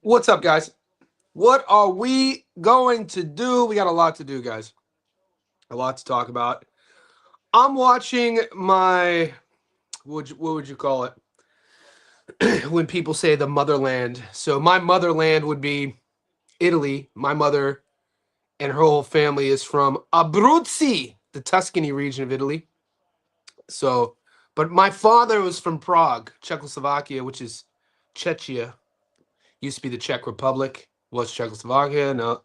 What's up, guys? What are we going to do? We got a lot to do, guys. A lot to talk about. I'm watching my what would you call it when people say the motherland? So my motherland would be Italy. My mother and her whole family is from Abruzzi, the Tuscany region of Italy. So, but my father was from Prague, Czechoslovakia, which is Czechia. Used to be the Czech Republic. Was Czechoslovakia? No,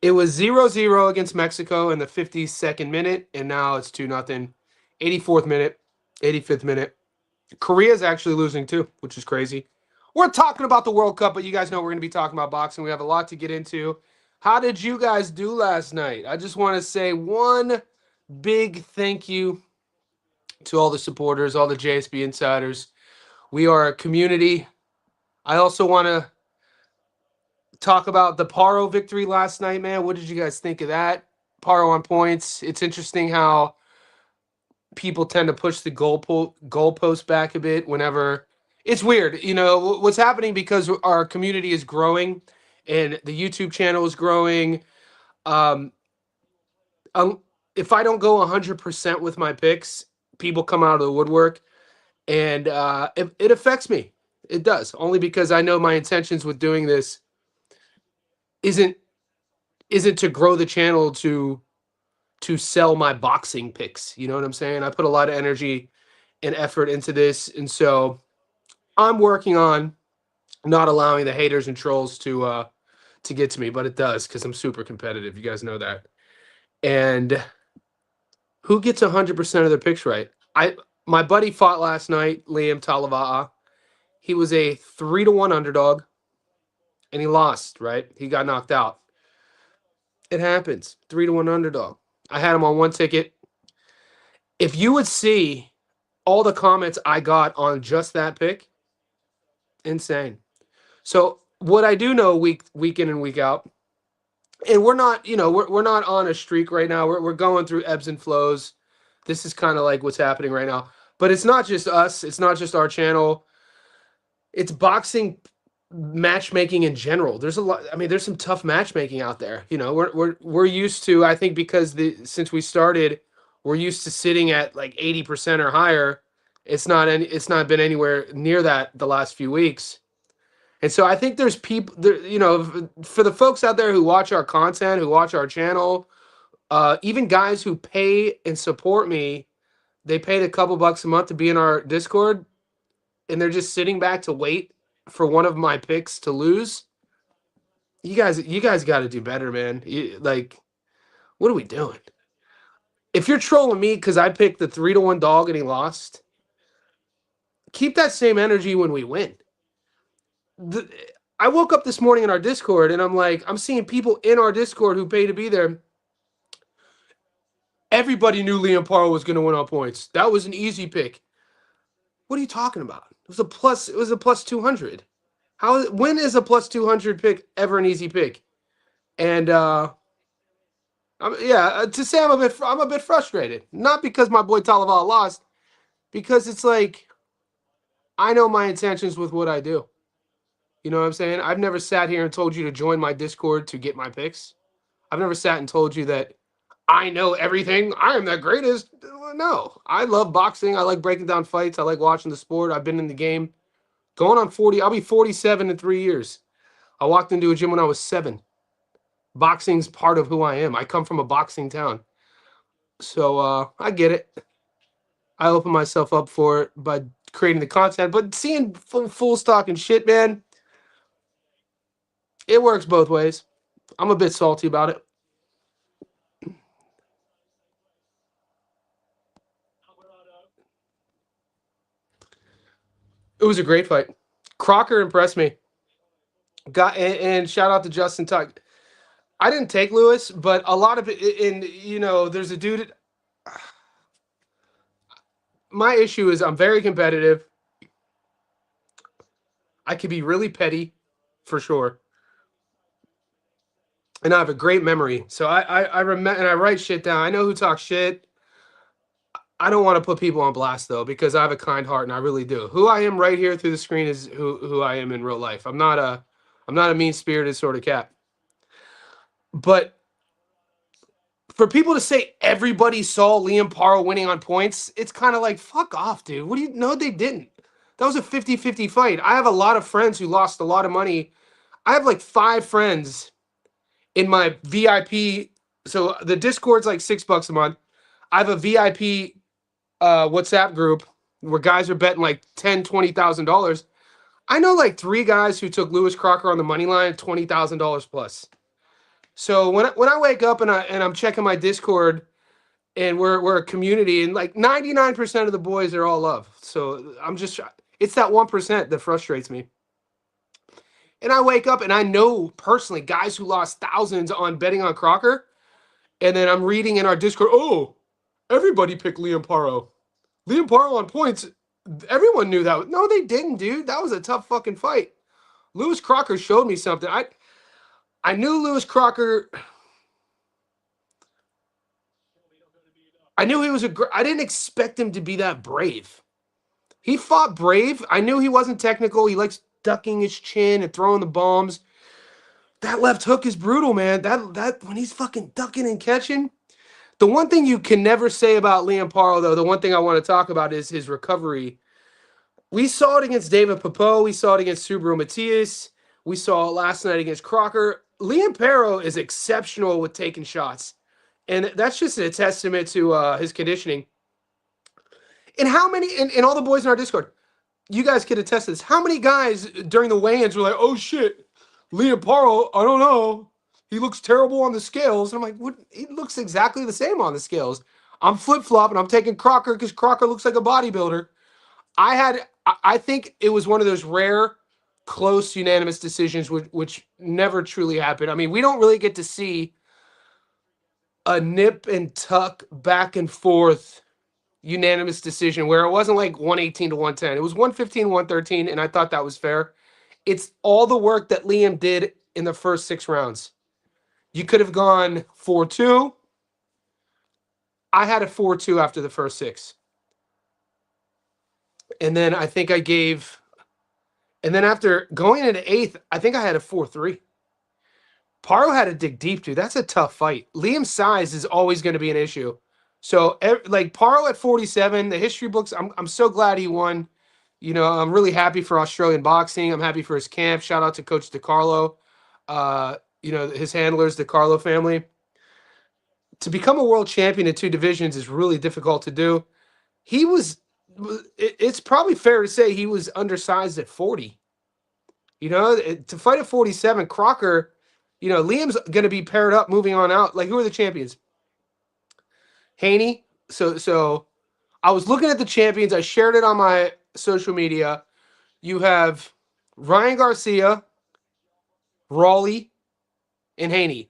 it was 0-0 against Mexico in the 52nd minute, and now it's 2-0. 84th minute, 85th minute. Korea's actually losing too, which is crazy. We're talking about the World Cup, but you guys know we're going to be talking about boxing. We have a lot to get into. How did you guys do last night? I just want to say one big thank you to all the supporters, all the JSB insiders. We are a community. I also want to talk about the Paro victory last night, man. What did you guys think of that? Paro on points. It's interesting how people tend to push the goalpost back a bit whenever it's weird. You know what's happening because our community is growing and the YouTube channel is growing. Um, if I don't go 100% with my picks, people come out of the woodwork, and it affects me. It does, only because I know my intentions with doing this isn't isn't to grow the channel to sell my boxing picks. You know what I'm saying? I put a lot of energy and effort into this, and so I'm working on not allowing the haters and trolls to get to me, but it does because I'm super competitive. You guys know that. And who gets 100% of their picks right? My buddy fought last night, Liam Talava'a. He was a 3-1 underdog, and he lost. Right? He got knocked out. It happens. 3-1 underdog. I had him on one ticket. If you would see all the comments I got on just that pick, insane. So what I do know week in and week out, and we're not, we're not on a streak right now. We're going through ebbs and flows. This is kind of like what's happening right now. But it's not just us. It's not just our channel. It's boxing matchmaking in general. There's a lot. I mean, there's some tough matchmaking out there. We're used to. I think because since we started, we're used to sitting at like 80% or higher. It's not been anywhere near that the last few weeks. And so I think there's people there, for the folks out there who watch our content, who watch our channel, even guys who pay and support me, they paid a couple bucks a month to be in our Discord, and they're just sitting back to wait for one of my picks to lose. You guys got to do better, man. What are we doing? If you're trolling me because I picked the 3-1 dog and he lost, keep that same energy when we win. I woke up this morning in our Discord and I'm seeing people in our Discord who pay to be there. Everybody knew Liam Paro was going to win on points. That was an easy pick. What are you talking about? It was a plus 200. When is a plus 200 pick ever an easy pick? And to say I'm a bit frustrated. Not because my boy Talaval lost, because it's like I know my intentions with what I do. You know what I'm saying? I've never sat here and told you to join my Discord to get my picks. I've never sat and told you that I know everything. I am the greatest. No, I love boxing. I like breaking down fights. I like watching the sport. I've been in the game going on 40. I'll be 47 in 3 years. I walked into a gym when I was 7. Boxing's part of who I am. I come from a boxing town. So I get it. I open myself up for it by creating the content. But seeing fools talking shit, man, it works both ways. I'm a bit salty about it. It was a great fight. Crocker impressed me. And shout out to Justin Tuck. I didn't take Lewis, but a lot of it, and there's a dude. My issue is I'm very competitive. I can be really petty, for sure, and I have a great memory. So I remember and I write shit down. I know who talks shit. I don't want to put people on blast though, because I have a kind heart and I really do. Who I am right here through the screen is who I am in real life. I'm not a mean-spirited sort of cat. But for people to say everybody saw Liam Paro winning on points, it's kind of like, fuck off, dude. What do you know? They didn't. That was a 50-50 fight. I have a lot of friends who lost a lot of money. I have like 5 friends in my VIP. So the Discord's like $6 a month. I have a VIP WhatsApp group where guys are betting like $10,000, $20,000. I know like 3 guys who took Lewis Crocker on the money line, $20,000 plus. So when I wake up and I'm checking my Discord, and we're a community, and like 99% of the boys are all love. So it's that 1% that frustrates me. And I wake up and I know personally guys who lost thousands on betting on Crocker, and then I'm reading in our Discord, oh, everybody picked Liam Paro. Liam Paro on points. Everyone knew that. No, they didn't, dude. That was a tough fucking fight. Lewis Crocker showed me something. I knew Lewis Crocker. I knew he was I didn't expect him to be that brave. He fought brave. I knew he wasn't technical. He likes ducking his chin and throwing the bombs. That left hook is brutal, man. That when he's fucking ducking and catching. The one thing you can never say about Liam Paro, though, the one thing I want to talk about is his recovery. We saw it against David Papo. We saw it against Subaru Matias. We saw it last night against Crocker. Liam Paro is exceptional with taking shots. And that's just a testament to his conditioning. And how many, and all the boys in our Discord, you guys could attest to this. How many guys during the weigh-ins were like, oh shit, Liam Paro, I don't know. He looks terrible on the scales. And I'm like, what? He looks exactly the same on the scales. I'm flip-flopping. I'm taking Crocker because Crocker looks like a bodybuilder. I think it was one of those rare, close, unanimous decisions which never truly happened. I mean, we don't really get to see a nip and tuck back and forth unanimous decision where it wasn't like 118 to 110. It was 115, 113, and I thought that was fair. It's all the work that Liam did in the first 6 rounds. You could have gone 4-2. I had a 4-2 after the first 6. And then I think I gave, and then after going into 8th, I think I had a 4-3. Paro had to dig deep, dude. That's a tough fight. Liam's size is always going to be an issue. So, like Paro at 47, the history books, I'm so glad he won. You know, I'm really happy for Australian boxing. I'm happy for his camp. Shout out to Coach DiCarlo. You know, his handlers, the Carlo family. To become a world champion in 2 divisions is really difficult to do. It's probably fair to say he was undersized at 40. You know, to fight at 47, Crocker, you know, Liam's going to be paired up moving on out. Like, who are the champions? Haney. So I was looking at the champions. I shared it on my social media. You have Ryan Garcia, Raleigh, and Haney.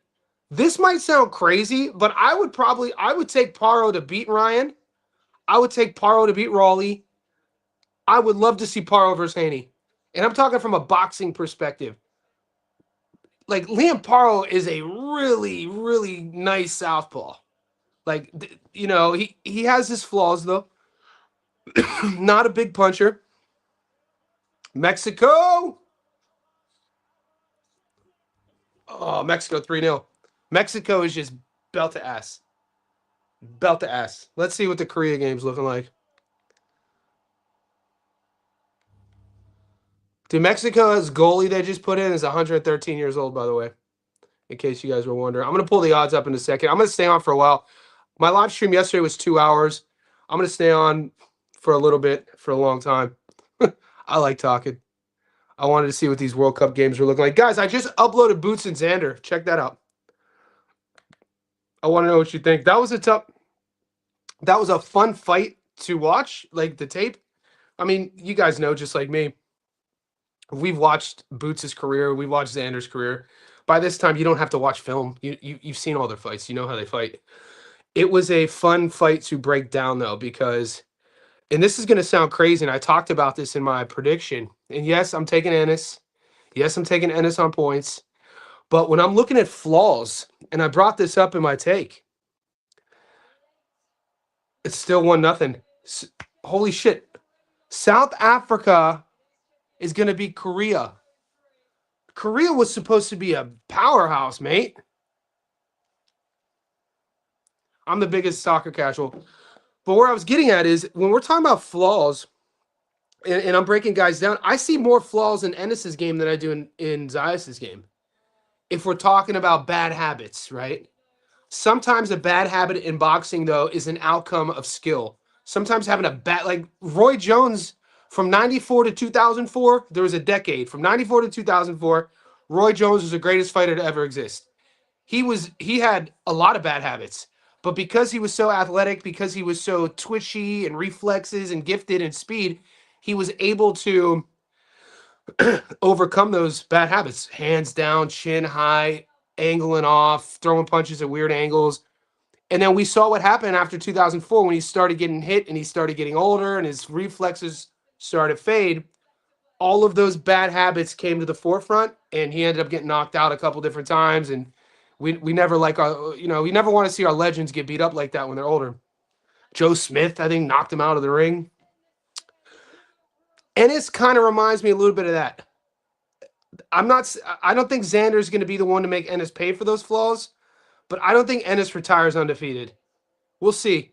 This might sound crazy, but I would take Paro to beat Ryan. I would take Paro to beat Raleigh. I would love to see Paro versus Haney. And I'm talking from a boxing perspective. Like, Liam Paro is a really, really nice southpaw. Like, you know, he has his flaws, though. Not a big puncher. Mexico. Oh, Mexico 3-0. Mexico is just belt to ass. Belt to ass. Let's see what the Korea game's looking like. Dude, Mexico's goalie they just put in is 113 years old, by the way, in case you guys were wondering. I'm going to pull the odds up in a second. I'm going to stay on for a while. My live stream yesterday was 2 hours. I'm going to stay on for a little bit, for a long time. I like talking. I wanted to see what these World Cup games were looking like. Guys, I just uploaded Boots and Xander. Check that out. I want to know what you think. That was a fun fight to watch, like the tape. I mean, you guys know, just like me, we've watched Boots' career. We've watched Xander's career. By this time, you don't have to watch film. You've seen all their fights. You know how they fight. It was a fun fight to break down, though, because, and this is going to sound crazy, and I talked about this in my prediction. And yes, I'm taking Ennis. Yes, I'm taking Ennis on points. But when I'm looking at flaws, and I brought this up in my take, It's still 1-0. Holy shit. South Africa is going to beat Korea. Korea was supposed to be a powerhouse, mate. I'm the biggest soccer casual. But where I was getting at is when we're talking about flaws, and I'm breaking guys down, I see more flaws in Ennis's game than I do in Zayas' game. If we're talking about bad habits, right? Sometimes a bad habit in boxing, though, is an outcome of skill. Sometimes having a bad, like Roy Jones from 94 to 2004, there was a decade. From 94 to 2004, Roy Jones was the greatest fighter to ever exist. He had a lot of bad habits, but because he was so athletic, because he was so twitchy and reflexes and gifted in speed, he was able to overcome those bad habits. Hands down, chin high, angling off, throwing punches at weird angles. And then we saw what happened after 2004 when he started getting hit and he started getting older and his reflexes started to fade. All of those bad habits came to the forefront, and he ended up getting knocked out a couple different times. And we never like our, we never want to see our legends get beat up like that when they're older. Joe Smith, I think, knocked him out of the ring. Ennis kind of reminds me a little bit of that. I don't think Xander is going to be the one to make Ennis pay for those flaws, but I don't think Ennis retires undefeated. We'll see.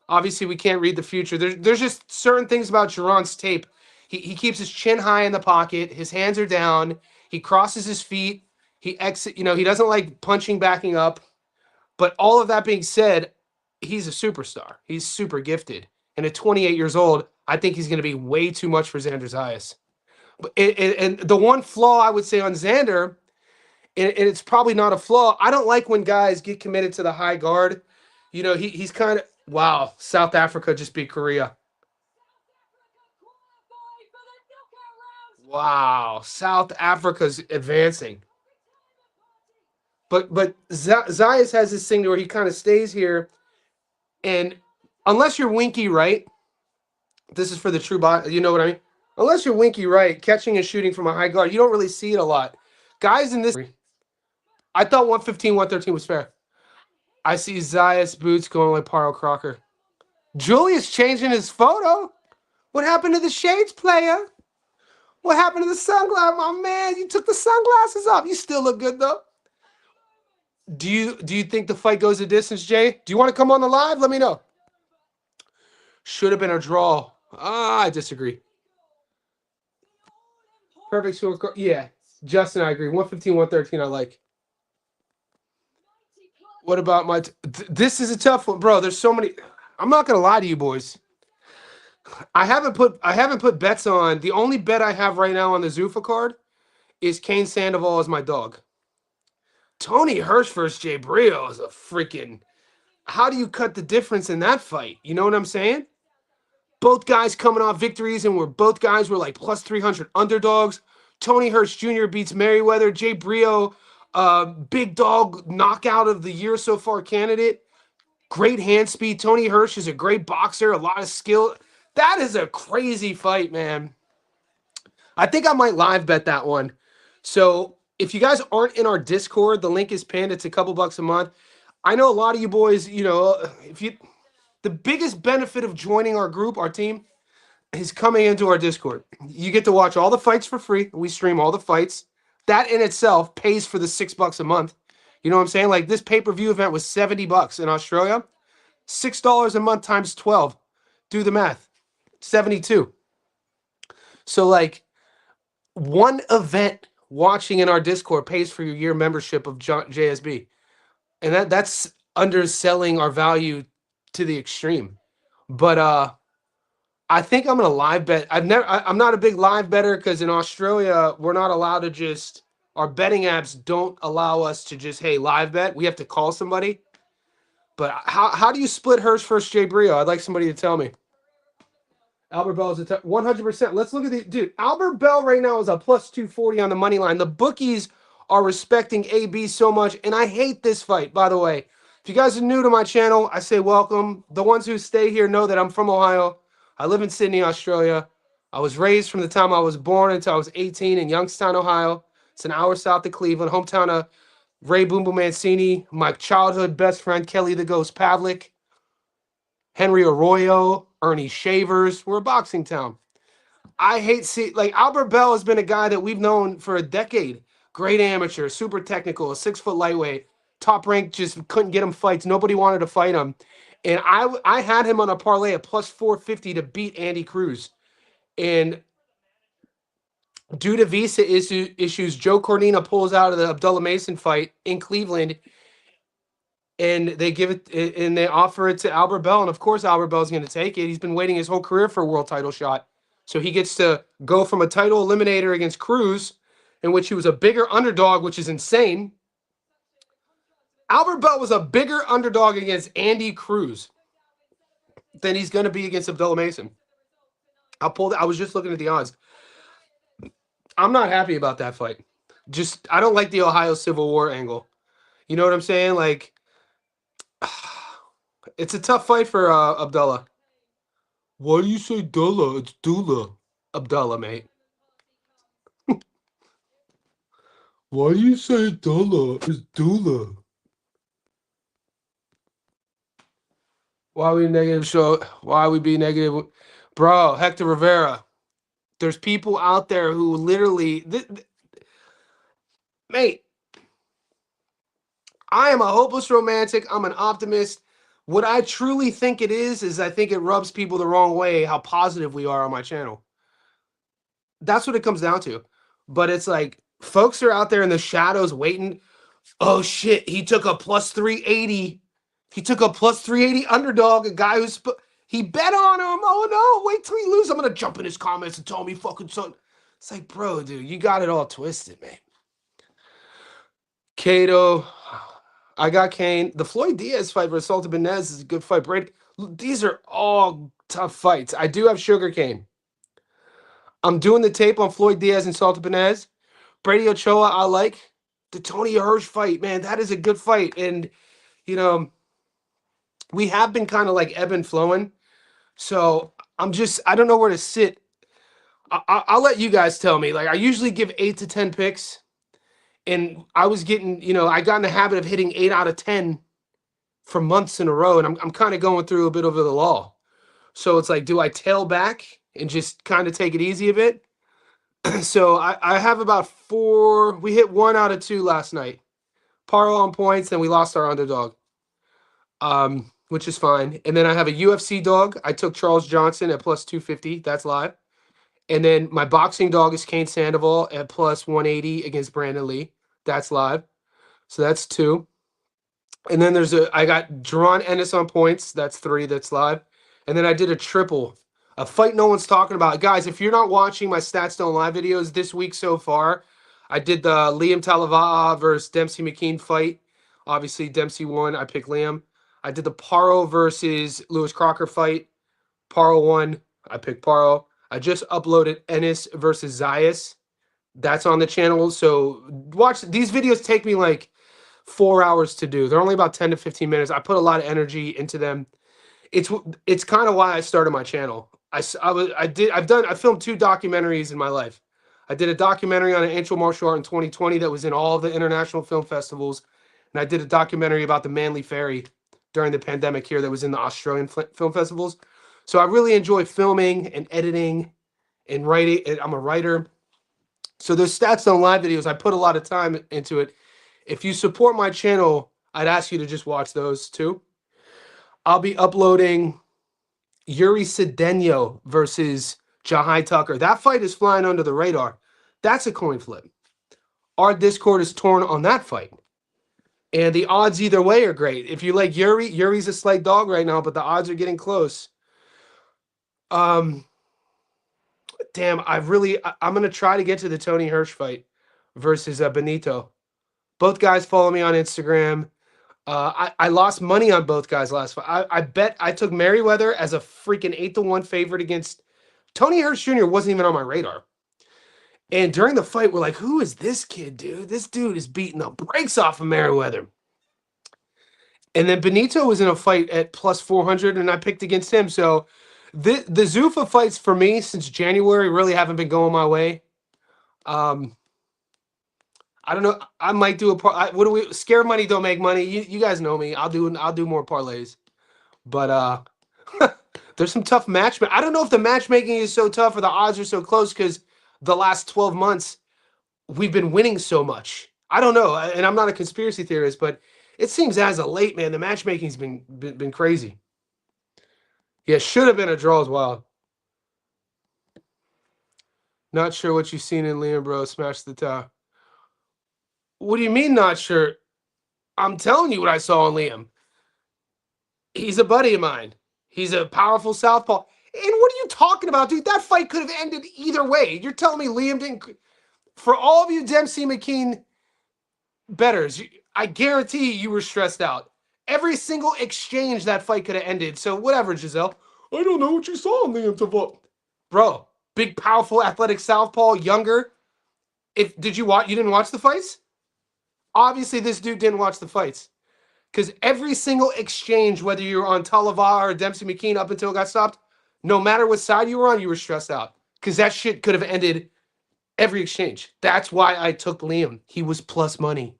Obviously, we can't read the future. There's just certain things about Jaron's tape. He keeps his chin high in the pocket. His hands are down. He crosses his feet. He he doesn't like punching, backing up. But all of that being said, he's a superstar. He's super gifted. And at 28 years old, I think he's going to be way too much for Xander Zayas. And the one flaw I would say on Xander, and it's probably not a flaw, I don't like when guys get committed to the high guard. He's kind of, wow, South Africa just beat Korea. Wow, South Africa's advancing. But Zayas has this thing where he kind of stays here, and unless you're winky right, this is for the true body, you know what I mean? Unless you're winky right, catching and shooting from a high guard, you don't really see it a lot. Guys in this, I thought 115, 113 was fair. I see Zayas boots going like Paro Crocker. Julius changing his photo. What happened to the shades, player? What happened to the sunglasses, my man? You took the sunglasses off. You still look good though. Do you think the fight goes a distance, Jay? Do you want to come on the live? Let me know. Should have been a draw. I disagree. Perfect score. Yeah, Justin, I agree. 115, 113, I like. What about my... this is a tough one, bro. There's so many... I'm not going to lie to you, boys. I haven't put bets on. The only bet I have right now on the Zuffa card is Kane Sandoval as my dog. Tony Hirsch versus Jay Brio is a freaking... how do you cut the difference in that fight? You know what I'm saying? Both guys coming off victories, and both guys were like plus 300 underdogs. Tony Hirsch Jr. beats Merriweather. Jay Brio, big dog knockout of the year so far candidate. Great hand speed. Tony Hirsch is a great boxer, a lot of skill. That is a crazy fight, man. I think I might live bet that one. So if you guys aren't in our Discord, the link is pinned. It's a couple bucks a month. I know a lot of you boys, the biggest benefit of joining our group, our team, is coming into our Discord. You get to watch all the fights for free. We stream all the fights. That in itself pays for the $6 a month. You know what I'm saying? Like this pay-per-view event was $70 in Australia. $6 a month times 12. Do the math. 72. So like one event watching in our Discord pays for your year membership of JSB. And that's underselling our value to the extreme. But I think I'm gonna live bet. I'm not a big live better because in Australia we're not allowed to just, our betting apps don't allow us to just, hey, live bet. We have to call somebody. But how do you split Hirsch versus Jay Brio? I'd like somebody to tell me. Albert Bell is a 100%. Let's look at the dude. Albert Bell right now is a plus 240 on the money line. The bookies are respecting AB so much, and I hate this fight, by the way. If you guys are new to my channel, I say welcome. The ones who stay here know that I'm from Ohio. I live in Sydney, Australia. I was raised from the time I was born until I was 18 in Youngstown, Ohio. It's an hour south of Cleveland, hometown of Ray Boom Boom Mancini, my childhood best friend, Kelly the Ghost Pavlik. Henry Arroyo, Ernie Shavers. We're a boxing town. I hate like Albert Bell has been a guy that we've known for a decade. Great amateur, super technical, a 6-foot lightweight, top rank, just couldn't get him fights. Nobody wanted to fight him. And I had him on a parlay at plus 450 to beat Andy Cruz. And due to visa issues, Joe Cornina pulls out of the Abdullah Mason fight in Cleveland, and they give it and they offer it to Albert Bell. And of course, Albert Bell's going to take it. He's been waiting his whole career for a world title shot. So he gets to go from a title eliminator against Cruz, in which he was a bigger underdog, which is insane. Albert Bell was a bigger underdog against Andy Cruz than he's going to be against Abdullah Mason. I was just looking at the odds. I'm not happy about that fight. I don't like the Ohio Civil War angle. You know what I'm saying? Like, it's a tough fight for Abdullah. Why do you say Dullah? It's Dula. Abdullah, mate. Why do you say Dullah? It's Dula. Why we negative show? Why we be negative? Bro, Hector Rivera. There's people out there who literally... Mate, I am a hopeless romantic. I'm an optimist. What I truly think it is I think it rubs people the wrong way how positive we are on my channel. That's what it comes down to. But it's like, folks are out there in the shadows waiting. Oh, shit, he took a plus 380. He took a plus 380 underdog, a guy who's... He bet on him. Oh, no, wait till he loses. I'm going to jump in his comments and tell me fucking son. It's like, bro, dude, you got it all twisted, man. Cato. I got Kane. The Floyd Diaz fight versus Salta Benez is a good fight. Brady, these are all tough fights. I do have Sugarcane. I'm doing the tape on Floyd Diaz and Salta Benez. Brady Ochoa, I like. The Tony Hirsch fight, man, that is a good fight. And, you know, we have been kind of like ebb and flowing. So I don't know where to sit. I'll let you guys tell me. Like, I usually give 8 to 10 picks. And I was getting, I got in the habit of hitting 8 out of 10 for months in a row. And I'm kind of going through a bit of the lull. So it's like, do I tail back and just kind of take it easy a bit? So I have about 4. We hit 1 out of 2 last night. Paro on points, then we lost our underdog, which is fine. And then I have a UFC dog. I took Charles Johnson at plus 250. That's live. And then my boxing dog is Kane Sandoval at plus 180 against Brandon Lee. That's live. So that's 2. And then I got Jaron Ennis on points. That's 3. That's live. And then I did a triple. A fight no one's talking about. Guys, if you're not watching my Stats Don't Lie videos this week so far, I did the Liam Talava'a versus Dempsey McKean fight. Obviously, Dempsey won. I picked Liam. I did the Paro versus Lewis Crocker fight. Paro won. I picked Paro. I just uploaded Ennis versus Zayas. That's on the channel. So watch. These videos take me like 4 hours to do. They're only about 10 to 15 minutes. I put a lot of energy into them. It's kind of why I started my channel. I filmed 2 documentaries in my life. I did a documentary on an ancient martial art in 2020 that was in all of the international film festivals. And I did a documentary about the Manly Ferry during the pandemic here that was in the Australian film festivals. So I really enjoy filming and editing and writing. And I'm a writer. So those Stats Don't Lie videos, I put a lot of time into it. If you support my channel, I'd ask you to just watch those too. I'll be uploading Yuri Cedeno versus Jahai Tucker. That fight is flying under the radar. That's a coin flip. Our Discord is torn on that fight. And the odds either way are great. If you like Yuri's a slight dog right now, but the odds are getting close. Damn, I'm going to try to get to the Tony Hirsch fight versus Benito. Both guys follow me on Instagram. I lost money on both guys last fight. I took Merriweather as a freaking 8-1 favorite against Tony Hirsch Jr. wasn't even on my radar. And during the fight, we're like, who is this kid, dude? This dude is beating the brakes off of Merriweather. And then Benito was in a fight at plus 400, and I picked against him. So the Zuffa fights for me since January really haven't been going my way. I don't know. I might do scare money don't make money. You guys know me. I'll do more parlays. But There's some tough matchmaking. I don't know if the matchmaking is so tough or the odds are so close because the last 12 months we've been winning so much. I don't know, and I'm not a conspiracy theorist, but it seems as of late, man, the matchmaking's been crazy. Yeah, should have been a draw as well. Not sure what you've seen in Liam, bro. Smash the top. What do you mean, not sure? I'm telling you what I saw in Liam. He's a buddy of mine. He's a powerful southpaw. And what are you talking about, dude? That fight could have ended either way. You're telling me Liam didn't. For all of you Dempsey McKean bettors, I guarantee you were stressed out. Every single exchange that fight could have ended. So whatever, Giselle. I don't know what you saw in Liam Tavoy. Bro, big, powerful, athletic southpaw, younger. Did you watch? You didn't watch the fights? Obviously, this dude didn't watch the fights. Because every single exchange, whether you were on Talava or Dempsey McKean up until it got stopped, no matter what side you were on, you were stressed out. Because that shit could have ended every exchange. That's why I took Liam. He was plus money.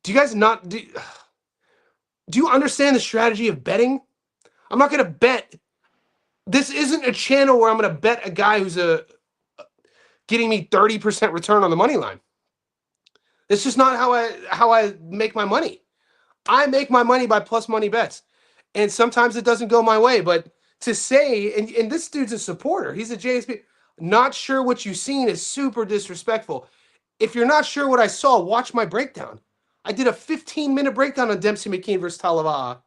Do you guys not... Do you understand the strategy of betting? I'm not going to bet. This isn't a channel where I'm going to bet a guy who's getting me 30% return on the money line. It's just not how I make my money. I make my money by plus money bets. And sometimes it doesn't go my way. But to say, and this dude's a supporter. He's a JSP. Not sure what you've seen is super disrespectful. If you're not sure what I saw, watch my breakdown. I did a 15-minute breakdown on Dempsey McKean versus Talava.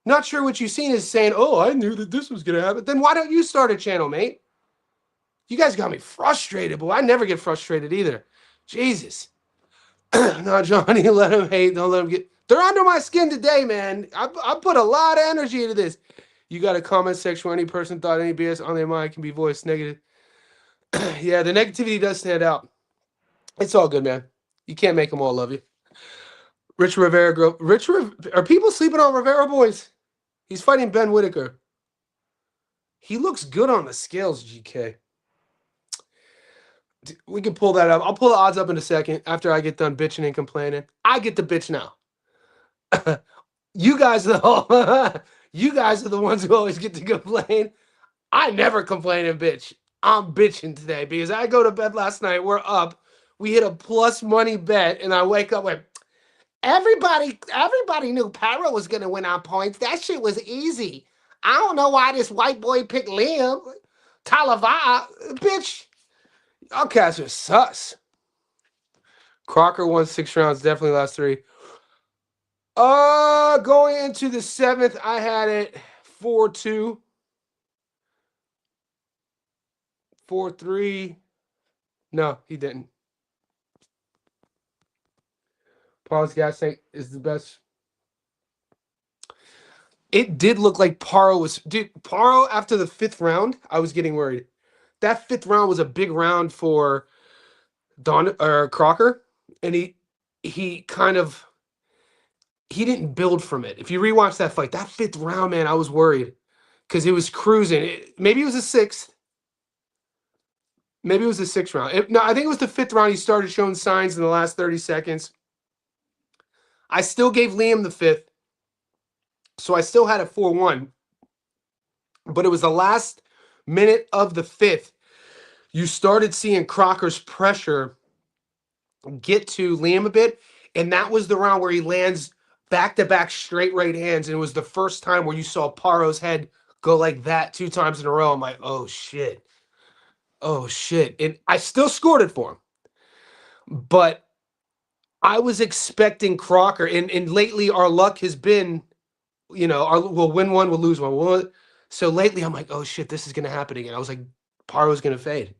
Not sure what you've seen is saying, oh, I knew that this was going to happen. Then why don't you start a channel, mate? You guys got me frustrated, but I never get frustrated either. Jesus. No, Johnny, let him hate. Don't let him get... They're under my skin today, man. I put a lot of energy into this. You got a comment section where any person thought any BS on their mind can be voiced negative. Yeah, the negativity does stand out. It's all good, man. You can't make them all love you. Rich Rivera, are people sleeping on Rivera, boys? He's fighting Ben Whitaker. He looks good on the scales, GK. We can pull that up. I'll pull the odds up in a second after I get done bitching and complaining. I get to bitch now. You guys are the ones who always get to complain. I never complain and bitch. I'm bitching today because I go to bed last night. We're up. We hit a plus money bet, and I wake up with everybody knew Parra was gonna win on points. That shit was easy. I don't know why this white boy picked Liam. Talava, bitch. Y'all cats are sus. Crocker won 6 rounds, definitely last 3. Going into the 7th, I had it 4-2. 4-3. No, he didn't. Paul's gas tank is the best. It did look like Paro was... Dude, Paro, after the 5th round, I was getting worried. That 5th round was a big round for Crocker, and he kind of... He didn't build from it. If you rewatch that fight, that 5th round, man, I was worried. Because it was cruising. Maybe it was the 6th. Maybe it was the 6th round. No, I think it was the 5th round. He started showing signs in the last 30 seconds. I still gave Liam the 5th. So I still had a 4-1. But it was the last minute of the 5th. You started seeing Crocker's pressure get to Liam a bit. And that was the round where he lands back-to-back straight right hands. And it was the first time where you saw Paro's head go like that 2 times in a row. I'm like, oh, shit. Oh, shit. And I still scored it for him. But I was expecting Crocker. And lately, our luck has been, you know, we'll win one, we'll lose one. So lately, I'm like, oh, shit, this is going to happen again. I was like, Paro's going to fade.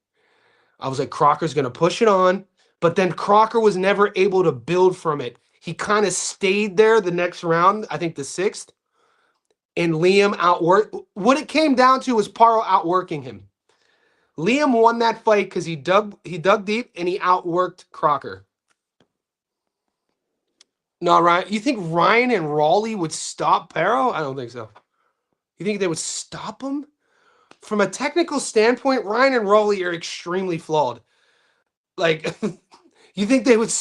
I was like, Crocker's going to push it on. But then Crocker was never able to build from it. He kind of stayed there the next round, I think the 6th. And Liam outworked. What it came down to was Paro outworking him. Liam won that fight because he dug deep and he outworked Crocker. No, Ryan, you think Ryan and Raleigh would stop Paro? I don't think so. You think they would stop him? From a technical standpoint, Ryan and Raleigh are extremely flawed. Like, you think they would...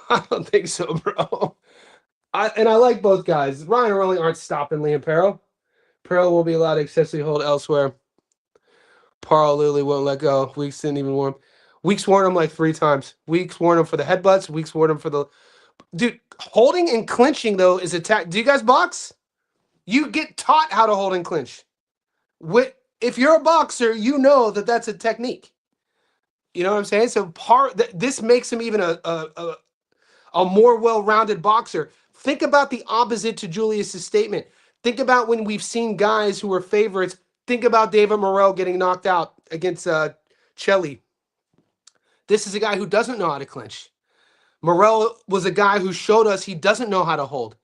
I don't think so, bro. I like both guys. Ryan and Raleigh aren't stopping Liam Paro. Pearl will be allowed to excessively hold elsewhere. Parl literally won't let go. Weeks didn't even warn him. Weeks warned him like 3 times. Weeks warned him for the headbutts. Weeks warned him for the... Dude, holding and clinching, though, is attack. Do you guys box? You get taught how to hold and clinch. If you're a boxer, you know that that's a technique. You know what I'm saying? So this makes him even a more well-rounded boxer. Think about the opposite to Julius's statement. Think about when we've seen guys who were favorites. Think about David Morrell getting knocked out against Chelly. This is a guy who doesn't know how to clinch. Morrell was a guy who showed us he doesn't know how to hold.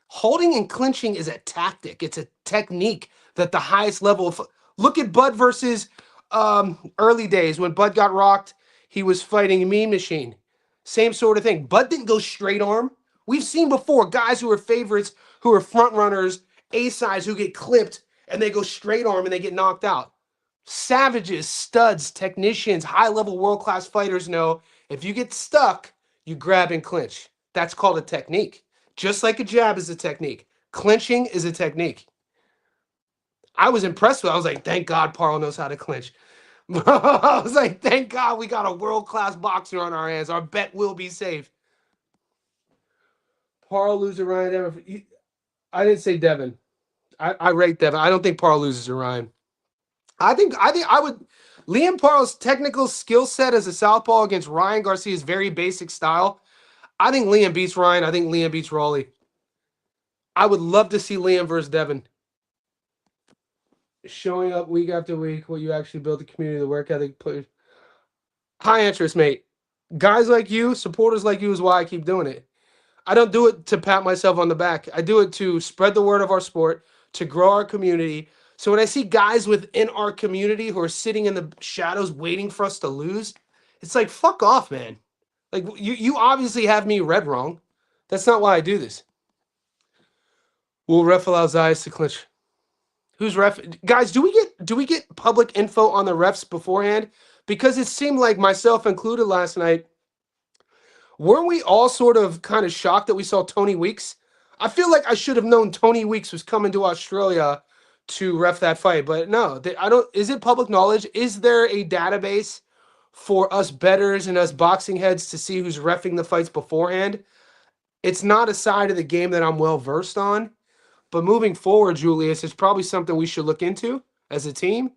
Holding and clinching is a tactic. It's a technique that the highest level of... Look at Bud versus early days when Bud got rocked. He was fighting Mean Machine. Same sort of thing. Bud didn't go straight arm. We've seen before guys who are favorites, who are front runners, A-sides who get clipped, and they go straight arm and they get knocked out. Savages, studs, technicians, high-level world-class fighters know if you get stuck, you grab and clinch. That's called a technique. Just like a jab is a technique. Clinching is a technique. I was impressed with it. I was like, thank God Parl knows how to clinch. I was like, thank God we got a world-class boxer on our hands. Our bet will be safe. Parl loses Ryan Devin. I didn't say Devin. I rate Devin. I don't think Parl loses to Ryan. I think I would... Liam Parl's technical skill set as a southpaw against Ryan Garcia's very basic style. I think Liam beats Ryan. I think Liam beats Rawley. I would love to see Liam versus Devin. Showing up week after week, what you actually built the community, the work ethic, put high interest, mate. Guys like you, supporters like you is why I keep doing it. I don't do it to pat myself on the back. I do it to spread the word of our sport, to grow our community. So when I see guys within our community who are sitting in the shadows waiting for us to lose, it's like, fuck off, man. Like, you obviously have me read wrong. That's not why I do this. Will ref allow Zayas to clinch? Who's ref? Guys, do we get public info on the refs beforehand? Because it seemed like, myself included last night, weren't we all sort of kind of shocked that we saw Tony Weeks? I feel like I should have known Tony Weeks was coming to Australia to ref that fight, but no, I don't. Is it public knowledge? Is there a database for us bettors and us boxing heads to see who's reffing the fights beforehand? It's not a side of the game that I'm well versed on. But moving forward, Julius, it's probably something we should look into as a team,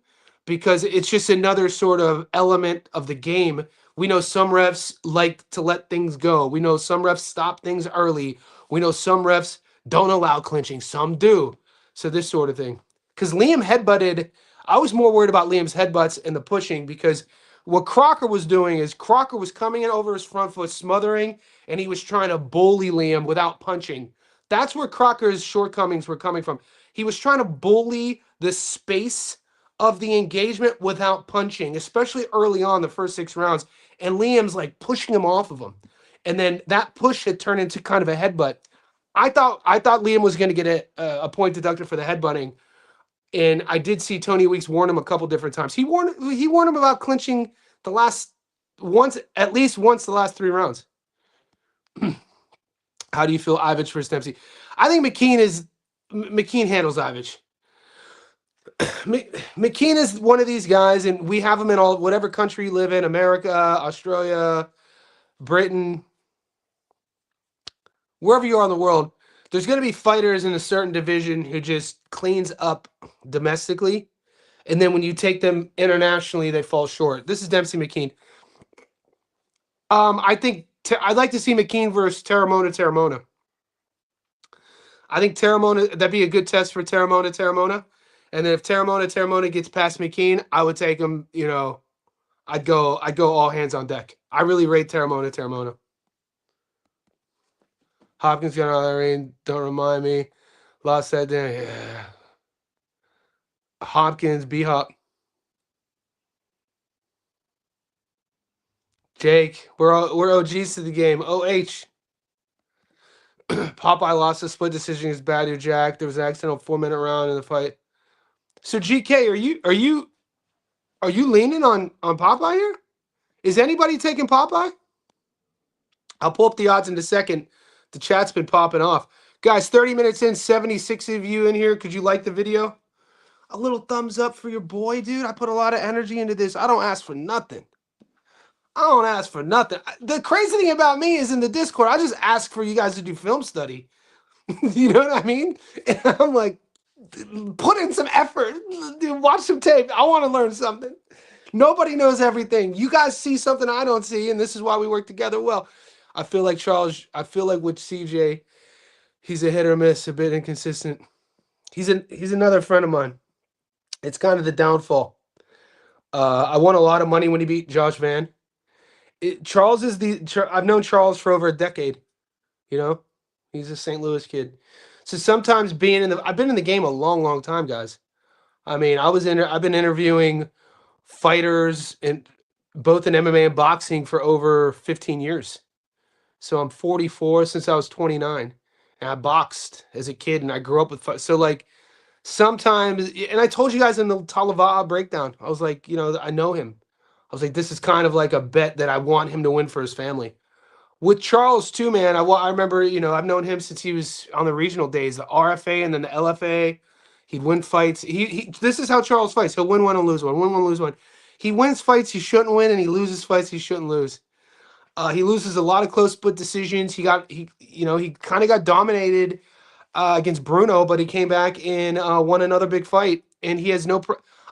because it's just another sort of element of the game. We know some refs like to let things go. We know some refs stop things early. We know some refs don't allow clinching. Some do. So this sort of thing. Because Liam headbutted, I was more worried about Liam's headbutts and the pushing, because what Crocker was doing is Crocker was coming in over his front foot, smothering, and he was trying to bully Liam without punching. That's where Crocker's shortcomings were coming from. He was trying to bully the space of the engagement without punching, especially early on the first 6 rounds. And Liam's like pushing him off of him. And then that push had turned into kind of a headbutt. I thought Liam was going to get a point deducted for the headbutting. And I did see Tony Weeks warn him a couple different times. He warned him about clinching at least once the last 3 rounds. How do you feel Ivich versus Dempsey? I think McKean handles Ivich. McKean is one of these guys, and we have him in whatever country you live in, America, Australia, Britain, wherever you are in the world. There's going to be fighters in a certain division who just cleans up domestically, and then when you take them internationally, they fall short. This is Dempsey McKean. I think I'd like to see McKean versus Terramona. I think that'd be a good test for Terramona. And then if Terramona gets past McKean, I would take him, I'd go all hands on deck. I really rate Terramona. Hopkins got out of the ring, don't remind me. Lost that day. Yeah. Hopkins, B-Hop. Jake, we're OGs to the game. OH. Popeye lost a split decision against Badu Jack. There was an accidental 4-minute round in the fight. So GK, are you leaning on Popeye here? Is anybody taking Popeye? I'll pull up the odds in a second. The chat's been popping off. Guys, 30 minutes in, 76 of you in here. Could you like the video? A little thumbs up for your boy, dude. I put a lot of energy into this. I don't ask for nothing. I don't ask for nothing. The crazy thing about me is in the Discord, I just ask for you guys to do film study. You know what I mean? And I'm like, put in some effort. Dude, watch some tape. I want to learn something. Nobody knows everything. You guys see something I don't see, and this is why we work together well. I feel like Charles, I feel like with CJ, he's a hit or miss, a bit inconsistent. He's another friend of mine. It's kind of the downfall. I won a lot of money when he beat Josh Van. Charles is I've known Charles for over a decade. You know, he's a St. Louis kid. So sometimes I've been in the game a long, long time, guys. I mean, I've been interviewing fighters in both in MMA and boxing for over 15 years. So I'm 44 since I was 29, and I boxed as a kid, and I grew up with so like sometimes, and I told you guys in the Talava'a breakdown, I was like, I know him. I was like, this is kind of like a bet that I want him to win for his family. With Charles too, man, I remember, I've known him since he was on the regional days, the RFA and then the LFA. He'd win fights. This is how Charles fights. He'll win one and lose one, win one, lose one. He wins fights he shouldn't win, and he loses fights he shouldn't lose. He loses a lot of close split decisions. He kind of got dominated against Bruno, but he came back and won another big fight. And he has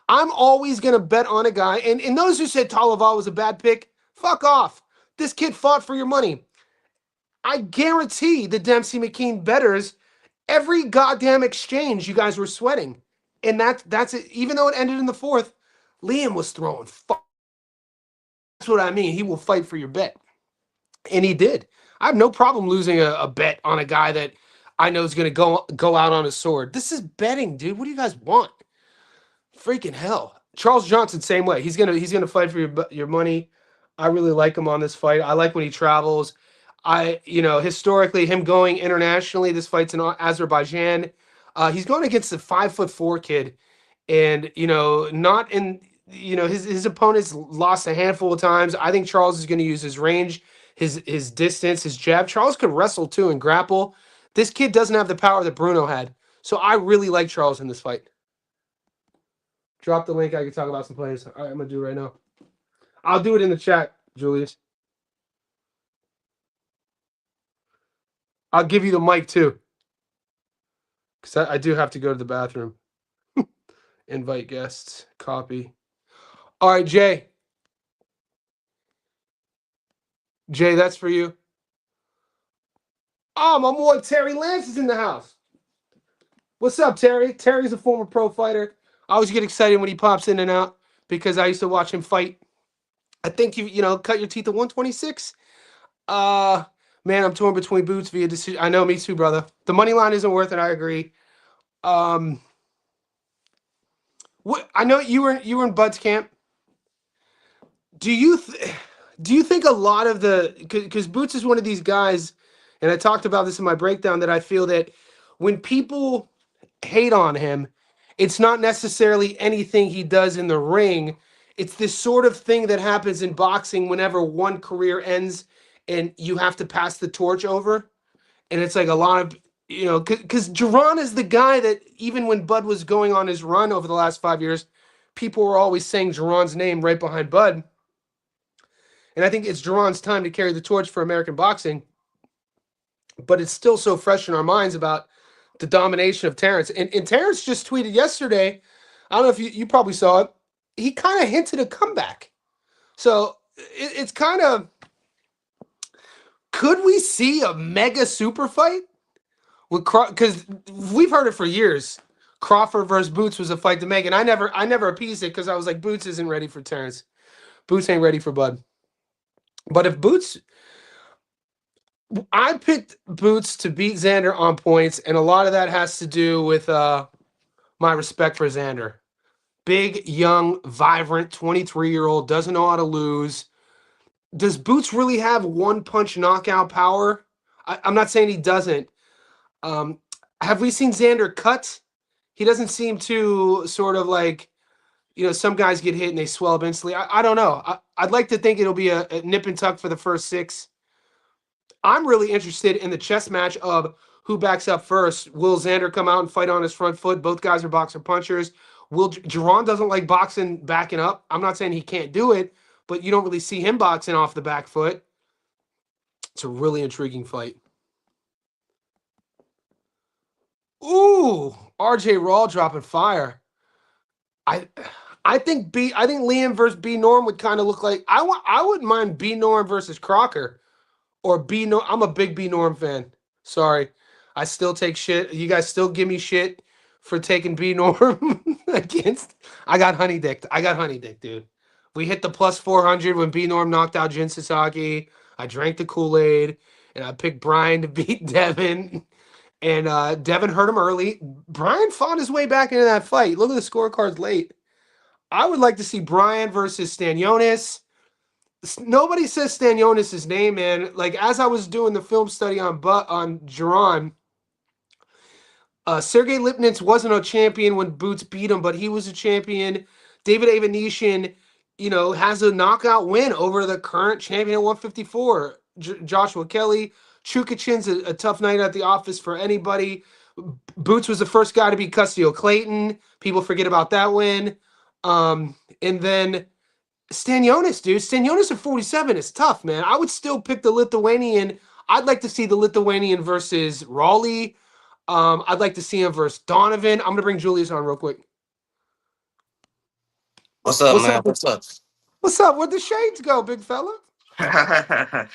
I'm always gonna bet on a guy. And those who said Talava'a was a bad pick, fuck off. This kid fought for your money. I guarantee the Dempsey McKean bettors every goddamn exchange you guys were sweating. And that's it. Even though it ended in the fourth, Liam was throwing. That's what I mean. He will fight for your bet. And he did. I have no problem losing a bet on a guy that I know is going to go out on a sword. This is betting, dude. What do you guys want? Freaking hell. Charles Johnson, same way. He's gonna fight for your money. I really like him on this fight. I like when he travels. Historically, him going internationally, this fight's in Azerbaijan. He's going against a 5'4" kid, and not in his opponents lost a handful of times. I think Charles is going to use his range, his distance, his jab. Charles could wrestle too and grapple. This kid doesn't have the power that Bruno had, so I really like Charles in this fight. Drop the link. I can talk about some plays. All right, I'm gonna do it right now. I'll do it in the chat, Julius. I'll give you the mic too, because I do have to go to the bathroom. Invite guests. Copy. All right, Jay. Jay, that's for you. Oh, my boy Terry Lance is in the house. What's up, Terry? Terry's a former pro fighter. I always get excited when he pops in and out because I used to watch him fight. I think you cut your teeth at 126. Man, I'm torn between boots via decision. I know, me too, brother. The money line isn't worth it. I agree. What I know you were in Bud's camp. Do you think a lot of because Boots is one of these guys, and I talked about this in my breakdown, that I feel that when people hate on him, it's not necessarily anything he does in the ring. It's this sort of thing that happens in boxing whenever one career ends and you have to pass the torch over. And it's like a lot of, because Jaron is the guy that even when Bud was going on his run over the last 5 years, people were always saying Jaron's name right behind Bud. And I think it's Jaron's time to carry the torch for American boxing. But it's still so fresh in our minds about the domination of Terence. And Terence just tweeted yesterday, I don't know if you probably saw it, he kind of hinted a comeback. So it's kind of, could we see a mega super fight? Because we've heard it for years. Crawford versus Boots was a fight to make, and I never appeased it because I was like, Boots isn't ready for Terence. Boots ain't ready for Bud. But if Boots, I picked Boots to beat Xander on points, and a lot of that has to do with my respect for Xander. Big, young, vibrant, 23-year-old, doesn't know how to lose. Does Boots really have one-punch knockout power? I'm not saying he doesn't. Have we seen Xander cut? He doesn't seem to sort of like, some guys get hit and they swell up instantly. I don't know. I'd like to think it'll be a nip and tuck for the first 6. I'm really interested in the chess match of who backs up first. Will Xander come out and fight on his front foot? Both guys are boxer punchers. Jaron doesn't like boxing backing up. I'm not saying he can't do it, but you don't really see him boxing off the back foot. It's a really intriguing fight. Ooh, RJ Raw dropping fire. I I think Liam versus B Norm would kind of look like I wouldn't mind B Norm versus Crocker or B Norm. I'm a big B Norm fan. Sorry. I still take shit. You guys still give me shit for taking B Norm against I got honey dicked. I got honey dicked, dude. We hit the plus 400 when B Norm knocked out Jin Sasaki. I drank the Kool-Aid and I picked Brian to beat Devin. And Devin hurt him early. Brian fought his way back into that fight. Look at the scorecards late. I would like to see Brian versus Stanionis. Nobody says Stanionis' name, man. Like, as I was doing the film study on Jaron, Sergey Lipnitz wasn't a champion when Boots beat him, but he was a champion. David Avanesyan, has a knockout win over the current champion at 154, Joshua Kelly. Chukachin's a tough night at the office for anybody. Boots was the first guy to beat Custio Clayton. People forget about that win. And then Stanionis, dude. Stanionis at 47 is tough, man. I would still pick the Lithuanian. I'd like to see the Lithuanian versus Raleigh. I'd like to see him versus Donovan. I'm gonna bring Julius on real quick. What's up, What's man? up? What's up? What's up? Where'd the shades go, big fella? I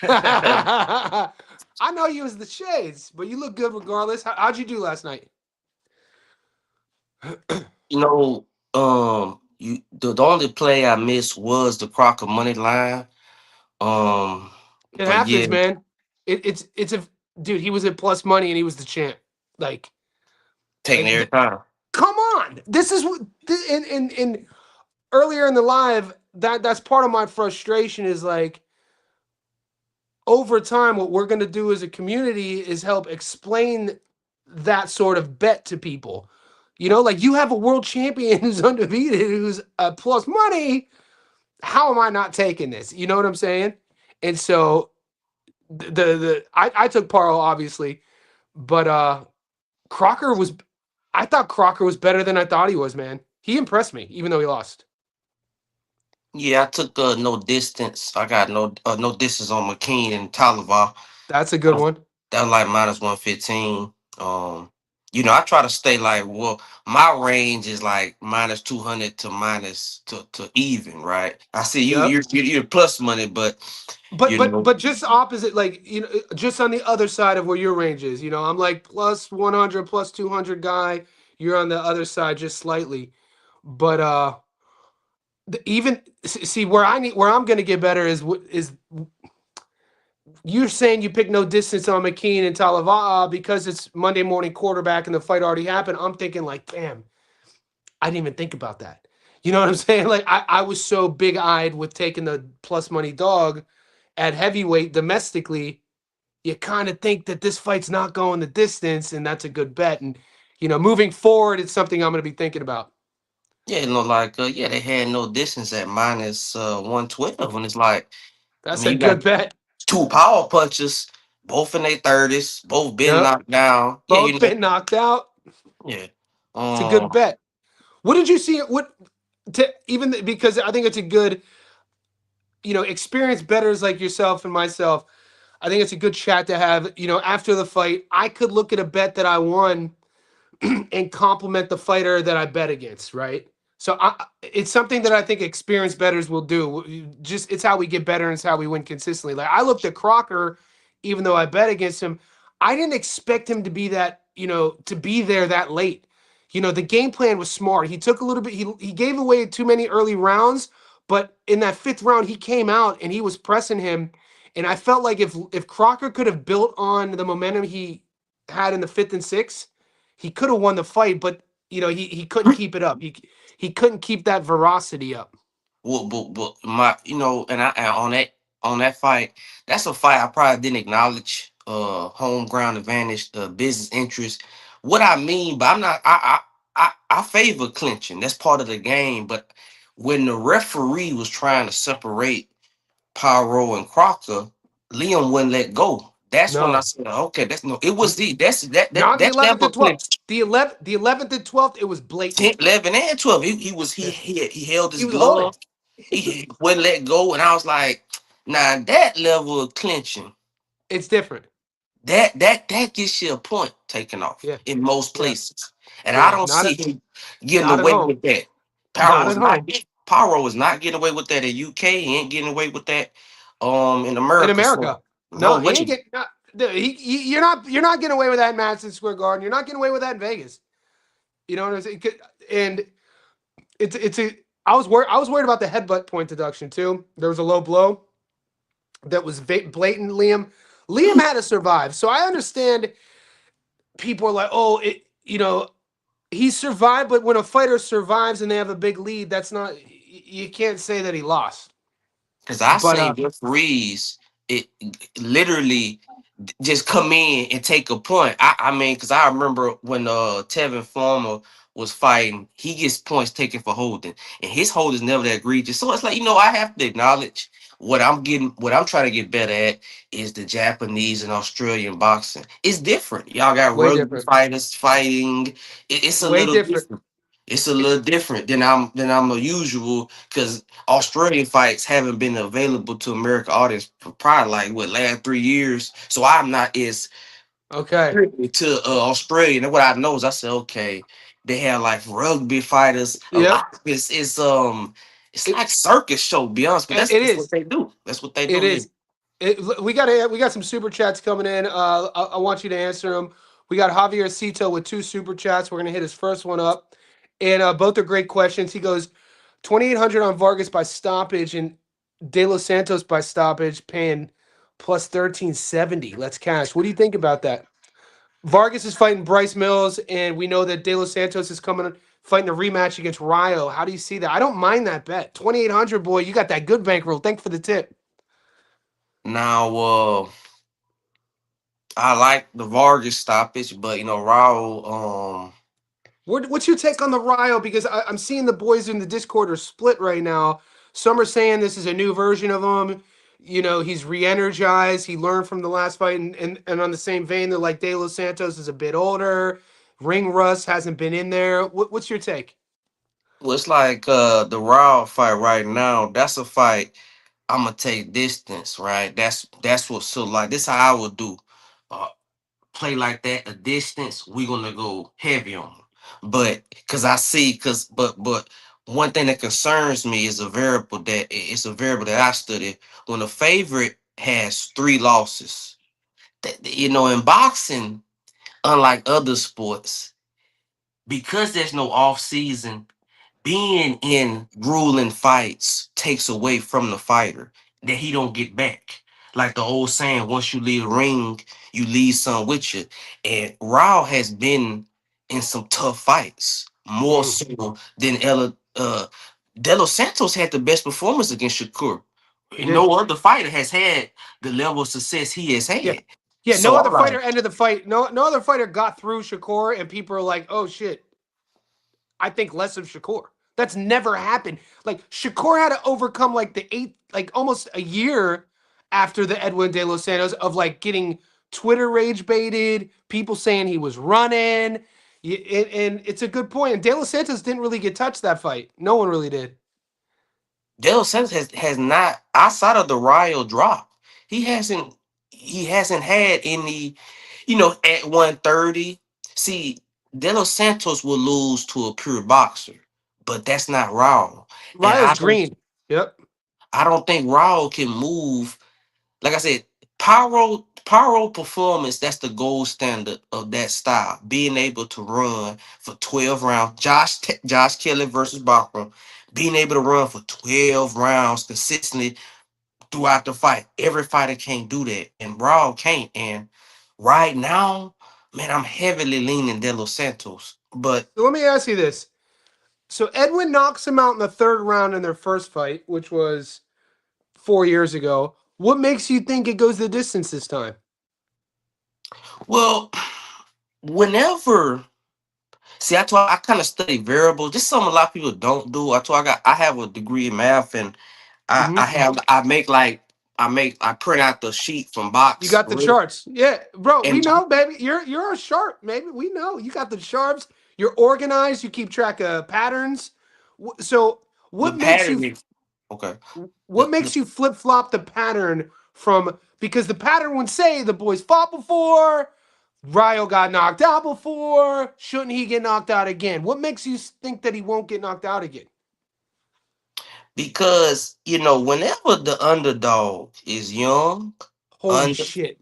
know you was the shades, but you look good regardless. How'd you do last night? you know, the only play I missed was the Crocker money line. Um, It but yeah, happens, man. It's a dude. He was at plus money and he was the champ. Like, taking like every time. come on. This is what in earlier in the live. That's part of my frustration is like over time, what we're gonna do as a community is help explain that sort of bet to people. Like you have a world champion who's undefeated, who's plus money. How am I not taking this? You know what I'm saying? And so I took Paro obviously, but Crocker was I thought Crocker was better than I thought he was, man. He impressed me, even though he lost. Yeah, I took no distance. I got no distance on McKean and Talivar. That's a good one. That was like minus 115. I try to stay like my range is like minus 200 to minus to even, right? I see Yep. you're plus money, but But you but know, but just opposite, like just on the other side of where your range is. I'm like plus 100, plus 200 guy. You're on the other side just slightly, but even see where I'm gonna get better is you're saying you pick no distance on McKean and Talava'a because it's Monday morning quarterback and the fight already happened. I'm thinking like, damn, I didn't even think about that. You know what I'm saying? Like I was so big eyed with taking the plus money dog at heavyweight domestically. You kind of think that this fight's not going the distance, and that's a good bet. And moving forward, it's something I'm going to be thinking about. yeah, they had no distance at minus 112, and it's like, I That's mean, a you got good bet. two power punches, both in their 30s, both been Yep, knocked down. Yeah, both been knocked out. yeah. It's a good bet. What did you see? Because I think it's a good, experienced bettors like yourself and myself. I think it's a good chat to have. After the fight, I could look at a bet that I won and compliment the fighter that I bet against, right? So it's something that I think experienced bettors will do. Just it's how we get better and it's how we win consistently. Like I looked at Crocker, even though I bet against him, I didn't expect him to be that, to be there that late. The game plan was smart. He took a little bit, he gave away too many early rounds, but in that fifth round, he came out and he was pressing him. And I felt like if Crocker could have built on the momentum he had in the fifth and sixth, he could have won the fight, but he couldn't keep it up. He couldn't keep that veracity up. Well, my, and on that fight, that's a fight I probably didn't acknowledge. Home ground advantage, the business interest. What I mean, but I'm not. I favor clinching. That's part of the game. But when the referee was trying to separate Pyro and Crocker, Liam wouldn't let go. That's when I No, said, okay, that's no. It was the that's that that not the that's 11th never and clinch. 12th. the 11th and 12th, it was blatant. 10, 11, and 12. He was Yeah. he held his He was holding. glove. He wouldn't let go, and I was like, now that level of clinching, It's different. that gets you a point taken off Yeah. in most Yeah. places, and I Yeah. don't Not see at him getting not at away home. with that. Power Not was at not home. Power was not getting away with that in UK. He ain't getting away with that in In America. So America. no No, he ain't way. getting. You're not getting away with that in Madison Square Garden. You're not getting away with that in Vegas. You know what I'm saying? And it's a. I was worried about the headbutt point deduction too. There was a low blow that was blatant. Liam had to survive, so I understand people are like, oh, he survived, but when a fighter survives and they have a big lead, that's not. You can't say that he lost. Because I But seen referees, it literally just come in and take a point. I mean, because I remember when Tevin Farmer was fighting, he gets points taken for holding, and his hold is never that egregious. So it's like, I have to acknowledge what I'm trying to get better at is the Japanese and Australian boxing. It's different. Y'all got way rugby different. fighters fighting. It's a Way little different. different. It's a little different than I'm a usual because Australian fights haven't been available to American audience for probably like what last 3 years. So I'm not as Okay. privy to Australia. And what I know is I said, okay, they have like rugby fighters. A Yep. lot of it's It like circus show, to be honest, but it that's what is. they do. That's what they It do here. is. We got some super chats coming in. I want you to answer them. We got Javier Cito with two super chats. We're gonna hit his first one up, and both are great questions. He goes 2,800 on Vargas by stoppage and De Los Santos by stoppage, paying plus 1370. Let's cash. What do you think about that? Vargas is fighting Bryce Mills, and we know that De Los Santos is coming fighting a rematch against Ryo. How do you see that? I don't mind that bet. 2,800, boy. You got that good bankroll. Thanks for the tip. Now, I like the Vargas stoppage, but Raul, What's your take on the Ryo? Because I'm seeing the boys in the Discord are split right now. Some are saying this is a new version of him. He's re-energized. He learned from the last fight, and on the same vein, they're like De Los Santos is a bit older. Ring rust hasn't been in there. What's your take? well, it's like the Raul fight right now. That's a fight I'm gonna take distance, right? That's what so like this how I would do. Uh, Play like that a distance, we gonna go heavy on them. But cause I see but one thing that concerns me is a variable that I study. When a favorite has three losses, in boxing, unlike other sports, because there's no off season, being in grueling fights takes away from the fighter that he don't get back. Like the old saying, once you leave the ring, you leave some with you. And Raw has been in some tough fights, more Mm, so than Ella. De Los Santos had the best performance against Shakur. he did. No other fighter has had the level of success he has Yeah. had. Yeah, no So other I'm fighter like, ended the fight. No other fighter got through Shakur, and people are like, "Oh shit, I think less of Shakur." That's never happened. Like Shakur had to overcome like like almost a year after the Edwin De Los Santos of like getting Twitter rage baited, people saying he was running. And it's a good point. And De Los Santos didn't really get touched that fight. No one really did. De Los Santos has not outside of the Ryo drop. He hasn't had any, at 130. See, De Los Santos will lose to a pure boxer, but that's not Raw. And Ryo's green. Yep. I don't think Raw can move. Like I said, pyro performance, that's the gold standard of that style. Being able to run for 12 rounds. Josh Kelly versus Bachman. Being able to run for 12 rounds consistently throughout the fight. Every fighter can't do that. And Raw can't. And right now, man, I'm heavily leaning De Los Santos. But So let me ask you this. So Edwin knocks him out in the third round in their first fight, which was 4 years ago. What makes you think it goes the distance this time? well, whenever see, I kind of study variables. Just something a lot of people don't do. I have a degree in math, and I Hmm. have I make like I print out the sheet from You box got the charts. Yeah, bro, we and know, baby. You're a sharp, maybe. We know. You got the charts. You're organized. You keep track of patterns. So, the what makes pattern you is okay. what makes you flip-flop the pattern from because the pattern would say the boys fought before, Ryo got knocked out before, shouldn't he get knocked out again? What makes you think that he won't get knocked out again? Because whenever the underdog is young, Holy under shit.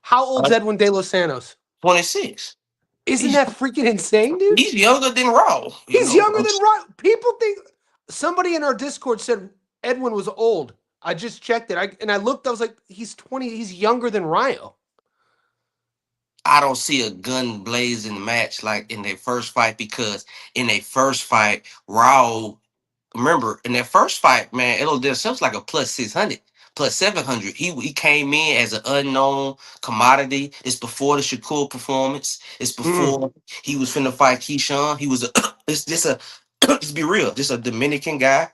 How old's under Edwin De Los Santos? 26, Isn't he's that freaking insane, dude? he's younger than Raw. He's younger than Ryan. People think somebody in our Discord said Edwin was old. I just checked it. I looked. I was like, he's 20. He's younger than Ryo. I don't see a gun blazing match like in their first fight because in their first fight, Raw. Remember in that first fight, man, it was just like a plus 600, plus 700. He came in as an unknown commodity. It's before the Shakur performance. It's Mm, before he was finna fight Keyshawn. He was a it's just a let's be real, just a Dominican guy.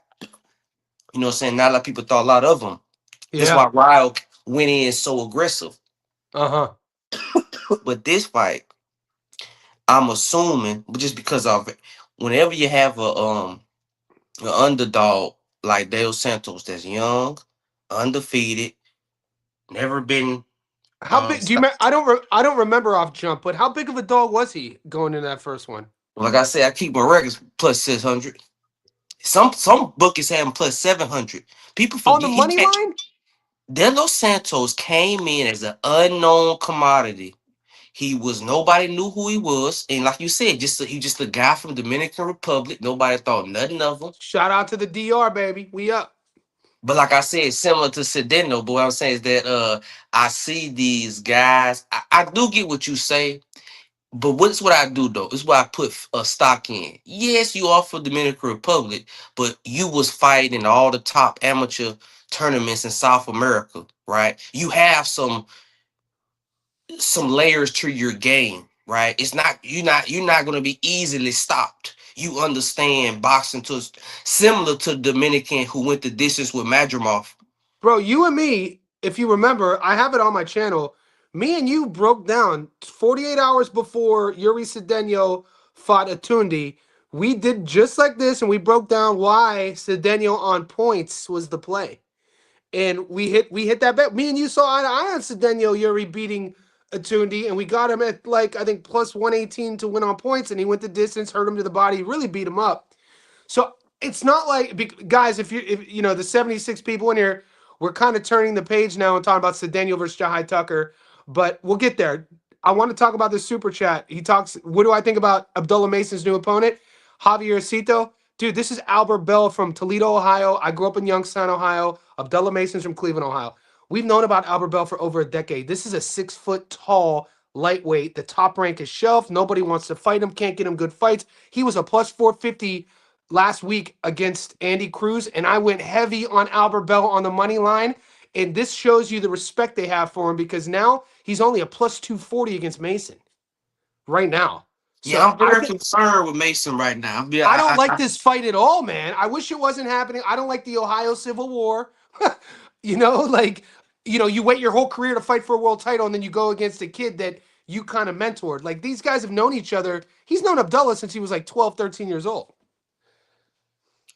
You know what I'm saying? Not a lot of people thought a lot of him. That's yeah. why Ryle went in so aggressive. Uh huh. But this fight, I'm assuming, but just because of it, whenever you have an underdog like Dale Santos that's young, undefeated, never been How big? Do you? stopped. I don't. I don't remember off jump, but how big of a dog was he going into that first one Like I said, I keep my records plus 600. Some bookies have him plus 700. People on the forget he money can't. line? Delos Santos came in as an unknown commodity. He was nobody knew who he was, and like you said, he just a guy from Dominican Republic. Nobody thought nothing of him. Shout out to the DR baby. We up. But like I said, similar to Sedeno, but what I'm saying is that I see these guys. I do get what you say, but what's what I do though? It's what I put a stock in. Yes, you are for Dominican Republic, but you was fighting in all the top amateur tournaments in South America, right? You have some layers to your game, right? It's not you're not gonna be easily stopped. You understand boxing to similar to Dominican who went the distance with Madrimov. Bro, you and me, if you remember, I have it on my channel. Me and you broke down 48 hours before Yuri Cedeno fought Atundi. We did just like this, and we broke down why Cedeno on points was the play. And we hit that bet. Me and you saw eye to eye on Cedeno Yuri beating Atundi, and we got him at like I think plus 118 to win on points, and he went the distance, hurt him to the body, really beat him up. So it's not like guys, if you know the 76 people in here, we're kind of turning the page now and talking about Cedeno versus Jahai Tucker, but we'll get there. I want to talk about this super chat. He talks. What do I think about Abdullah Mason's new opponent, Javier Cito? Dude, this is Albert Bell from Toledo, Ohio. I grew up in Youngstown, Ohio. Abdullah Mason's from Cleveland, Ohio. We've known about Albert Bell for over a decade. This is a 6 foot tall lightweight. The top rank is shelf. Nobody wants to fight him. Can't get him good fights. He was a plus 450 last week against Andy Cruz, and I went heavy on Albert Bell on the money line. And this shows you the respect they have for him because now he's only a plus 240 against Mason right now. Yeah, So I'm very concerned with Mason right now. Yeah, I don't like this fight at all, man. I wish it wasn't happening. I don't like the Ohio Civil War. you know, like, you wait your whole career to fight for a world title and then you go against a kid that you kind of mentored. Like, these guys have known each other. He's known Abdullah since he was like 12, 13 years old.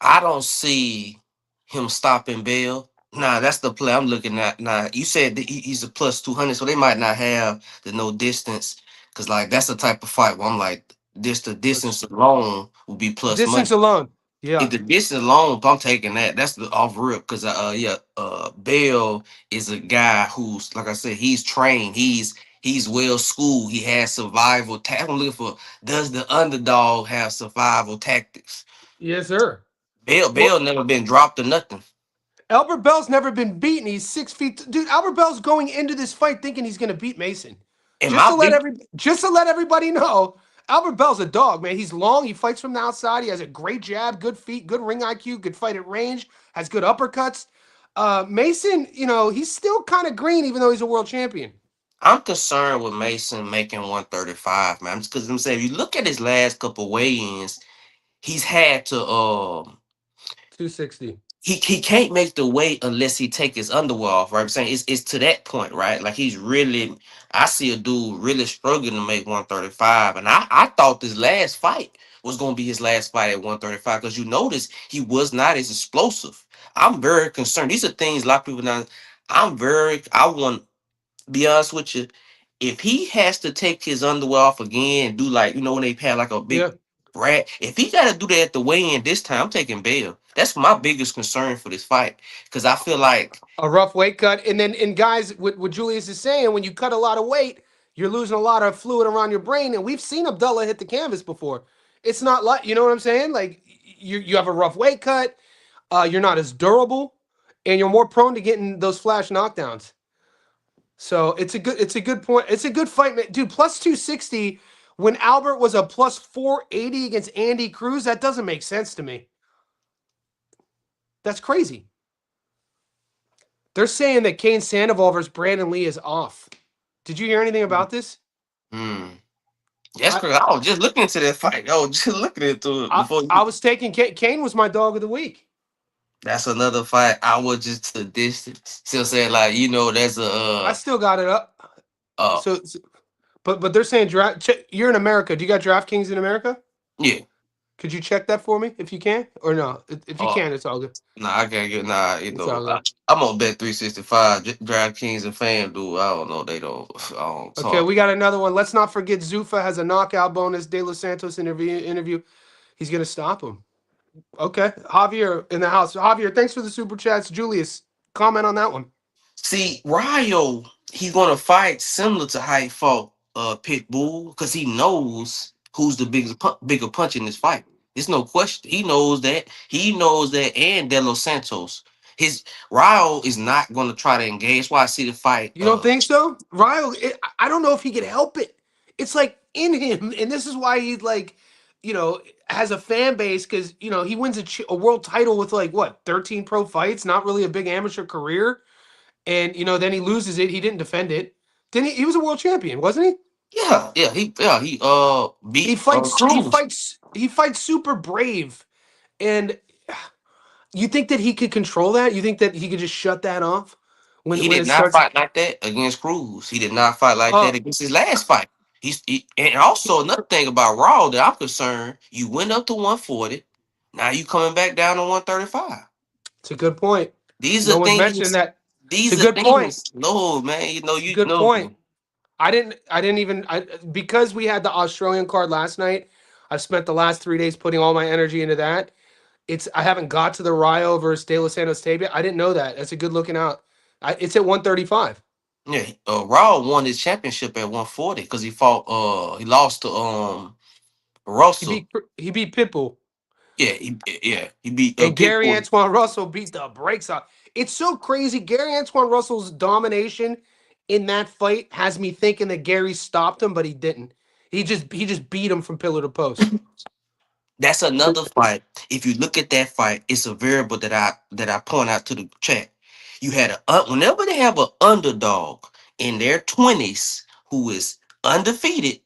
I don't see him stopping Bell. Nah, that's the play I'm looking at. Nah, you said that he's a plus 200, so they might not have the no distance. Cause like that's the type of fight where I'm like, the distance alone would be plus money. Distance alone. If Yeah. the distance alone, I'm taking that. That's the off rip. Cause yeah, Bell is a guy who's like I said, he's trained. He's well schooled. He has survival. I'm looking for does the underdog have survival tactics? Yes, sir. Bell Well, never been dropped or nothing. Albert Bell's never been beaten. He's 6 feet. Dude, Albert Bell's going into this fight thinking he's going to beat Mason. And Just to my let big, everybody know, Albert Bell's a dog, man. He's long. He fights from the outside. He has a great jab, good feet, good ring IQ, good fight at range, has good uppercuts. Mason, he's still kind of green, even though he's a world champion. I'm concerned with Mason making 135, man. Because I'm saying if you look at his last couple weigh-ins, he's had to 260. he can't make the weight unless he take his underwear off, right? I'm saying it's to that point, right? Like he's really, I see a dude really struggling to make 135, and I thought this last fight was gonna be his last fight at 135 because you notice he was not as explosive. I'm very concerned. These are things a lot of people now. I want be honest with you, if he has to take his underwear off again, do like when they had like a big Yeah. rat, if he got to do that at the weigh-in this time, I'm taking bail. That's my biggest concern for this fight because I feel like A rough weight cut, and then and guys, what Julius is saying, when you cut a lot of weight, you're losing a lot of fluid around your brain, and we've seen Abdullah hit the canvas before. It's not like, you know what I'm saying? Like you have a rough weight cut, you're not as durable, and you're more prone to getting those flash knockdowns. So it's a good point. It's a good fight, man. Dude. Plus 260 when Albert was a plus 480 against Andy Cruz. That doesn't make sense to me. That's crazy. They're saying that Kane Sandoval versus Brandon Lee is off. Did you hear anything about this? hmm, that's I crazy. I was just looking into that fight. I was just looking into it I, before I you. was taking Kane was my dog of the week. That's another fight. I was just to the distance. Still saying like there's a I still got it up. uh So but they're saying draft. You're in America. Do you got DraftKings in America? yeah. Could you check that for me if you can, or no? If you uh, can, it's all good. Nah, I can't get nah. It's all good. I'm on bet 365. DraftKings and FanDuel. I don't know. They don't. I don't Okay, talk. we got another one. Let's not forget Zuffa has a knockout bonus. De Los Santos interview. He's gonna stop him. Okay, Javier in the house. Javier, thanks for the super chats. Julius, comment on that one. See, Ryo, he's gonna fight similar to how he fought Pitbull because he knows who's the bigger punch in this fight. There's no question. He knows that. He knows that. And De Los Santos, his Ryo is not gonna try to engage. That's why I see the fight. You don't think so, Ryo? I don't know if he could help it. It's like in him, and this is why he like, has a fan base because he wins a world title with like what 13 pro fights, not really a big amateur career, and then he loses it. He didn't defend it. Then he was a world champion, wasn't he? He He beat fights. He Cruz. fights. He fights super brave, and you think that he could control that? You think that he could just shut that off when He when did it not starts? fight like that against Cruz. He did not fight like that Oh, against his last fight. And also another thing about Raw that I'm concerned, you went up to 140. Now you coming back down to 135. it's a good point. These are No one's mentioning things. that. It's a These are good point. things. No, man. It's a good point. I didn't even because we had the Australian card last night. I've spent the last 3 days putting all my energy into that. I haven't got to the Rio versus De Los Santos Tabia. I didn't know that. That's a good looking out. It's at 135. Yeah. Raw won his championship at 140 because he lost to He Russell. beat he beat Pitbull. He beat And Gary Pitbull. Antoine Russell beat the brakes off. It's so crazy. Gary Antoine Russell's domination in that fight has me thinking that Gary stopped him, but he didn't. He just beat him from pillar to post. That's another fight. If you look at that fight, it's a variable that I point out to the chat. You had whenever they have an underdog in their 20s who is undefeated,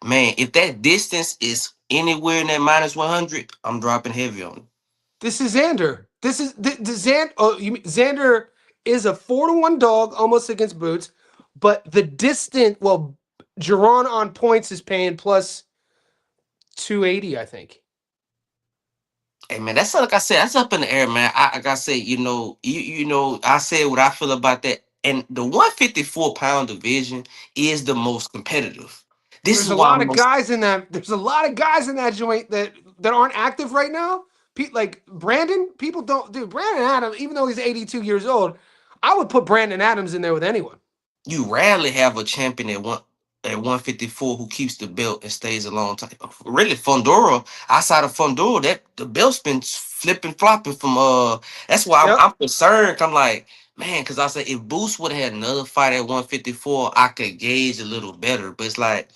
man, if that distance is anywhere in that minus 100, I'm dropping heavy on it. This is Xander. This is the Xander. Oh, Xander is a 4-1 dog almost against Boots, but the distant. Well, Jaron on points is paying plus 280, I think. Hey man, that's like I said, that's up in the air, man. Like I said, I said what I feel about that. And the 154-pound division is the most competitive. This There's is a why lot I'm of most guys in that. There's a lot of guys in that joint that aren't active right now. Like Brandon, people don't do Brandon Adams, even though he's 82 years old. I would put Brandon Adams in there with anyone. you rarely have a champion at 154 who keeps the belt and stays a long time. Really, Fundora, outside of Fundora, that the belt's been flipping flopping from that's why I'm, Yep. I'm concerned. I'm like, man, because I said if Boost would have had another fight at 154, I could gauge a little better. But it's like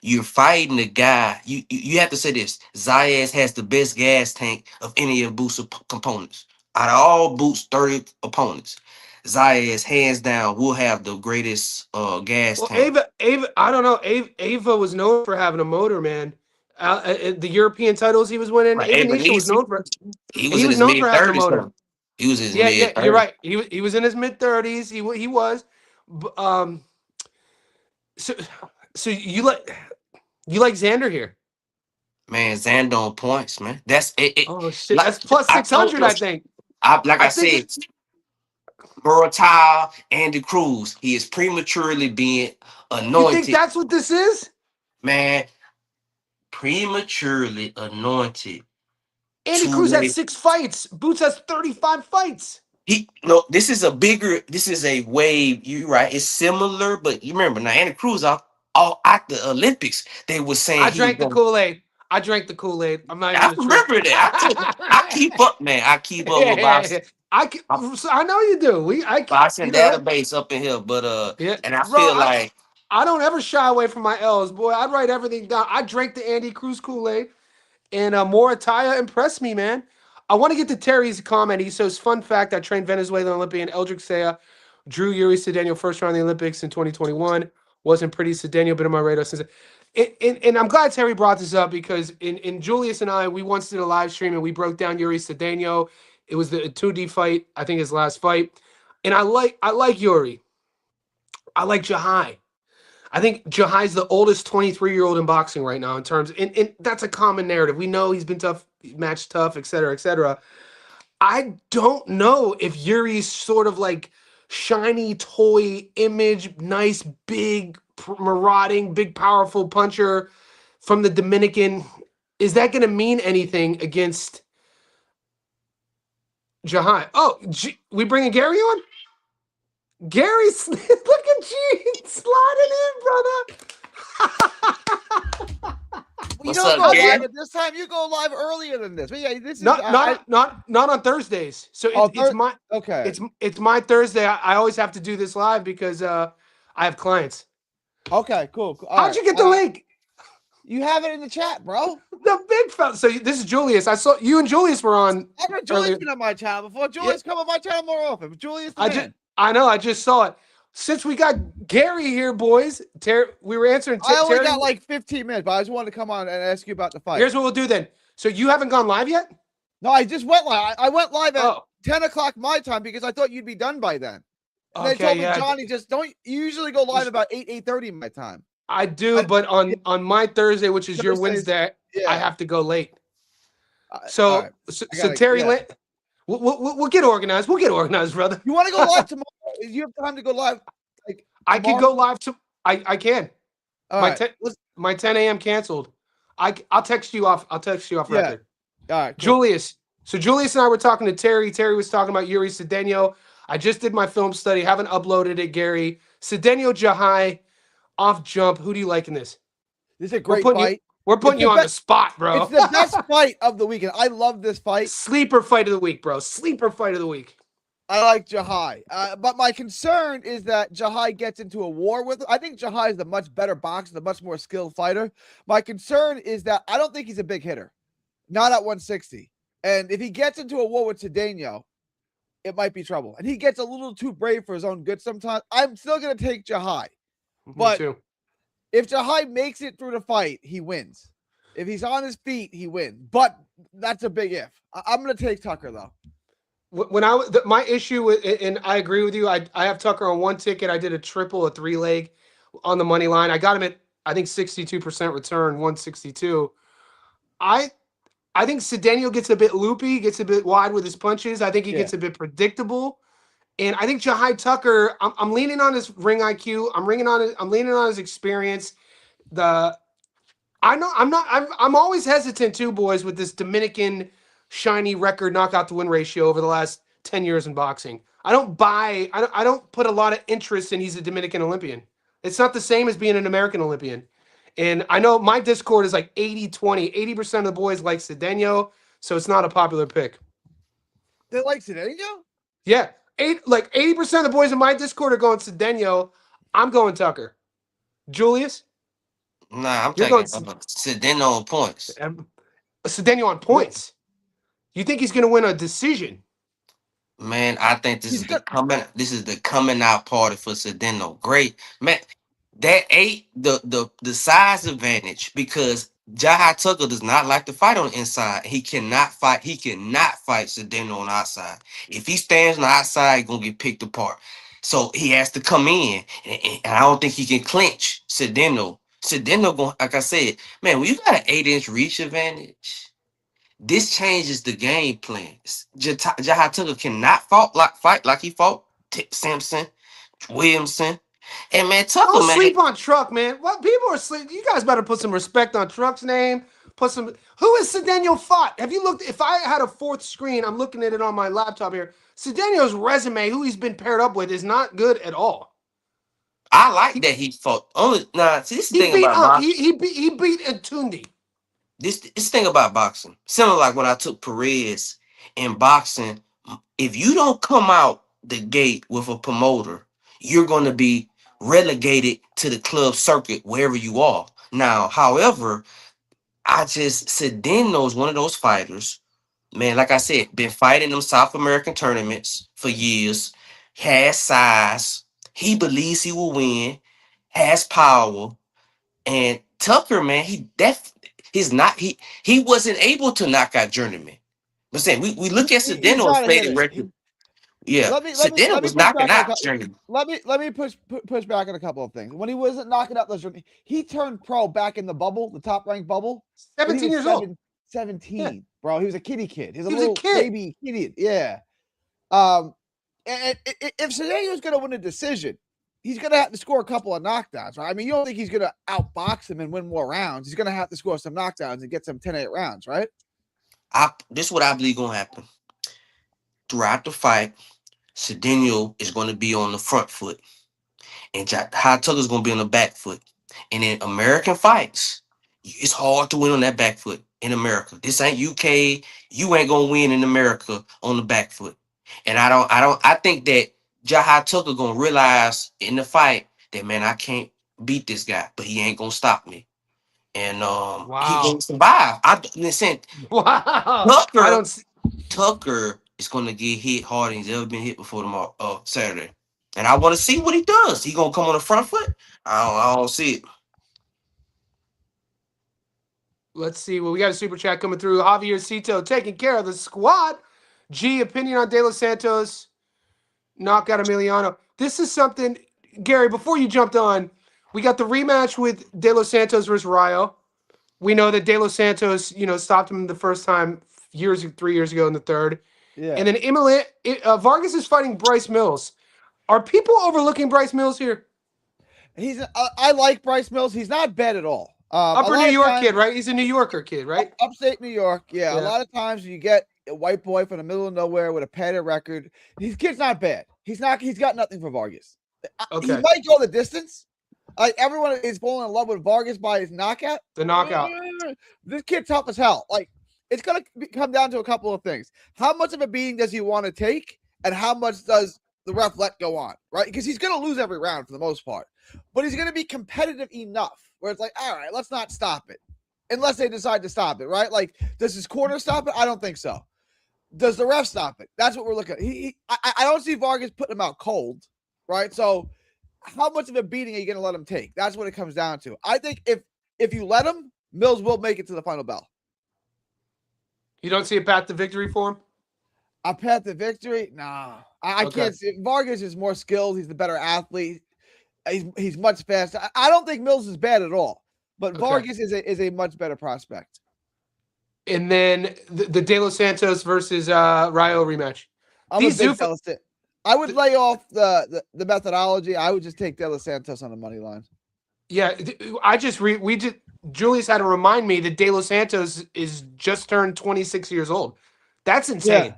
you're fighting the guy. You have to say this. Zayas has the best gas tank of any of Boost's components. Out of all Boost's 30 opponents, Zayas hands down will have the greatest gas Well, tank. I don't know. Ava was known for having a motor, man. The European titles he was winning. Right, Ava Nisha was Ebenezer, known for. he was He in was his known for mid having a 30s. motor. He was his Yeah, mid yeah, you're 30s. right. He was in his mid 30s. He was. So so you like Xander here? Man, Xander on points, man. That's it. Oh shit, Like that's plus I six told hundred. you, I think. like I I think said, it. Muratov, Andy Cruz, he is prematurely being You think anointed, that's what this is? man. Prematurely anointed Andy to Cruz had win. 6 fights. Boots has 35 fights. He no, this is a bigger. This is a wave. You right? It's similar, but you remember now, Andy Cruz all at the Olympics, they were saying I he was drank the going. Kool Aid. I drank the Kool Aid. I'm not even I gonna trip. remember that. I keep up, man. I keep up with Yeah, I know you do. boxing database up in here, but Yeah, and I bro. feel like I don't ever shy away from my L's, boy. I'd write everything down. I drank the Andy Cruz Kool Aid, and Morataya impressed me, man. I want to get to Terry's comment. He says, "Fun fact: I trained Venezuelan Olympian Eldrick Saya, drew Yuri Cedeno first round of the Olympics in 2021. Wasn't pretty. Cedeno been on my radar since." And I'm glad Terry brought this up because in Julius and I, we once did a live stream and we broke down Yuri Cedeno. It was the 2D fight, I think his last fight, and I like Yuri. I like Jahai. I think Jahai's the oldest 23-year-old in boxing right now in terms, and that's a common narrative. We know he's been tough, matched tough, et cetera, et cetera. I don't know if Yuri's sort of like shiny toy image, nice, big, marauding, big, powerful puncher from the Dominican. Is that going to mean anything against Jahai? Oh, we bringing Gary on? Gary, look at G sliding in, brother. We what's don't up, go How's live Gary? it? at this time. You go live earlier than this. But yeah, this is Not not not on Thursdays. So oh, it's my okay. it's my Thursday. I always have to do this live because I have clients. Okay, cool. All How'd right. you get the link? You have it in the chat, bro. The big fella. So this is Julius. I saw you and Julius were on I know Julius earlier. been on my channel before. Yeah, Julius come on my channel more often. But Julius the I just man. I know. I just saw it. Since we got Gary here, boys, we were answering I only Terry. got like 15 minutes, but I just wanted to come on and ask you about the fight. Here's what we'll do then. So you haven't gone live yet? No, I just went live. I went live at Oh, 10 o'clock my time because I thought you'd be done by then. And they okay, told me, yeah. Johnny, just don't you usually go live about 8:30 my time. I do, but on my Thursday, which is your Thursdays, Wednesday, I yeah. have to go late. All So right. so Terry, yeah. we'll get organized. We'll get organized, brother. You want to go live tomorrow? You have time to go live like I could tomorrow? go live to. I can. All My right. 10 my 10 a.m. canceled. I'll text you off. I'll text you off Yeah. record. All right, cool. Julius. So Julius and I were talking to Terry. Terry was talking about Yuri Cedeno. I just did my film study. Haven't uploaded it, Gary. Cedeno Jahai off jump. Who do you like in this? This is a We're great putting you. fight. We're putting you on the spot, bro. It's the best fight of the weekend. I love this fight. Sleeper fight of the week, bro. Sleeper fight of the week. I like Jahai. But my concern is that Jahai gets into a war with him. I think Jahai is the much better boxer, the much more skilled fighter. My concern is that I don't think he's a big hitter. Not at 160. And if he gets into a war with Cedeno, it might be trouble. And he gets a little too brave for his own good sometimes. I'm still going to take Jahai. But Me too. if Jahai makes it through the fight, he wins. If he's on his feet, he wins. But that's a big if. I'm going to take Tucker, though. When my issue with, and I agree with you, I have Tucker on one ticket. I did a triple, a 3-leg on the money line. I got him at, I think, 62% return, 162. I think Cedeno gets a bit loopy, gets a bit wide with his punches. I think he gets a bit predictable. And I think Jahai Tucker, I'm leaning on his ring IQ. I'm leaning on his experience. I'm always hesitant too, boys, with this Dominican shiny record knockout to win ratio over the last 10 years in boxing. I don't put a lot of interest in he's a Dominican Olympian. It's not the same as being an American Olympian. And I know my Discord is like 80-20. 80% of the boys like Cedeno, so it's not a popular pick. They like Cedeno? Yeah. 80% of the boys in my Discord are going Cedeno. I'm going Tucker. Julius? Nah, I'm You're taking going Cedeno on points. Cedeno on points. You think he's going to win a decision? Man, I think this is the coming out party for Cedeno. Great. Man, that the size advantage because Jaha Tucker does not like to fight on the inside. He cannot fight. He cannot fight Sedeno on the outside. If he stands on the outside, he's gonna get picked apart. So he has to come in, and I don't think he can clinch Sedeno. Sedeno, going like I said, man, when you got an 8-inch reach advantage, this changes the game plan. Jaha Tucker cannot fight like he fought Simpson, Williamson, and man, Tucker, Don't man. sleep on Truck, man. What people are sleep? You guys better put some respect on Truck's name. Put some. Who is Cedeno fought? Have you looked? If I had a fourth screen, I'm looking at it on my laptop here. Cedeno's resume, who he's been paired up with, is not good at all. I like that he fought. Only nah. See, this is the He thing beat about boxing. he beat Atundi. This thing about boxing. Similar like when I took Perez in boxing. If you don't come out the gate with a promoter, you're going to be relegated to the club circuit wherever you are. Now, however, Cedeno is one of those fighters. Man, like I said, been fighting them South American tournaments for years. Has size. He believes he will win. Has power. And Tucker, man, he wasn't able to knock out Journeyman. But saying we look at He's Sedeno's not a fading hitter. record. Yeah, Sedeno Let me was push knocking back on a out couple. Journeyman. Let me push back on a couple of things. When he wasn't knocking out those, he turned pro back in the bubble, the top ranked bubble. 17 years old. 17, Yeah. bro. He was a kitty kid. He was a He was a little kid. baby kid. Yeah. And if Cedeño's going to win a decision, he's going to have to score a couple of knockdowns, right? I mean, you don't think he's going to outbox him and win more rounds. He's going to have to score some knockdowns and get some 10-8 rounds, right? This is what I believe gonna happen. Throughout the fight, Cedeno is going to be on the front foot, and High Tucker's going to be on the back foot. And in American fights, it's hard to win on that back foot in America. This ain't UK. You ain't gonna win in America on the back foot. And I think that Jaha Tucker gonna realize in the fight that, man, I can't beat this guy, but he ain't gonna stop me. And he Wow. gonna survive. Listen, Wow. I don't see. Tucker is gonna get hit harder than he's ever been hit before tomorrow Saturday. And I want to see what he does. He gonna come on the front foot? I don't see it. Let's see. Well, we got a super chat coming through. Javier Cito taking care of the squad. G, opinion on De Los Santos. Knockout Emiliano. This is something, Gary, before you jumped on, we got the rematch with De Los Santos versus Rayo. We know that De Los Santos, stopped him the first time 3 years ago in the third. Yeah. And then Vargas is fighting Bryce Mills. Are people overlooking Bryce Mills here? I like Bryce Mills. He's not bad at all. Upper New York kid, right? He's a New Yorker kid, right? Upstate New York. Yeah. A lot of times you get a white boy from the middle of nowhere with a padded record. His kid's not bad. He's got nothing for Vargas. Okay. He might go the distance. Like everyone is falling in love with Vargas by his knockout. The knockout. This kid tough as hell. Like it's gonna come down to a couple of things. How much of a beating does he want to take, and how much does the ref let go on? Right? Because he's gonna lose every round for the most part, but he's gonna be competitive enough where it's like, all right, let's not stop it, unless they decide to stop it. Right? Like, does his corner stop it? I don't think so. Does the ref stop it? That's what we're looking at. I don't see Vargas putting him out cold. Right? So how much of a beating are you going to let him take? That's what it comes down to. I think if you let him, Mills will make it to the final bell. You don't see a path to victory for him? A path to victory? Nah. I can't see it. Vargas is more skilled. He's the better athlete. He's much faster. I don't think Mills is bad at all, but Vargas is a much better prospect. And then the De Los Santos versus Rayo rematch. I would lay off the methodology. I would just take De Los Santos on the money line. Yeah, Julius had to remind me that De Los Santos is just turned 26 years old. That's insane.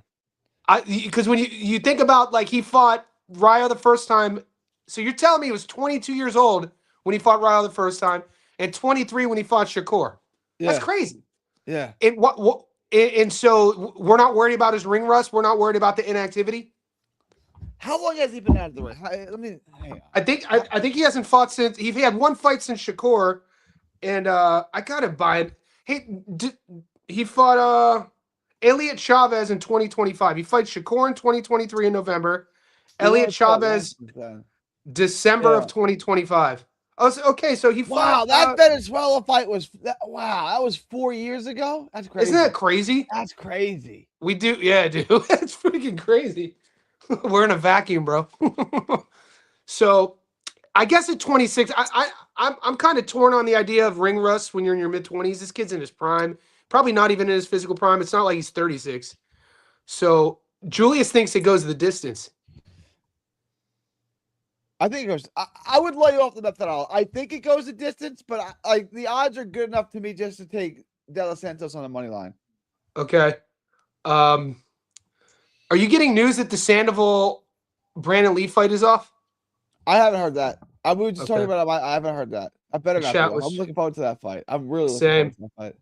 Because when you think about, like, he fought Rayo the first time. So you're telling me he was 22 years old when he fought Rayo the first time and 23 when he fought Shakur. Yeah. That's crazy. Yeah. And so we're not worried about his ring rust. We're not worried about the inactivity. How long has he been out of the ring? I think he hasn't fought since he had one fight since Shakur, and I gotta buy it. Hey, he fought Elliot Chavez in 2025. He fights Shakur in 2023 in November. Elliot Chavez December of 2025. Oh, okay. So he Wow, fought. that Venezuela fight was that was 4 years ago. That's crazy. Isn't that crazy? That's crazy. We do, yeah, dude. That's freaking crazy. We're in a vacuum, bro. So, I guess at 26, I'm kind of torn on the idea of ring rust when you're in your mid 20s. This kid's in his prime, probably not even in his physical prime. It's not like he's 36. So Julius thinks it goes the distance. I think it goes. I would lay off the methodology. I think it goes the distance, but the odds are good enough to me just to take De Los Santos on the money line. Okay. Are you getting news that the Sandoval Brandon Lee fight is off? I haven't heard that. We were just talking about it. I haven't heard that. I better not. Chat I'm was- looking forward to that fight. I'm really looking Same. forward to that fight.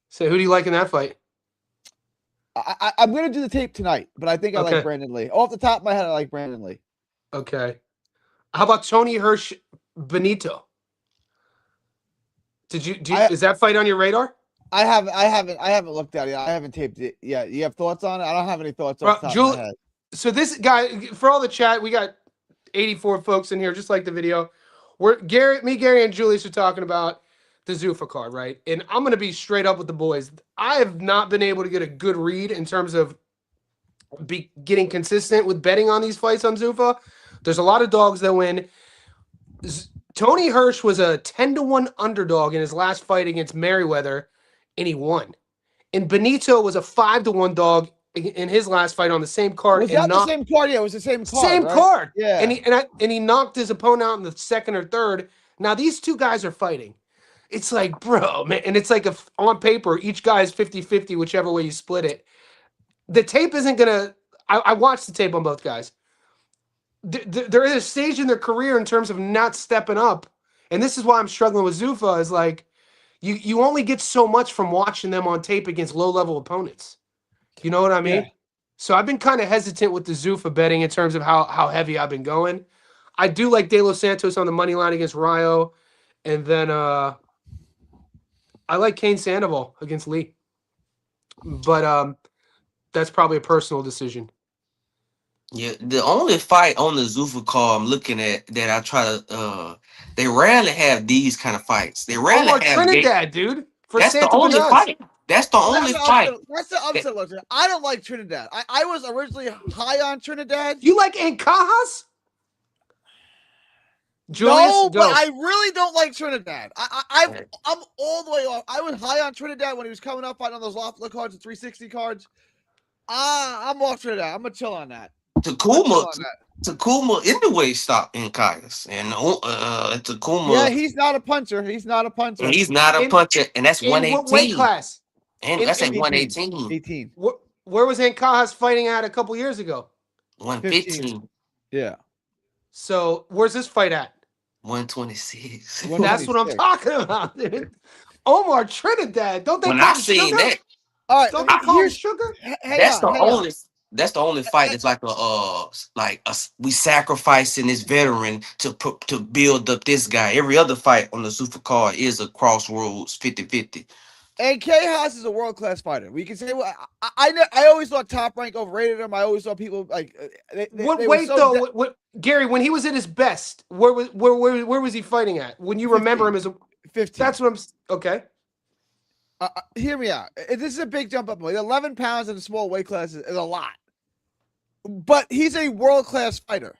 So who do you like in that fight? I'm going to do the tape tonight, but I think I Okay. like Brandon Lee. Off the top of my head, I like Brandon Lee. Okay. How about Tony Hirsch Benito? Is that fight on your radar? I haven't looked at it. I haven't taped it yet. You have thoughts on it? I don't have any thoughts off the top of my head. So this guy, for all the chat, we got 84 folks in here, just like the video. Gary, and Julius are talking about the Zuffa card, right? And I'm going to be straight up with the boys. I have not been able to get a good read in terms of getting consistent with betting on these fights on Zuffa. There's a lot of dogs that win. Tony Hirsch was a 10-1 underdog in his last fight against Merriweather, and he won. And Benito was a 5-1 dog in his last fight on the same card. Was that the same card? Yeah, it was the same card. Same right? card. Yeah. And he knocked his opponent out in the second or third. Now these two guys are fighting. It's like, bro, man. And it's like on paper, each guy is 50-50, whichever way you split it. The tape isn't going to... I watched the tape on both guys. They're at a stage in their career in terms of not stepping up. And this is why I'm struggling with Zuffa is like, you only get so much from watching them on tape against low-level opponents. You know what I mean? Yeah. So I've been kind of hesitant with the Zuffa betting in terms of how heavy I've been going. I do like De Los Santos on the money line against Rayo. And then I like Kane Sandoval against Lee. But that's probably a personal decision. Yeah, the only fight on the Zuffa card I'm looking at that I try to they rarely have these kind of fights. They rarely have Trinidad, dude. That's the only fight. That's the only fight. That's the upset loser. I don't like Trinidad. I was originally high on Trinidad. You like Encajas? Julius, no, but I really don't like Trinidad. I'm all the way off. I was high on Trinidad when he was coming up fighting on those Lofla cards, the 360 cards. I'm off Trinidad. I'm gonna chill on that. Takuma anyway stopped in Caius. And Takuma. Yeah, he's not a puncher. He's not a puncher. And he's not a puncher, and that's 118. What weight class? And that's at 118. 18. Where was Encajas fighting at a couple years ago? 115. Yeah. So where's this fight at? 126. That's what I'm talking about, dude. Omar Trinidad. Don't they when call I him seen sugar? that, all right, don't they call him sugar? That's the only fight that's like we sacrificing this veteran to build up this guy. Every other fight on the Zuffa card is a crossroads 50-50. And K-Haas is a world-class fighter. We can say, I always thought Top Rank overrated him. I always thought people like Gary, when he was at his best, where was he fighting at? When you 15, remember him as a 15. That's what I'm okay. Hear me out. This is a big jump up. 11 pounds in a small weight class is a lot. But he's a world-class fighter.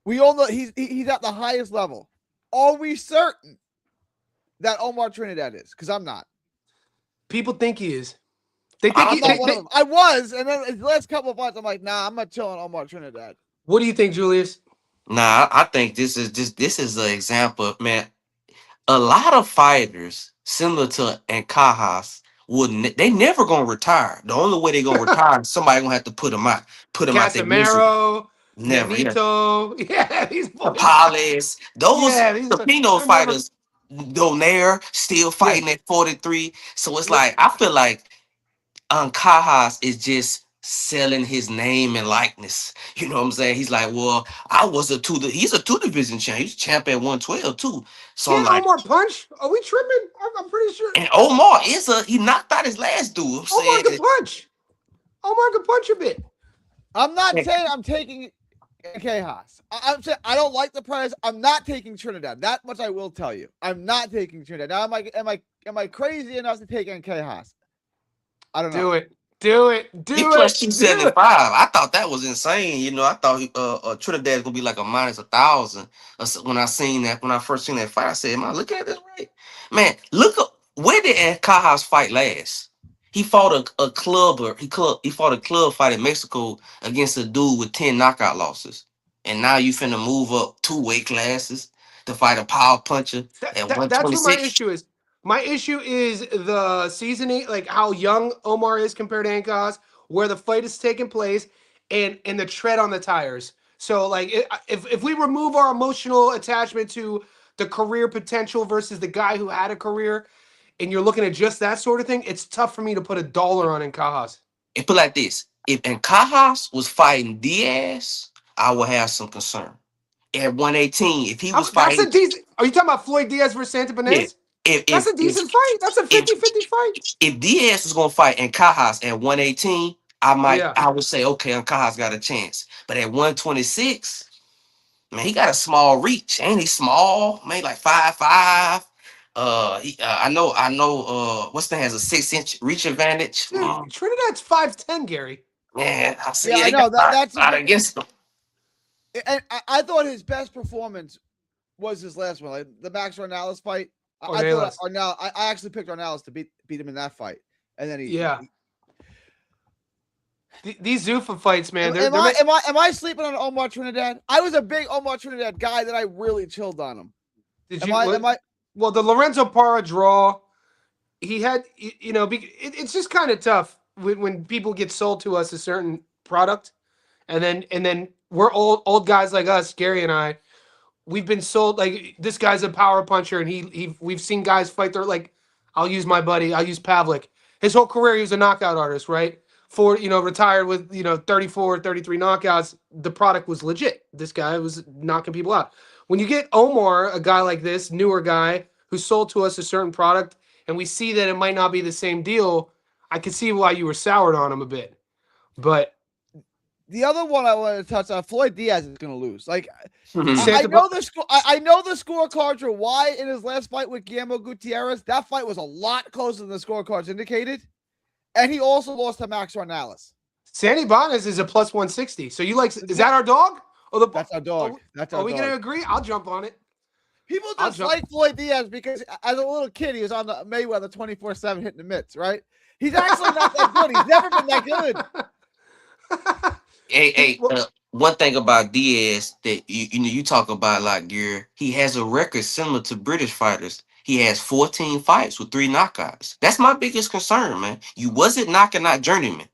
We all know he's at the highest level. Are we certain that Omar Trinidad is? Because I'm not. People think he is. They think I was, and then the last couple of fights, I'm like, nah, I'm not chilling Omar Trinidad. What do you think, Julius? Nah, I think this is an example, man. A lot of fighters similar to Encajas they never gonna retire. The only way they gonna retire is somebody gonna have to put them out their Casemiro, never. Benito, yeah, these boys. Palace, those Filipino fighters, Donaire still fighting at 43. So it's like I feel like Cajas is just selling his name and likeness. You know what I'm saying? He's like, well, he's a 2-division champ. He's champ at 112 too. So I'm like, Omar punch? Are we tripping? I'm pretty sure. And Omar he knocked out his last dude. Omar can punch. Omar can punch a bit. I'm not saying I'm taking Tejas. I'm saying I don't like the price. I'm not taking Trinidad. That much I will tell you. I'm not taking Trinidad. Now, am I crazy enough to take Tejas? I don't know. Do it. He Do plus it. two Do seventy it. five. I thought that was insane. You know, I thought Trinidad was gonna be like a minus 1,000. When I first seen that fight, I said, "Am I looking at this right?" Man, look up where did Cajas fight last? He fought he fought a club fight in Mexico against a dude with 10 knockout losses, and now you finna move up 2 weight classes to fight a power puncher at That's what my 126. issue is. My issue is the seasoning, like how young Omar is compared to Ankaz, where the fight is taking place, and the tread on the tires. So like if we remove our emotional attachment to the career potential versus the guy who had a career, and you're looking at just that sort of thing, it's tough for me to put a dollar on Ankaz. And put it like this: if Cajas was fighting Diaz, I would have some concern. At 118, if he was That's fighting, a decent. Are you talking about Floyd Diaz versus Santa yeah, Banez? if That's if a if decent fight. That's a if, 50-50 fight. if Diaz was gonna fight and Cajas at 118, Yeah. I would say okay, Cajas got a chance. But at 126, man, he got a small reach. Ain't he small? Man, like 5'5". I know. What's that has a 6-inch reach advantage. Dude, Trinidad's 5'10", Gary. Man, I see. Yeah, Yeah, I they got know that. That's a lot against him. and I thought his best performance was his last one, like the Max Ornelas fight. I thought Ornelas. I actually picked Ornelas to beat him in that fight, and then These Zuffa fights, man. Am I sleeping on Omar Trinidad? I was a big Omar Trinidad guy that I really chilled on him. Well, the Lorenzo Parra draw, he had, it's just kind of tough when people get sold to us a certain product, and then we're old guys like us, Gary and I. We've been sold like this guy's a power puncher, and we've seen guys fight their like. I'll use Pavlik. His whole career, he was a knockout artist, right? Retired with 34, 33 knockouts. The product was legit. This guy was knocking people out. When you get Omar, a guy like this, newer guy who sold to us a certain product, and we see that it might not be the same deal, I can see why you were soured on him a bit. But the other one I wanted to touch on, Floyd Diaz is going to lose. Like, Mhm. I know the scorecards are why in his last fight with Guillermo Gutierrez, that fight was a lot closer than the scorecards indicated. And he also lost to Max Ornelas. Sandy Bonas is a plus 160. So is that our dog? That's our dog. Are we going to agree? I'll jump on it. People just like Floyd Diaz because as a little kid, he was on the Mayweather 24/7 hitting the mitts, right? He's actually not that good. He's never been that good. Hey, one thing about Diaz that you talk about like Gear, he has a record similar to British fighters. He has 14 fights with 3 knockouts. That's my biggest concern, man. You wasn't knocking out journeyman.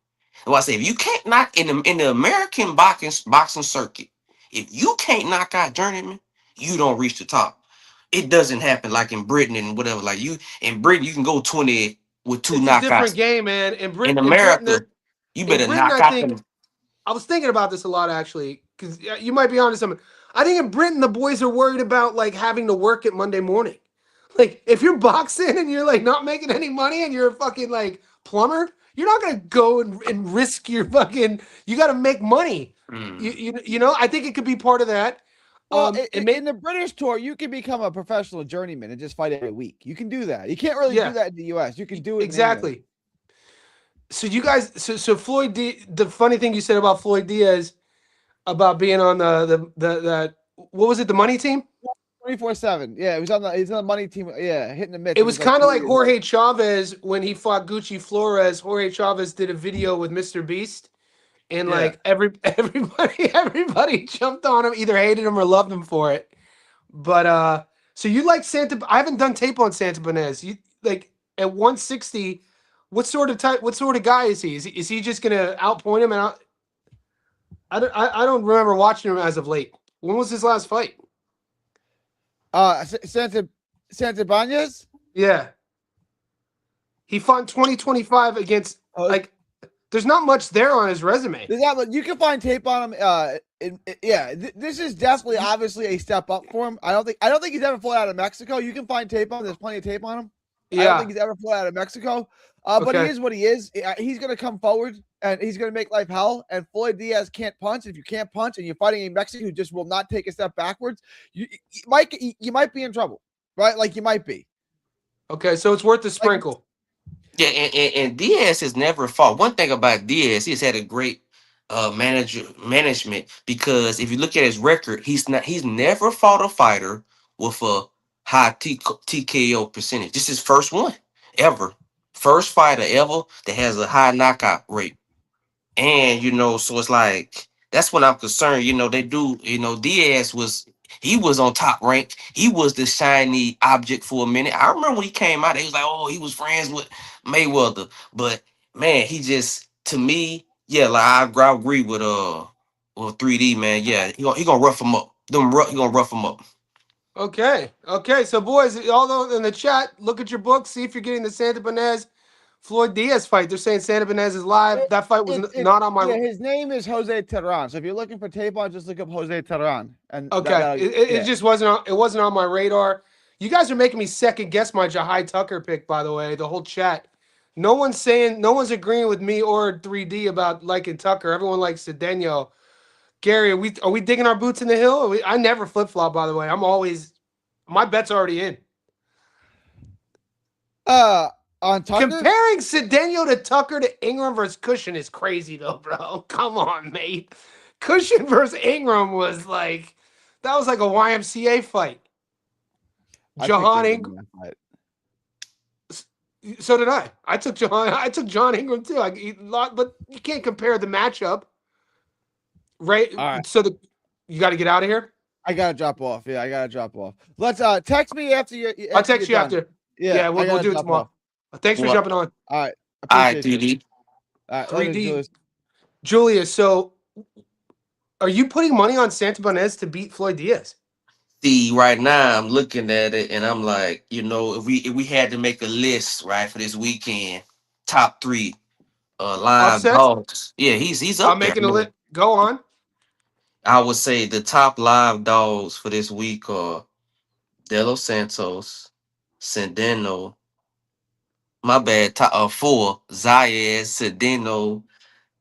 Well, I say if you can't knock in the American boxing circuit, if you can't knock out journeyman, you don't reach the top. It doesn't happen like in Britain and whatever. Like in Britain, you can go 20 with 2 It's a different knockouts. game, man. In America, you better knock out them. I was thinking about this a lot, actually, because you might be onto something. I think in Britain, the boys are worried about, like, having to work at Monday morning. Like, if you're boxing and you're, like, not making any money and you're a fucking, like, plumber, you're not going to go and risk your fucking – you got to make money. I think it could be part of that. Well, in the British tour, you can become a professional journeyman and just fight every week. You can do that. You can't really do that in the U.S. You can do it exactly. So you guys, so Floyd, the funny thing you said about Floyd Diaz, about being on the what was it, the money team? 24/7. Yeah, he's on the money team. Yeah, hitting the mitts. It was kind of like Jorge Chavez when he fought Gucci Flores. Jorge Chavez did a video with Mr. Beast, and like everybody jumped on him, either hated him or loved him for it. But so you like Santa? I haven't done tape on Santa Banez. You like at 160. What sort of guy is he? Is he just gonna outpoint him? And I don't remember watching him as of late. When was his last fight? Santa Banez? Yeah. He fought in 2025 against there's not much there on his resume. You can find tape on him. This is definitely obviously a step up for him. I don't think he's ever flew out of Mexico. You can find tape on him. There's plenty of tape on him. I don't think he's ever flew out of Mexico. But he Okay. is what he is. He's going to come forward and he's going to make life hell. And Floyd Diaz can't punch. If you can't punch and you're fighting a Mexican who just will not take a step backwards, you might be in trouble, right? Like you might be. Okay. So it's worth the Like sprinkle. Yeah, and Diaz has never fought. One thing about Diaz, he's had a great management, because if you look at his record, he's never fought a fighter with a high TKO percentage. This is first one ever. First fighter ever that has a high knockout rate. And so it's like that's when I'm concerned. They do. Diaz was on top rank. He was the shiny object for a minute. I remember when he came out, he was like, oh, he was friends with Mayweather. But man, he just, to me, yeah, like I agree with 3D, man. Yeah, he gonna rough him up. He gonna rough him up. Okay. Okay. So, boys, although in the chat, look at your book, see if you're getting the Santa Benez Floyd Diaz fight. They're saying Santa Benez is live. That fight was not on my. yeah, his name is Jose Teran. So if you're looking for tape on, just look up Jose Teran, and Okay. It yeah. just wasn't on. It wasn't on my radar. You guys are making me second guess my Jahai Tucker pick. By the way, the whole chat. No one's saying. No one's agreeing with me or 3D about liking Tucker. Everyone likes Cedeno. Gary, are we digging our boots in the hill? I never flip flop. By the way, I'm always. My bet's already in. On Tucker, Comparing Cedeno to Tucker to Ingram versus Cushion is crazy, though, bro. Come on, mate. Cushion versus Ingram was like that was like a YMCA fight. I picked Jahan Ingram in Ingram. that fight. So did I. I took Jahan. I took John Ingram too. But you can't compare the matchup, right? All right, So you got to get out of here. I gotta drop off. Yeah, I gotta drop off. Let's text me after you. I'll text you done. after. Yeah, Yeah, I we'll gotta do it drop tomorrow. off. Thanks for Well, jumping on. All right, all right, appreciate you. 3D. All right, later, 3D. Julius. Julia, so are you putting money on Santa Bonez to beat Floyd Diaz? See, right now I'm looking at it and I'm like, if we had to make a list, right, for this weekend, top three live Upsets? dogs. Yeah, he's I'm up there. I making a list. mean, Go on. I would say the top live dogs for this week are De Los Santos, Sendeno, my bad, four, Zayas, Cedeno,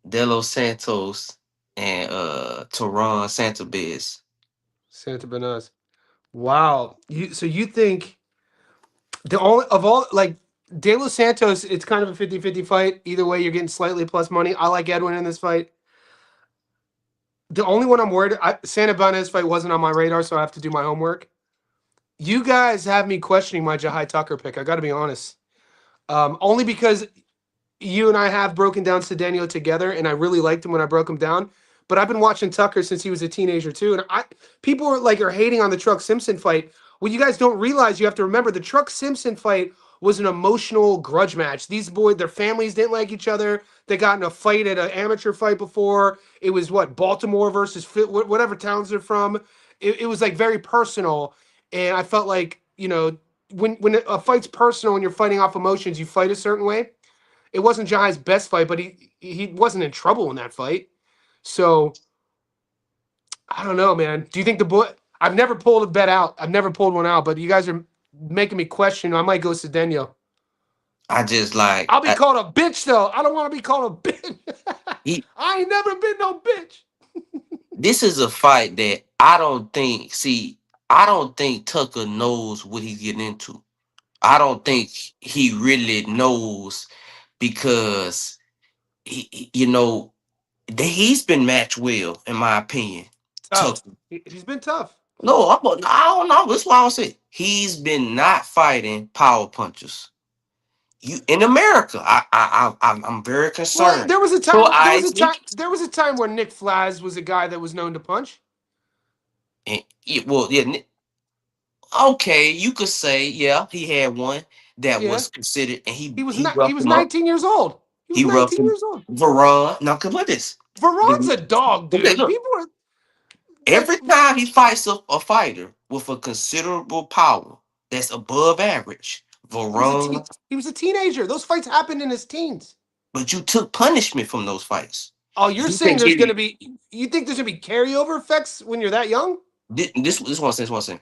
De Los Santos, and Teron Santabez. Santa Bonez. Wow. You think the only of all like De Los Santos, it's kind of a 50-50 fight. Either way, you're getting slightly plus money. I like Edwin in this fight. The only one I'm worried Santa Bonez fight wasn't on my radar, so I have to do my homework. You guys have me questioning my Jahai Tucker pick. I got to be honest. Only because you and I have broken down Cedeno together, and I really liked him when I broke him down. But I've been watching Tucker since he was a teenager too, and people are hating on the Truck Simpson fight. What you guys don't realize, you have to remember, the Truck Simpson fight was an emotional grudge match. These boys, their families didn't like each other. They got in a fight at an amateur fight before. It was what, Baltimore versus whatever towns they're from. It was like very personal, and I felt like when a fight's personal and you're fighting off emotions, you fight a certain way. It wasn't Jai's best fight, but he wasn't in trouble in that fight. So I don't know, man. Do you think the boy? I've never pulled a bet out. I've never pulled one out, but you guys are making me question. I might go Cedeno. I just like I'll be called a bitch though. I don't want to be called a bitch. he. I ain't never been no bitch. This is a fight that I don't think. See, I don't think Tucker knows what he's getting into. I don't think he really knows, because he's been matched well, in my opinion. Tough. Tucker. He's been tough. No, I don't know. That's why I say he's been not fighting power punchers. You in America, I'm very Well, concerned. there was a time. So There was a Isaac, time. There was a time where Nick Flaz was a guy that was known to punch. well, yeah, okay, you could say, yeah, he had one that Yeah, was considered, and he was he not. He roughed was him up. 19 years old. He was He roughed 19 him. years old. Veron, now come with this. Veron's a dog, Okay, dude. look. People are like Every time he fights a fighter with a considerable power that's above average, Veron, he was a teenager. Those fights happened in his teens. but you took punishment from those fights. Oh, you're You saying can there's give going to me be? You think there's going to be carryover effects when you're that young? this one thing.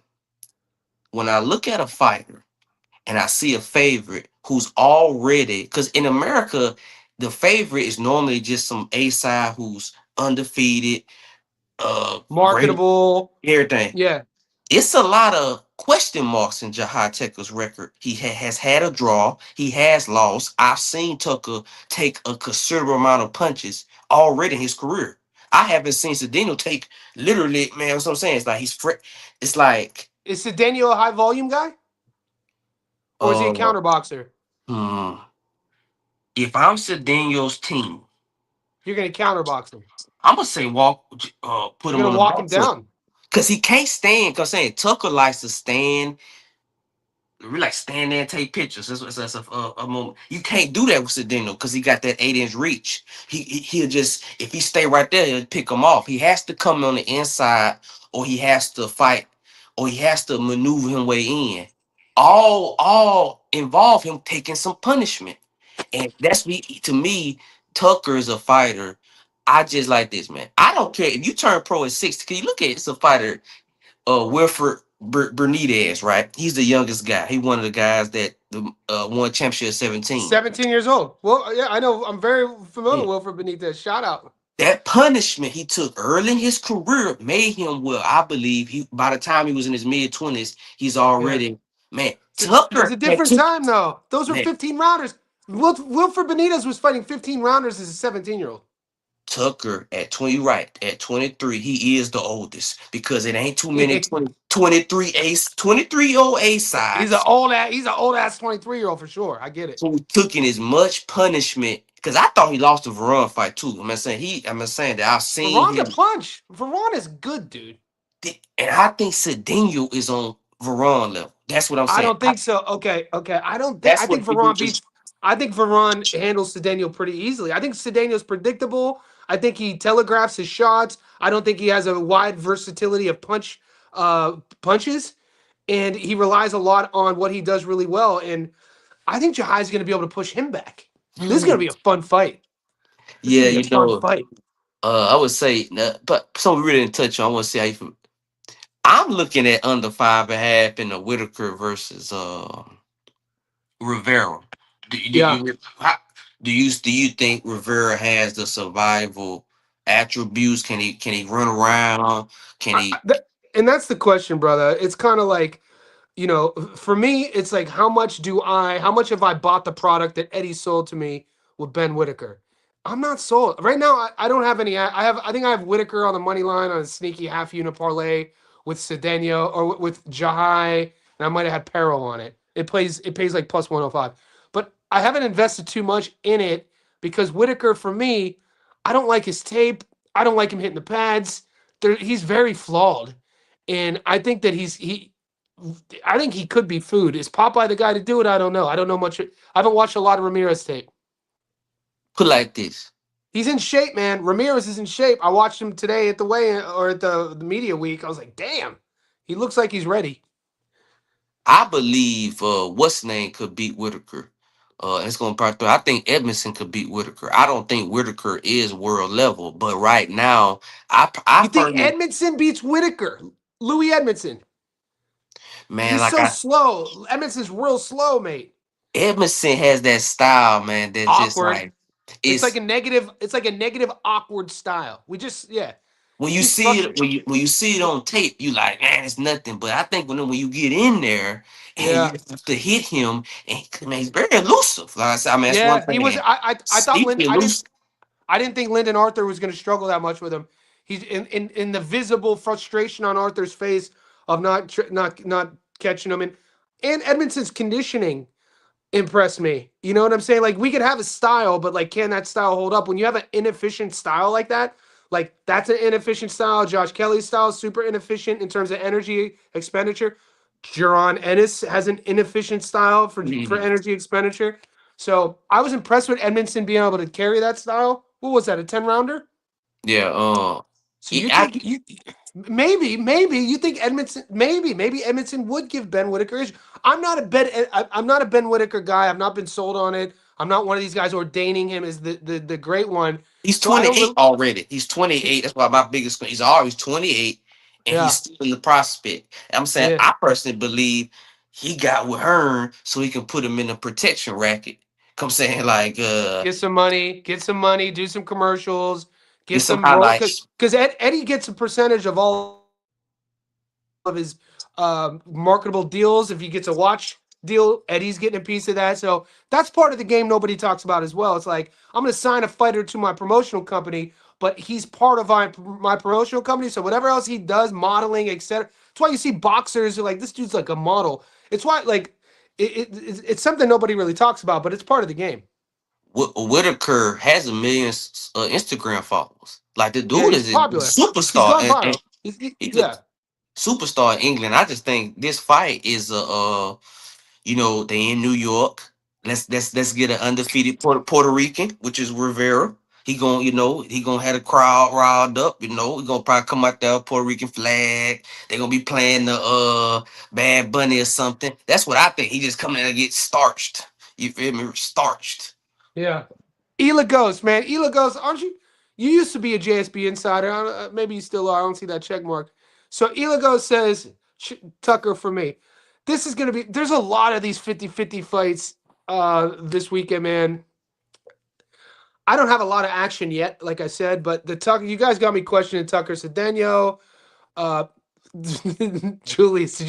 When I look at a fighter and I see a favorite who's already, because in America, the favorite is normally just some A side who's undefeated, great Marketable. everything. Yeah. It's a lot of question marks in Jahai Tucker's record. He has had a draw. He has lost. I've seen Tucker take a considerable amount of punches already in his career. I haven't seen Cedeno take literally, man. That's what I'm saying. It's like it's like, Is Cedeno a high volume guy? Or is he a uh, counter boxer? hmm, if I'm Cedeno's team, You're gonna counter box him. I'm gonna say put You're him on gonna the walk him back foot down. because he can't stand. Because saying Tucker likes to stand. We like stand there and take pictures. That's a moment. You can't do that with Cedeno because he got that 8-inch reach. He'll just, if he stay right there, he'll pick him off. He has to come on the inside, or he has to fight, or he has to maneuver him way in. All involve him taking some punishment, and that's me. To me, Tucker is a fighter. I just like this, man. I don't care if you turn pro at 60. Can you look at it? It's a fighter, Wilfred Benitez, right? He's the youngest guy. He one of the guys that won championship at 17. 17 years old. Well, yeah, I know. I'm very familiar Yeah. with Wilfred Benitez. Shout out. That punishment he took early in his career made him, well, I believe he by the time he was in his mid-20s, he's Yeah. already, man. It's Tucker a had different took, time though. Those were man, 15 rounders. Wilfred Benitez was fighting 15 rounders as a 17-year-old. Tucker at 20, right, at 23, he is the oldest because it ain't too many 23 ace, 23-year-old A He's an sides. old ass. He's an old ass 23-year-old for sure. I get it. So we took in as much punishment because I thought he lost the Varane fight too. I'm saying that I've seen Veron's a him, punch. Veron is good, dude. and I think Cedeno is on Varane level. That's what I'm I saying. don't think so. Okay. I don't think. That's I think what people Veron just beats. I think Veron handles Cedeno pretty easily. I think Cedeno's predictable. I think he telegraphs his shots. I don't think he has a wide versatility of punches, and he relies a lot on what he does really well. And I think Jahai's going to be able to push him back. This is going to be a fun fight. This is yeah, going to be a fun fight. I would say, but something we really didn't touch on. I want to see how you feel. I'm looking at under 5.5 in the Whitaker versus Rivera. Yeah. Do you think Rivera has the survival attributes? Can he run around? Can he? And that's the question, brother. It's kind of like, for me, it's like how much have I bought the product that Eddie sold to me with Ben Whitaker? I'm not sold. Right now, I don't have any. I think I have Whitaker on the money line on a sneaky half unit parlay with Cedeno or with Jahai, and I might have had Peril on it. It pays like plus 105. But I haven't invested too much in it because Whitaker, for me, I don't like his tape. I don't like him hitting the pads. He's very flawed. And I think that I think he could be food. Is Popeye the guy to do it? I don't know. I don't know much. I haven't watched a lot of Ramirez tape. Put like this. He's in shape, man. Ramirez is in shape. I watched him today at the weigh or at the media week. I was like, damn, he looks like he's ready. I believe what's name could beat Whitaker. It's gonna probably. I think Edmondson could beat Whitaker. I don't think Whitaker is world level, but right now, I You think firmly, Edmondson beats Whitaker? Louis Edmondson. man, He's like so slow. Edmondson's real slow, mate. Edmondson has that style, man. That's just Awkward. like It's like it's a negative. It's like a negative, awkward style. Yeah. when you He's see it frustrated. when you see it on tape, you like, man, it's nothing. But I think when you get in there and you Yeah. have to hit him, and man, he's very elusive. Like I said, I mean, that's one Yeah. He was. thing. I thought Sneaky elusive. I didn't think Lyndon Arthur was going to struggle that much with him. He's in the visible frustration on Arthur's face of not catching him, and Edmondson's conditioning impressed me. You know what I'm saying? Like we could have a style, but like, can that style hold up when you have an inefficient style like that? Like that's an inefficient style. Josh Kelly's style is super inefficient in terms of energy expenditure. Jaron Ennis has an inefficient style for Mhm. energy expenditure. So I was impressed with Edmondson being able to carry that style. What was that, a 10 rounder? Yeah. So you think maybe you think Edmondson maybe Edmondson would give Ben Whitaker edge. I'm not a Ben Whitaker guy. I've not been sold on it. I'm not one of these guys ordaining him as the great one. He's So I don't 28 really. already. He's 28. That's why my biggest. He's always 28, and he's Yeah, still in the prospect. I'm saying yeah. I personally believe. he got with Hearn so he can put him in a protection racket. Come saying like Get some money, do some commercials, get get some some roll highlights. because Eddie gets a percentage of all of his marketable deals. If he gets a watch deal, Eddie's getting a piece of that. So that's part of the game nobody talks about as well. It's like I'm going to sign a fighter to my promotional company, but he's part of my promotional company. So whatever else he does, modeling, etc. That's why you see boxers who are like this dude's like a model. It's why like it's something nobody really talks about, but it's part of the game. Whitaker has a million Instagram followers. Like the Yeah, dude he's is a popular. He's superstar, gone and viral. he's a Yeah, superstar in England. I just think this fight is they in New York. Let's get an undefeated Puerto Rican, which is Rivera. He gonna have the crowd riled up. He gonna probably come out there Puerto Rican flag. They gonna be playing the Bad Bunny or something. That's what I think. He just coming in and get starched. You feel me? Starched. yeah. Ela Ghost, man. Ela Ghost, aren't you? You used to be a JSB insider. Maybe you still are. I don't see that check mark. So Ela Ghost says, Tucker for me. This is going to be, there's a lot of these 50-50 fights this weekend, man. I don't have a lot of action yet, like I said, but the Tucker, you guys got me questioning Tucker Cedeno. Uh, Julius,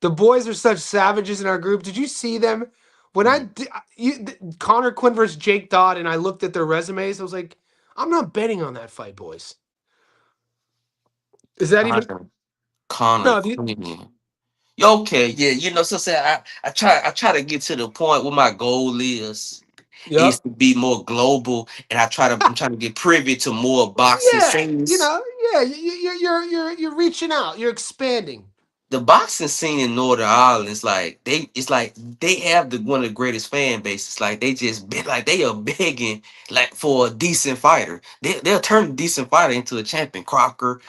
the boys are such savages in our group. Did you see them? When Connor Quinn versus Jake Dodd, and I looked at their resumes, I was like, I'm not betting on that fight, boys. Is that even Connor no? Quinn. Okay, yeah, so say I try to get to the point where my goal is Yep. to be more global, and I'm trying to get privy to more boxing Yeah, scenes. yeah. You're reaching out. You're expanding. The boxing scene in Northern Ireland is like they have one of the greatest fan bases. Like they just like they are begging like for a decent fighter. They'll turn a decent fighter into a champion. Crocker,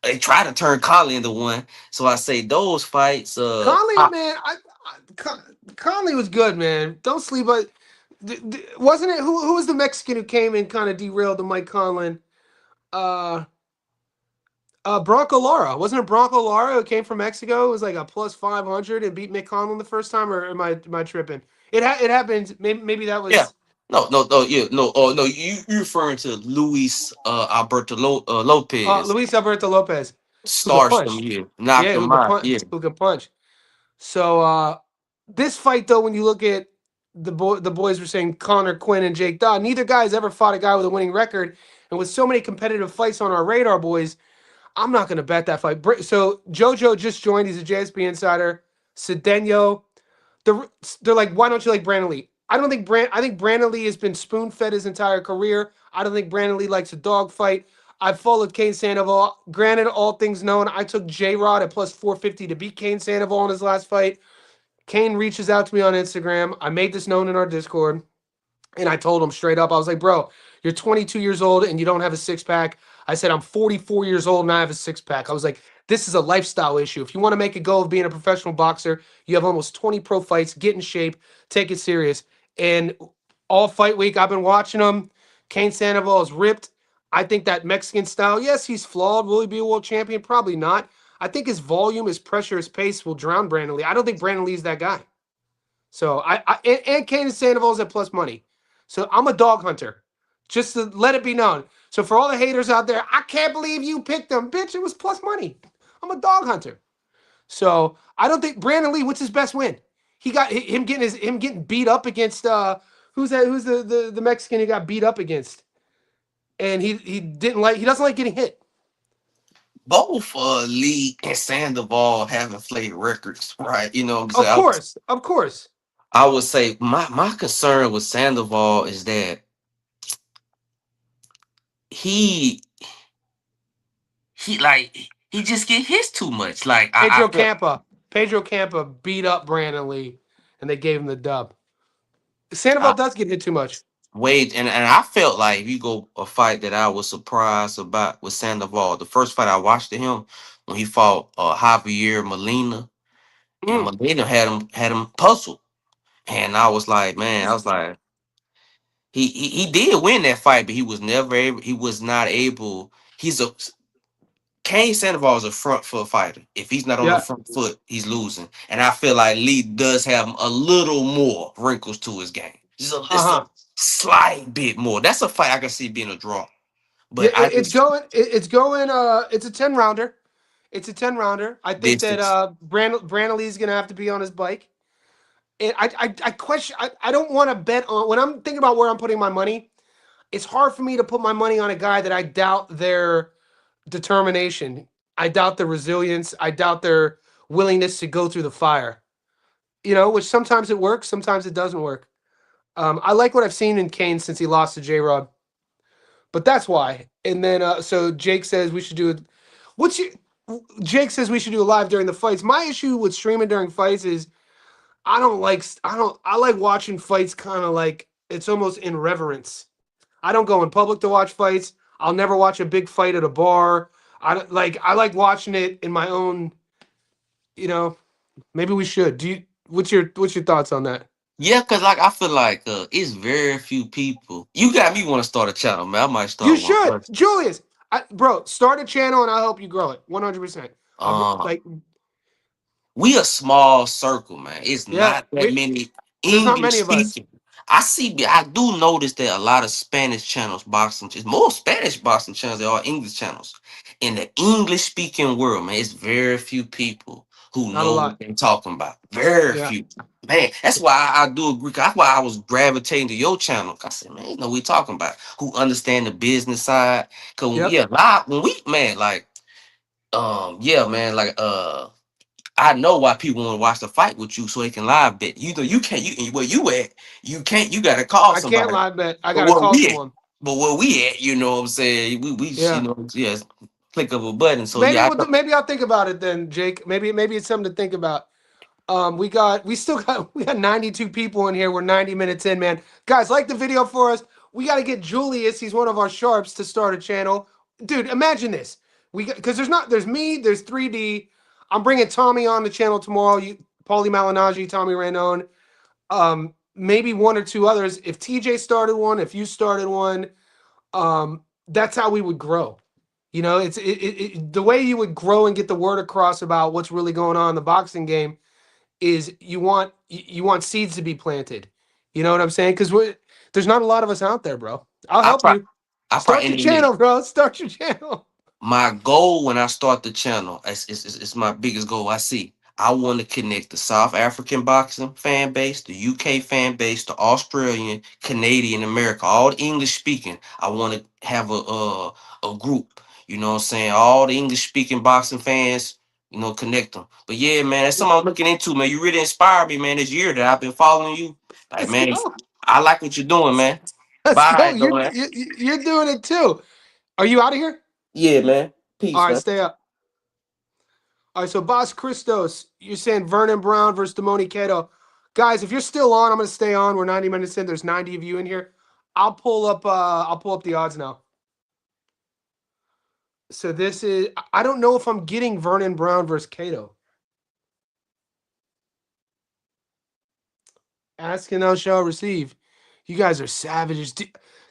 they try to turn Collie into one. So I say those fights. Conley, man, Conley was good, man. Don't sleep on. Wasn't it who was the Mexican who came and kind of derailed the Mike Conlon? Uh, Bronco Lara. Wasn't it Bronco Lara who came from Mexico? It was like a plus 500 and beat Mick Conlon the first time, or am I tripping? It happened. Maybe that Yeah. was No, yeah, no, oh no, you referring to Luis Alberto Lopez, Luis Alberto Lopez, who could starched them, punch. yeah, knocked Yeah, them out, yeah. who could punch. So this fight, though, when you look at the boys were saying Connor Quinn and Jake Dodd, neither guy has ever fought a guy with a winning record, and with so many competitive fights on our radar, boys, I'm not going to bet that fight. So JoJo just joined. He's a JSP insider. Cedeno. They're like, why don't you like Brandon Lee? I don't think I think Brandon Lee has been spoon fed his entire career. I don't think Brandon Lee likes a dog fight. I've followed Kane Sandoval. Granted, all things known, I took J Rod at plus 450 to beat Kane Sandoval in his last fight. Kane reaches out to me on Instagram. I made this known in our Discord. And I told him straight up, I was like, bro, you're 22 years old and you don't have a six pack. I said, I'm 44 years old and I have a six pack. I was like, this is a lifestyle issue. If you want to make a go of being a professional boxer, you have almost 20 pro fights. Get in shape, take it serious. And all fight week, I've been watching him. Kane Sandoval is ripped. I think that Mexican style, yes, he's flawed. Will he be a world champion? Probably not. I think his volume, his pressure, his pace will drown Brandon Lee. I don't think Brandon Lee's that guy. So and Kane Sandoval's at plus money. So I'm a dog hunter. Just to let it be known. So for all the haters out there, I can't believe you picked them. Bitch, it was plus money. I'm a dog hunter. So I don't think Brandon Lee, what's his best win? He got him getting beat up against who's the Mexican he got beat up against. And he doesn't like getting hit. Both Lee and Sandoval have inflated records, right? You know what I'm Of saying? course, of course. I would say my concern with Sandoval is that he he just get hit too much. Like I Pedro felt Campa. Pedro Campa beat up Brandon Lee and they gave him the dub. Sandoval I, does get hit too much. Wade and I felt like if you go a fight that I was surprised about with Sandoval, the first fight I watched of him when he fought Javier Molina, and Mm. Molina had him puzzled. And I was like, man, I was like, he did win that fight, but he was not able. He's a Kane Sandoval is a front foot fighter. If he's not on the Yeah. front foot, he's losing. And I feel like Lee does have a little more wrinkles to his game. Just Uh-huh. a slight bit more. That's a fight I can see being a draw. Yeah, But I it's just going it's going it's a 10 rounder. It's a 10 rounder. I think that distance. Brantley's going to have to be on his bike. And I question I don't want to bet on when I'm thinking about where I'm putting my money. It's hard for me to put my money on a guy that I doubt their determination. I doubt their resilience. I doubt their willingness to go through the fire. You know, which sometimes it works, sometimes it doesn't work. I like what I've seen in Kane since he lost to J Rod, but that's why. And then, so Jake says we should do it. What's your Jake says we should do a live during the fights. My issue with streaming during fights is I like watching fights kind of like it's almost in reverence. I don't go in public to watch fights. I'll never watch a big fight at a bar. I like watching it in my own, you know, maybe we should. Do you what's your thoughts on that? Yeah, cause like I feel like it's very few people. You got me want to start a channel, man. I might You start one. should. Julius, bro, start a channel and I'll help you grow it. 100%. Uh, Like we a small circle, man. It's yeah, not that many there's not English many of us. speaking. I do notice that a lot of Spanish channels boxing. It's more Spanish boxing channels than all English channels. In the English speaking world, man, it's very few people who Not a know what lot. they're talking about. Very Yeah. few. Man, that's why I do agree. That's why I was gravitating to your channel. I said, man, you know what we talking about. Who understand the business side. Cause Yep. yeah, live when we man, like yeah, man, like I know why people want to watch the fight with you so they can live bet. You know, you can't. You where you at? You can't. You gotta call I can't somebody. lie, bet. I But gotta where call we at? someone. But where we at? You know what I'm saying? We you Yeah. know yeah, click of a button. So yeah, Maybe I'll think about it then, Jake. Maybe it's something to think about. We got 92 people in here. We're 90 minutes in, man. Guys, like the video for us. We got to get Julius. He's one of our sharps to start a channel. Dude, imagine this. Because there's me, there's 3D. I'm bringing Tommy on the channel tomorrow. Paulie Malignaggi, Tommy Rainone. Maybe one or two others. If TJ started one, if you started one, that's how we would grow. You know, the way you would grow and get the word across about what's really going on in the boxing game is you want seeds to be planted. You know what I'm saying? Because there's not a lot of us out there, bro. I'll I help probably you. I Start probably your and channel, bro. Start your channel. my goal when I start the channel, it's my biggest goal I see. I want to connect the South African boxing fan base, the UK fan base, the Australian, Canadian, America, all the English speaking. I want to have a group. You know what I'm saying? All the English speaking boxing fans, you know, connect them. But yeah, man, that's something I'm looking into, man. You really inspired me, man, this year that I've been following you. Like, Let's man, go. I like what you're doing, man. Let's go. Bye, though, man. You're doing it too. Are you out of here? Yeah, man. All Peace, right, man. stay up. All right, so Boss Christos, you're saying Vernon Brown versus Damoni Cato. Guys, if you're still on, I'm gonna stay on. We're 90 minutes in. There's 90 of you in here. I'll pull up the odds now. So this is I don't know if I'm getting Vernon Brown versus Cato. Ask and thou shalt receive. You guys are savages.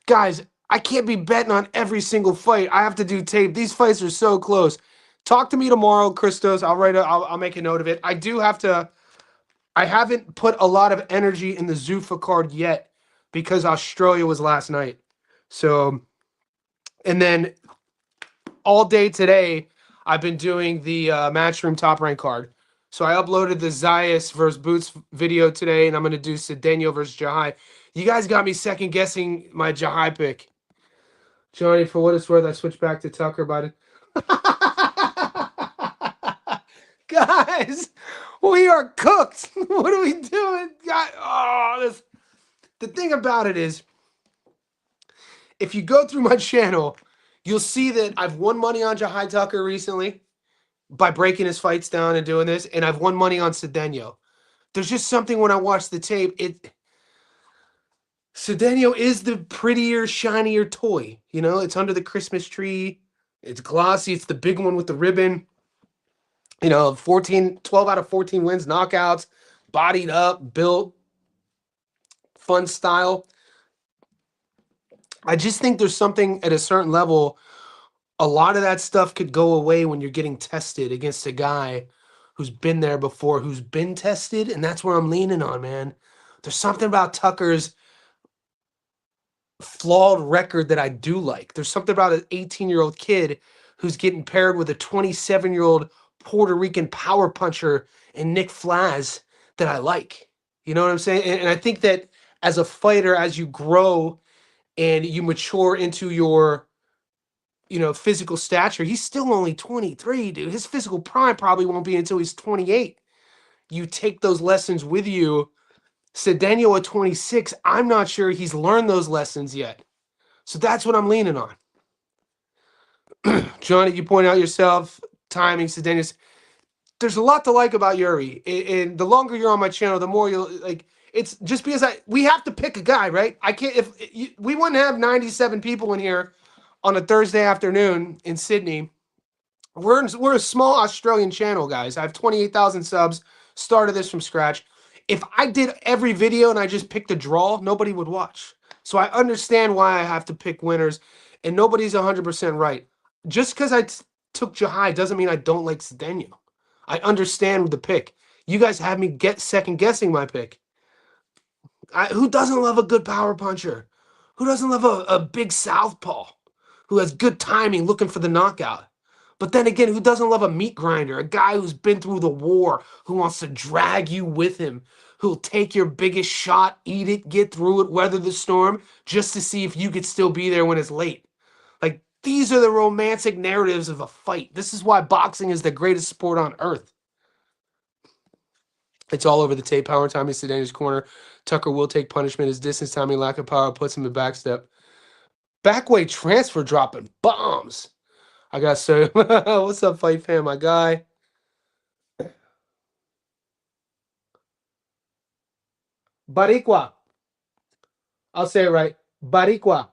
Guys, I can't be betting on every single fight. I have to do tape. These fights are so close. Talk to me tomorrow, Christos. I'll make a note of it. I haven't put a lot of energy in the Zuffa card yet because Australia was last night. So, and then all day today, I've been doing the Matchroom top rank card. So I uploaded the Zayas versus Boots video today, and I'm going to do Cedeno versus Jahai. You guys got me second guessing my Jahai pick. Johnny, for what it's worth, I switched back to Tucker, but guys, we are cooked. What are we doing? God, the thing about it is, if you go through my channel, you'll see that I've won money on Jahai Tucker recently by breaking his fights down and doing this, and I've won money on Cedeno. There's just something when I watch the tape, Cedeno is the prettier, shinier toy. You know, it's under the Christmas tree. It's glossy. It's the big one with the ribbon. You know, 12 out of 14 wins, knockouts, bodied up, built, fun style. I just think there's something at a certain level a lot of that stuff could go away when you're getting tested against a guy who's been there before, who's been tested, and that's where I'm leaning on, man. There's something about Tucker's flawed record that I do like. There's something about an 18-year-old kid who's getting paired with a 27-year-old Puerto Rican power puncher and Nick Flaz that I like. You know what I'm saying? And I think that as a fighter, as you grow and you mature into your, physical stature, he's still only 23, dude. His physical prime probably won't be until he's 28. You take those lessons with you. Cedeno at 26, I'm not sure he's learned those lessons yet. So that's what I'm leaning on. Johnny, you point out yourself, timing, Cedeno. There's a lot to like about Yuri. And the longer you're on my channel, the more you'll like. It's just because we have to pick a guy, right? I can't, we wouldn't have 97 people in here on a Thursday afternoon in Sydney. We're a small Australian channel, guys. I have 28,000 subs. Started this from scratch. If I did every video and I just picked a draw, nobody would watch. So I understand why I have to pick winners, and nobody's 100% right. Just because I took Jahai doesn't mean I don't like Cedeno. I understand the pick. You guys have me second guessing my pick. Who doesn't love a good power puncher? Who doesn't love a big southpaw who has good timing looking for the knockout? But then again, who doesn't love a meat grinder? A guy who's been through the war, who wants to drag you with him, who'll take your biggest shot, eat it, get through it, weather the storm, just to see if you could still be there when it's late. Like, these are the romantic narratives of a fight. This is why boxing is the greatest sport on earth. It's all over the tape. Power timing, Cedeno's corner. Tucker will take punishment. His distance timing, lack of power puts him in backstep. Backway transfer dropping bombs. I got so. What's up, Fight Fan, my guy? Barikwa. I'll say it right. Barikwa.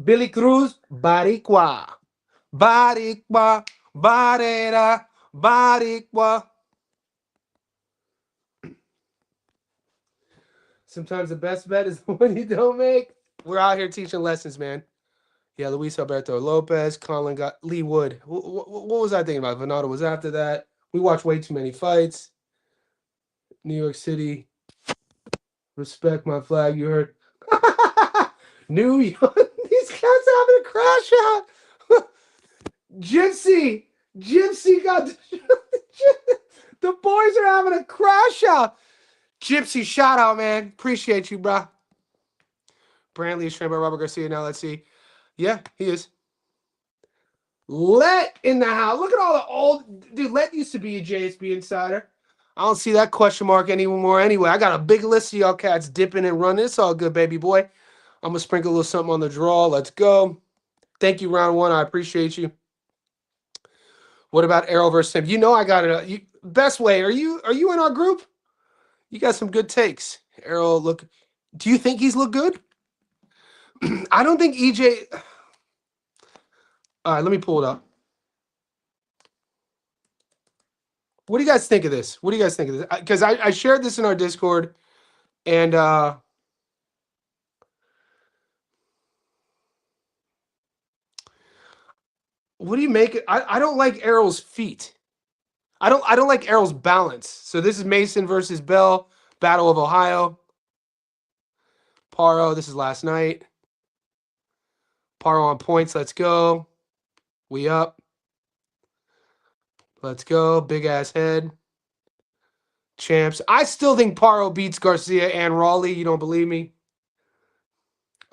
Billy Cruz, Barikwa. Barikwa. Barera. Barikwa. Sometimes the best bet is the one you don't make. We're out here teaching lessons, man. Yeah, Luis Alberto Lopez, Colin got Lee Wood. What was I thinking about? Venado was after that. We watched way too many fights. New York City. Respect my flag, you heard. New York. These cats having a crash out. Gypsy. Gypsy got. The boys are having a crash out. Gypsy, shout out, man. Appreciate you, bro. Brantley is trained by Robert Garcia. Now let's see. Yeah, he is. Let in the house. Look at all the old dude. Let used to be a JSB insider. I don't see that question mark anymore. Anyway, I got a big list of y'all cats dipping and running. It's all good, baby boy. I'm gonna sprinkle a little something on the draw. Let's go. Thank you, round one. I appreciate you. What about Arrow versus Tim? You know I got it. Best way. Are you in our group? You got some good takes. Arrow look. Do you think he's look good? I don't think EJ. All right, let me pull it up. What do you guys think of this? What do you guys think of this? Because I shared this in our Discord, and what do you make? I don't like Errol's feet. I don't like Errol's balance. So this is Mason versus Bell, Battle of Ohio. Paro, this is last night. Paro on points. Let's go. We up. Let's go. Big ass head. Champs. I still think Paro beats Garcia and Raleigh. You don't believe me?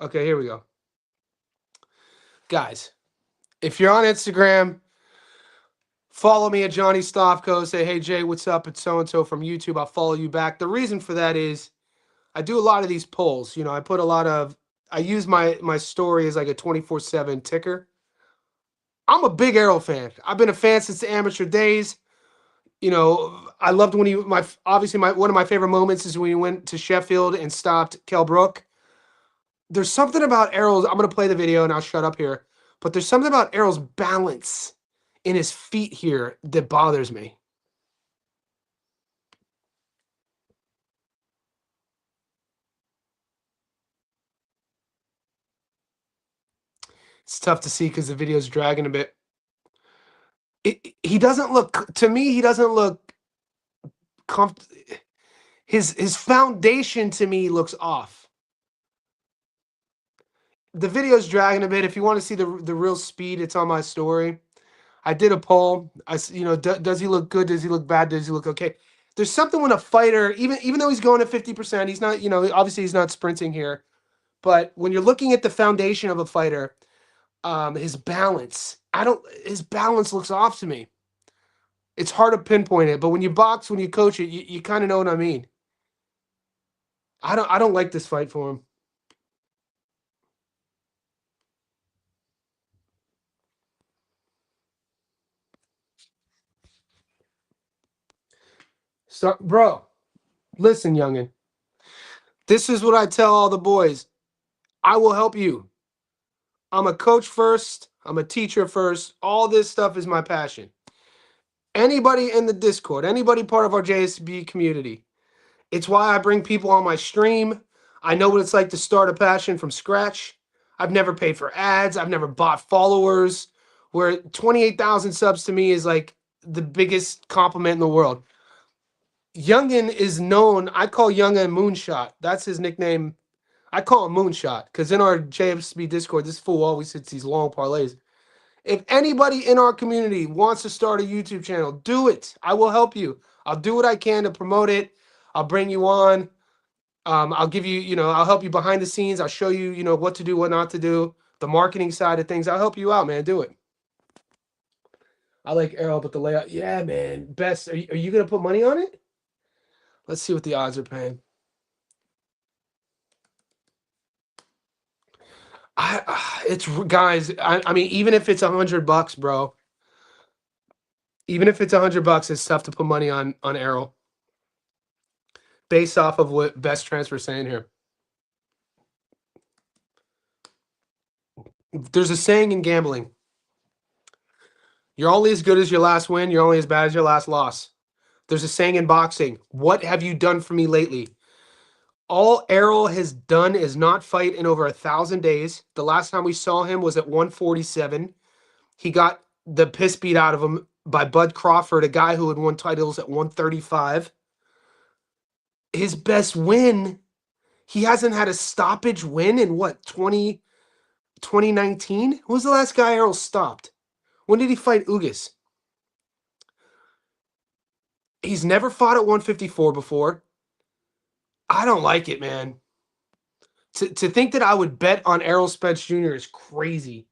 Okay, here we go. Guys, if you're on Instagram, follow me at Johnny Stavko. Say, hey, Jay, what's up? It's so-and-so from YouTube. I'll follow you back. The reason for that is I do a lot of these polls. You know, I use my story as like a 24/7 ticker. I'm a big Arrow fan. I've been a fan since the amateur days. You know, I loved when one of my favorite moments is when he went to Sheffield and stopped Kell Brook. There's something about Errol's. I'm going to play the video and I'll shut up here. But there's something about Errol's balance in his feet here that bothers me. It's tough to see because the video's dragging a bit. He doesn't look, to me, he doesn't look comfortable. His foundation to me looks off. The video's dragging a bit. If you want to see the real speed, it's on my story. I did a poll. Does he look good? Does he look bad? Does he look okay? There's something when a fighter, even though he's going at 50%, he's not, obviously he's not sprinting here. But when you're looking at the foundation of a fighter, his balance, his balance looks off to me. It's hard to pinpoint it, but when you box, when you coach it, you kind of know what I mean. I don't like this fight for him. So, bro, listen, youngin. This is what I tell all the boys. I will help you. I'm a coach first. I'm a teacher first. All this stuff is my passion. Anybody in the Discord, anybody part of our JSB community, it's why I bring people on my stream. I know what it's like to start a passion from scratch. I've never paid for ads. I've never bought followers. Where 28,000 subs to me is like the biggest compliment in the world. Youngin is known. I call Youngin Moonshot. That's his nickname. I call him Moonshot because in our JSB Discord, this fool always hits these long parlays. If anybody in our community wants to start a YouTube channel, do it. I will help you. I'll do what I can to promote it. I'll bring you on. I'll give you, I'll help you behind the scenes. I'll show you, what to do, what not to do. The marketing side of things. I'll help you out, man. Do it. I like Arrow, but the layout. Yeah, man. Best. Are you going to put money on it? Let's see what the odds are paying. Guys, I mean, even if it's $100, bro. Even if it's $100, it's tough to put money on Arrow. Based off of what Best Transfer's saying here. There's a saying in gambling. You're only as good as your last win. You're only as bad as your last loss. There's a saying in boxing. What have you done for me lately? All Errol has done is not fight in over 1,000 days. The last time we saw him was at 147. He got the piss beat out of him by Bud Crawford, a guy who had won titles at 135. His best win, he hasn't had a stoppage win in what, 2019? Who was the last guy Errol stopped? When did he fight Ugas? He's never fought at 154 before. I don't like it, man. To think that I would bet on Errol Spence Jr. is crazy.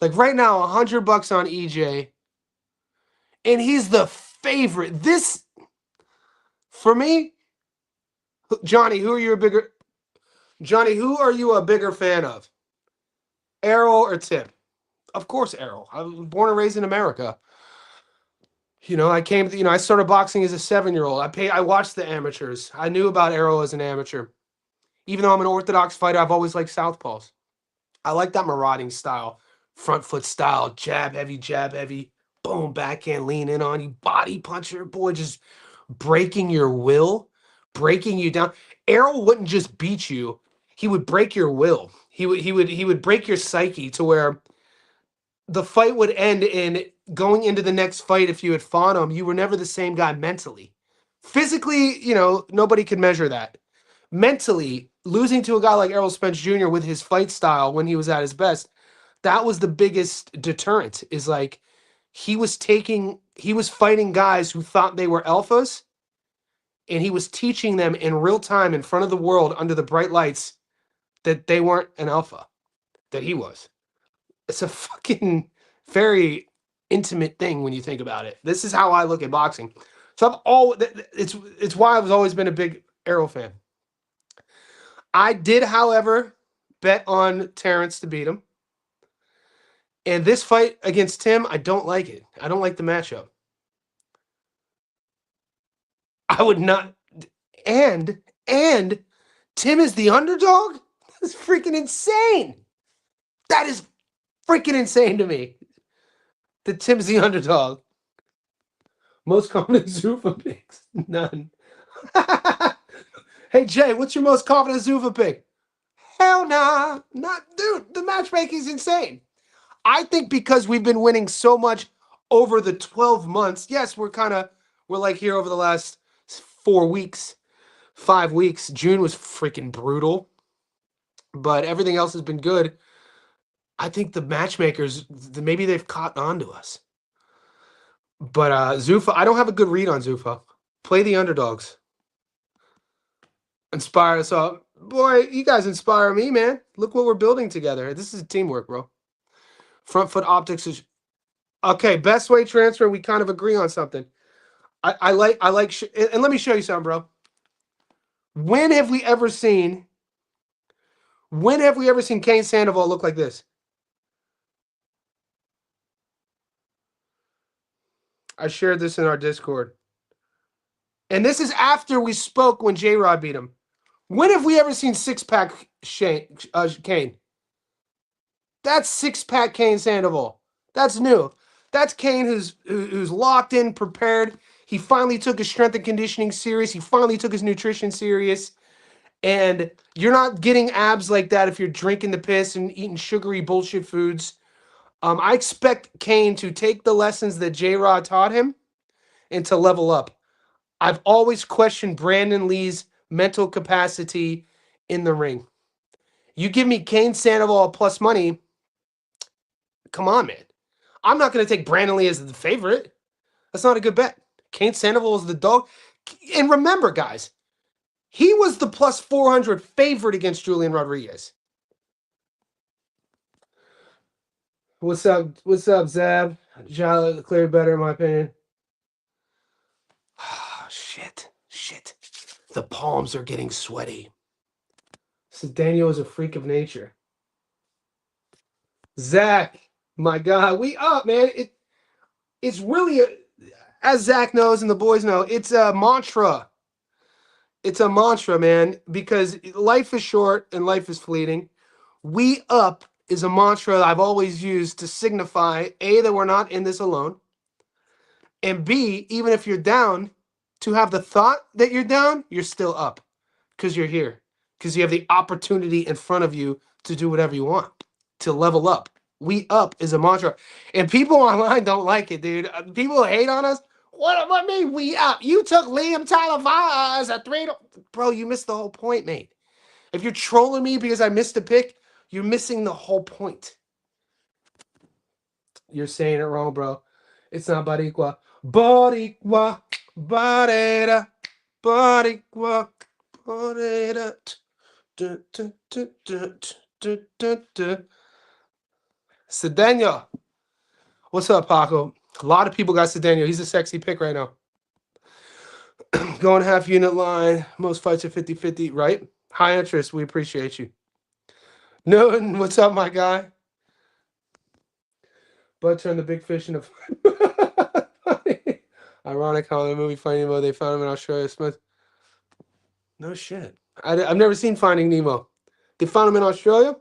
Like right now, $100 on EJ. And he's the favorite. This, for me, Johnny, who are you a bigger fan of? Errol or Tip? Of course, Errol. I was born and raised in America. I started boxing as a 7-year-old. I watched the amateurs. I knew about Errol as an amateur. Even though I'm an orthodox fighter, I've always liked southpaws. I like that marauding style, front foot style, jab heavy, boom, backhand, lean in on you, body puncher, boy, just breaking your will, breaking you down. Errol wouldn't just beat you; he would break your will. He would break your psyche to where the fight would end in going into the next fight. If you had fought him, you were never the same guy mentally. Physically, nobody could measure that. Mentally, losing to a guy like Errol Spence Jr. with his fight style when he was at his best, that was the biggest deterrent. Is like he was fighting guys who thought they were alphas, and he was teaching them in real time in front of the world under the bright lights that they weren't an alpha, that he was. It's a fucking very intimate thing when you think about it. This is how I look at boxing. So it's why I've always been a big Errol fan. I did, however, bet on Terence to beat him. And this fight against Tim, I don't like it. I don't like the matchup. I would not. And Tim is the underdog? That's freaking insane. That is freaking insane to me. That Tim's the underdog. Most common Zuffa picks. None. Hey, Jay, what's your most confident Zuffa pick? Hell nah. Not, dude, the matchmaking's insane. I think because we've been winning so much over the 12 months. Yes, we're like here over the last 4 weeks, 5 weeks. June was freaking brutal, but everything else has been good. I think the matchmakers, maybe they've caught on to us. But Zuffa, I don't have a good read on Zuffa. Play the underdogs. Inspire us all. Boy, you guys inspire me, man. Look what we're building together. This is teamwork, bro. Front foot optics is okay. Best way transfer. We kind of agree on something. I like, and let me show you something, bro. When have we ever seen Kane Sandoval look like this? I shared this in our Discord. And this is after we spoke when J-Rod beat him. When have we ever seen six-pack Kane? That's six-pack Kane Sandoval. That's new. That's Kane who's locked in, prepared. He finally took his strength and conditioning serious. He finally took his nutrition serious. And you're not getting abs like that if you're drinking the piss and eating sugary bullshit foods. I expect Kane to take the lessons that J-Rod taught him and to level up. I've always questioned Brandon Lee's mental capacity in the ring. You give me Kane Sandoval plus money, come on, man. I'm not going to take Brandon Lee as the favorite. That's not a good bet. Kane Sandoval is the dog. And remember, guys, he was the plus 400 favorite against Julian Rodriguez. What's up? What's up, Zab? Jala cleared better, in my opinion. Shit. The palms are getting sweaty. So Daniel is a freak of nature. Zach, my God, we up, man. It's really, as Zach knows and the boys know, it's a mantra. It's a mantra, man, because life is short and life is fleeting. We up is a mantra I've always used to signify, A, that we're not in this alone, and B, even if you're down, to have the thought that you're down, you're still up because you're here, because you have the opportunity in front of you to do whatever you want, to level up. We up is a mantra. And people online don't like it, dude. People hate on us. What mean we up? You took Liam Talavera as a 3 to... Bro, you missed the whole point, mate. If you're trolling me because I missed a pick, you're missing the whole point. You're saying it wrong, bro. It's not Boricua. Boricua. Barera. Boricua. Borera. Cedeno. What's up, Paco? A lot of people got Cedeno. He's a sexy pick right now. Going half unit line. Most fights are 50-50, right? High interest. We appreciate you. Newton, what's up, my guy? Bud turned the big fish into... Ironic how in the movie Finding Nemo, they found him in Australia. Smith. No shit. I've never seen Finding Nemo. They found him in Australia?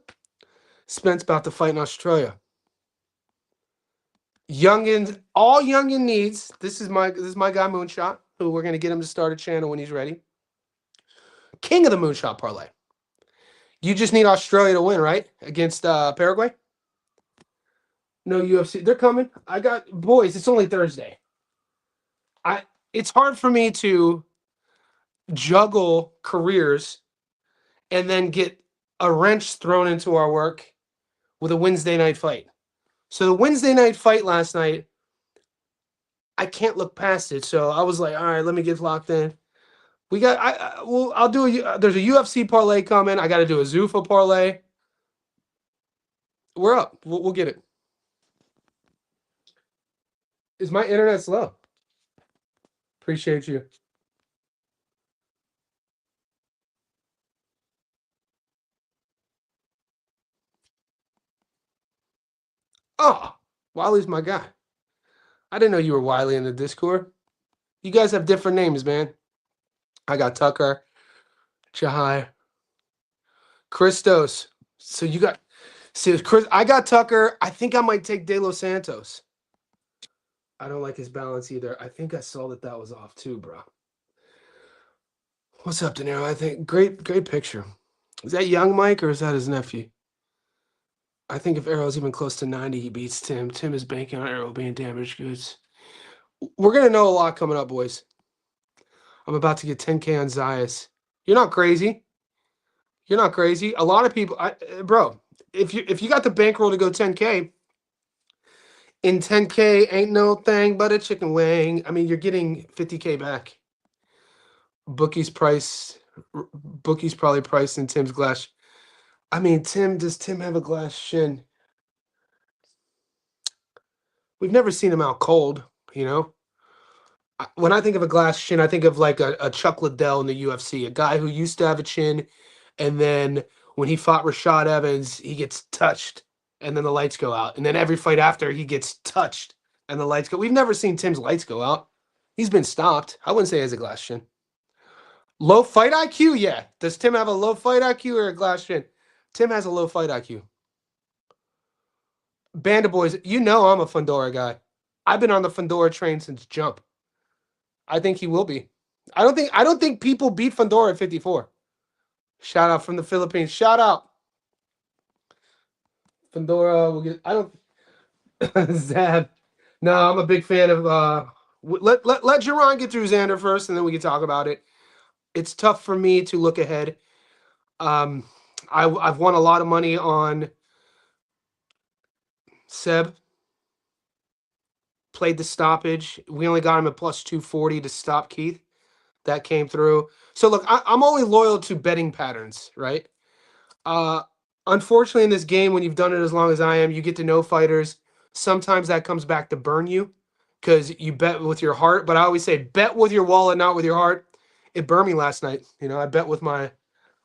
Spence about to fight in Australia. Youngin, all Youngin needs. This is my guy Moonshot, who we're gonna get him to start a channel when he's ready. King of the Moonshot parlay. You just need Australia to win, right? Against Paraguay? No UFC. They're coming. I got boys. It's only Thursday. It's hard for me to juggle careers and then get a wrench thrown into our work with a Wednesday night fight. So the Wednesday night fight last night, I can't look past it. So I was like, all right, let me get locked in. We got, I'll do there's a UFC parlay coming. I got to do a Zuffa parlay. We're up. We'll get it. Is my internet slow? Appreciate you. Oh, Wiley's my guy. I didn't know you were Wiley in the Discord. You guys have different names, man. I got Tucker, Jahai, Christos. So you got, see, Chris. I got Tucker. I think I might take De Los Santos. I don't like his balance either. I think I saw that was off too, bro. What's up, De Niro? I think great picture. Is that young Mike or is that his nephew? I think if Arrow's even close to 90, he beats Tim. Tim is banking on Arrow being damaged goods. We're gonna know a lot coming up, boys. I'm about to get 10K on Zayas. You're not crazy. You're not crazy. A lot of people, bro. If you got the bankroll to go 10K, in 10K ain't no thing but a chicken wing. I mean, you're getting 50K back. Bookie's price. Bookie's probably priced in Tim's glass. I mean, does Tim have a glass shin? We've never seen him out cold, you know? When I think of a glass shin, I think of like a Chuck Liddell in the UFC, a guy who used to have a chin, and then when he fought Rashad Evans, he gets touched, and then the lights go out. And then every fight after, he gets touched, and the lights go. We've never seen Tim's lights go out. He's been stopped. I wouldn't say he has a glass shin. Low fight IQ? Yeah. Does Tim have a low fight IQ or a glass shin? Tim has a low fight IQ. Band of Boys, you know I'm a Fundora guy. I've been on the Fundora train since jump. I think he will be. I don't think people beat Fundora at 54. Shout out from the Philippines. Shout out. Fundora will get Zab. No, I'm a big fan of let Jaron get through Xander first and then we can talk about it. It's tough for me to look ahead. I've won a lot of money on Seb. Played the stoppage. We only got him at plus 240 to stop Keith. That came through. So look, I'm only loyal to betting patterns, right? Unfortunately, in this game, when you've done it as long as I am, you get to know fighters. Sometimes that comes back to burn you because you bet with your heart. But I always say, bet with your wallet, not with your heart. It burned me last night. You know, I bet with my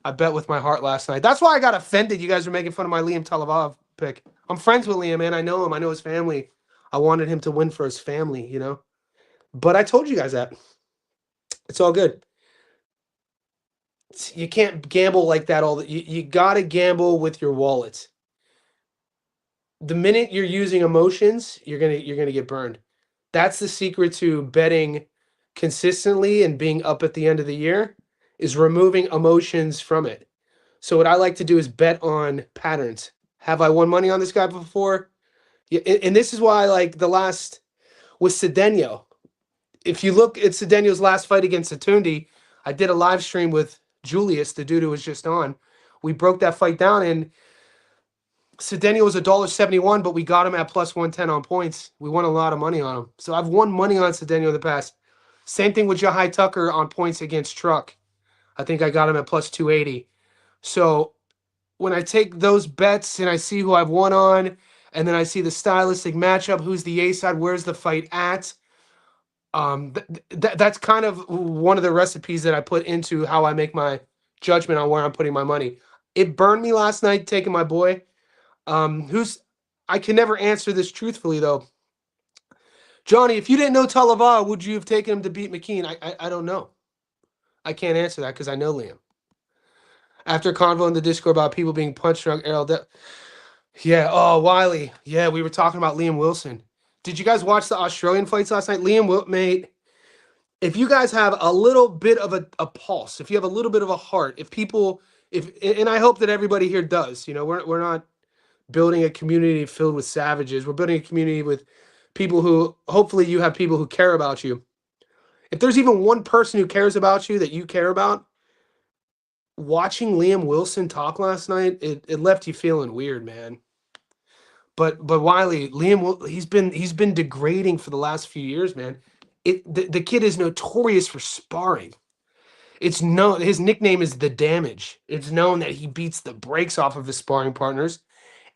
heart last night. That's why I got offended. You guys were making fun of my Liam Talavov pick. I'm friends with Liam, man. I know him. I know his family. I wanted him to win for his family, you know. But I told you guys that. It's all good. You can't gamble like that you got to gamble with your wallet. The minute you're using emotions, you're going to get burned. That's the secret to betting consistently and being up at the end of the year is removing emotions from it. So what I like to do is bet on patterns. Have I won money on this guy before? Yeah, and this is why I like the last with Cedeno. If you look at Cedeno's last fight against Satundi, I did a live stream with Julius, the dude who was just on. We broke that fight down, and Cedeno was $1.71, but we got him at plus 110 on points. We won a lot of money on him. So I've won money on Cedeno in the past. Same thing with Jahai Tucker on points against Truck. I think I got him at plus 280. So when I take those bets and I see who I've won on, and then I see the stylistic matchup, who's the A side, where's the fight at, that's kind of one of the recipes that I put into how I make my judgment on where I'm putting my money. It burned me last night taking my boy. I can never answer this truthfully though. Johnny, if you didn't know Talava, would you have taken him to beat McKean? I don't know. I can't answer that because I know Liam. After convo in the Discord about people being punch drunk, Errol. Yeah. Oh, Wiley. Yeah, we were talking about Liam Wilson. Did you guys watch the Australian fights last night? Mate, if you guys have a little bit of a pulse, if you have a little bit of a heart, and I hope that everybody here does, you know, we're not building a community filled with savages. We're building a community with people who, hopefully you have people who care about you. If there's even one person who cares about you that you care about, watching Liam Wilson talk last night, it left you feeling weird, man. But Wiley, he's been degrading for the last few years, man. The kid is notorious for sparring. It's known his nickname is The Damage. It's known that he beats the brakes off of his sparring partners.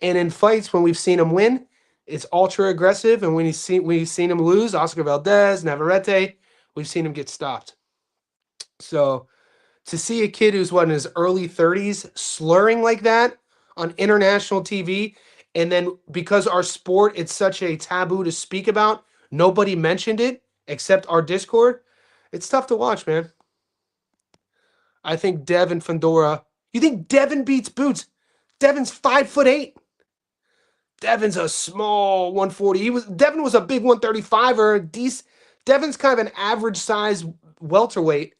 And in fights, when we've seen him win, it's ultra aggressive. And when we've seen him lose, Oscar Valdez, Navarrete, we've seen him get stopped. So to see a kid who's in his early 30s slurring like that on international TV, and then because our sport, it's such a taboo to speak about, nobody mentioned it except our Discord. It's tough to watch, man. I think Devin Fundora. You think Devin beats Boots? Devin's 5'8". Devin's a small 140. Devin was a big 135er. Devin's kind of an average size welterweight.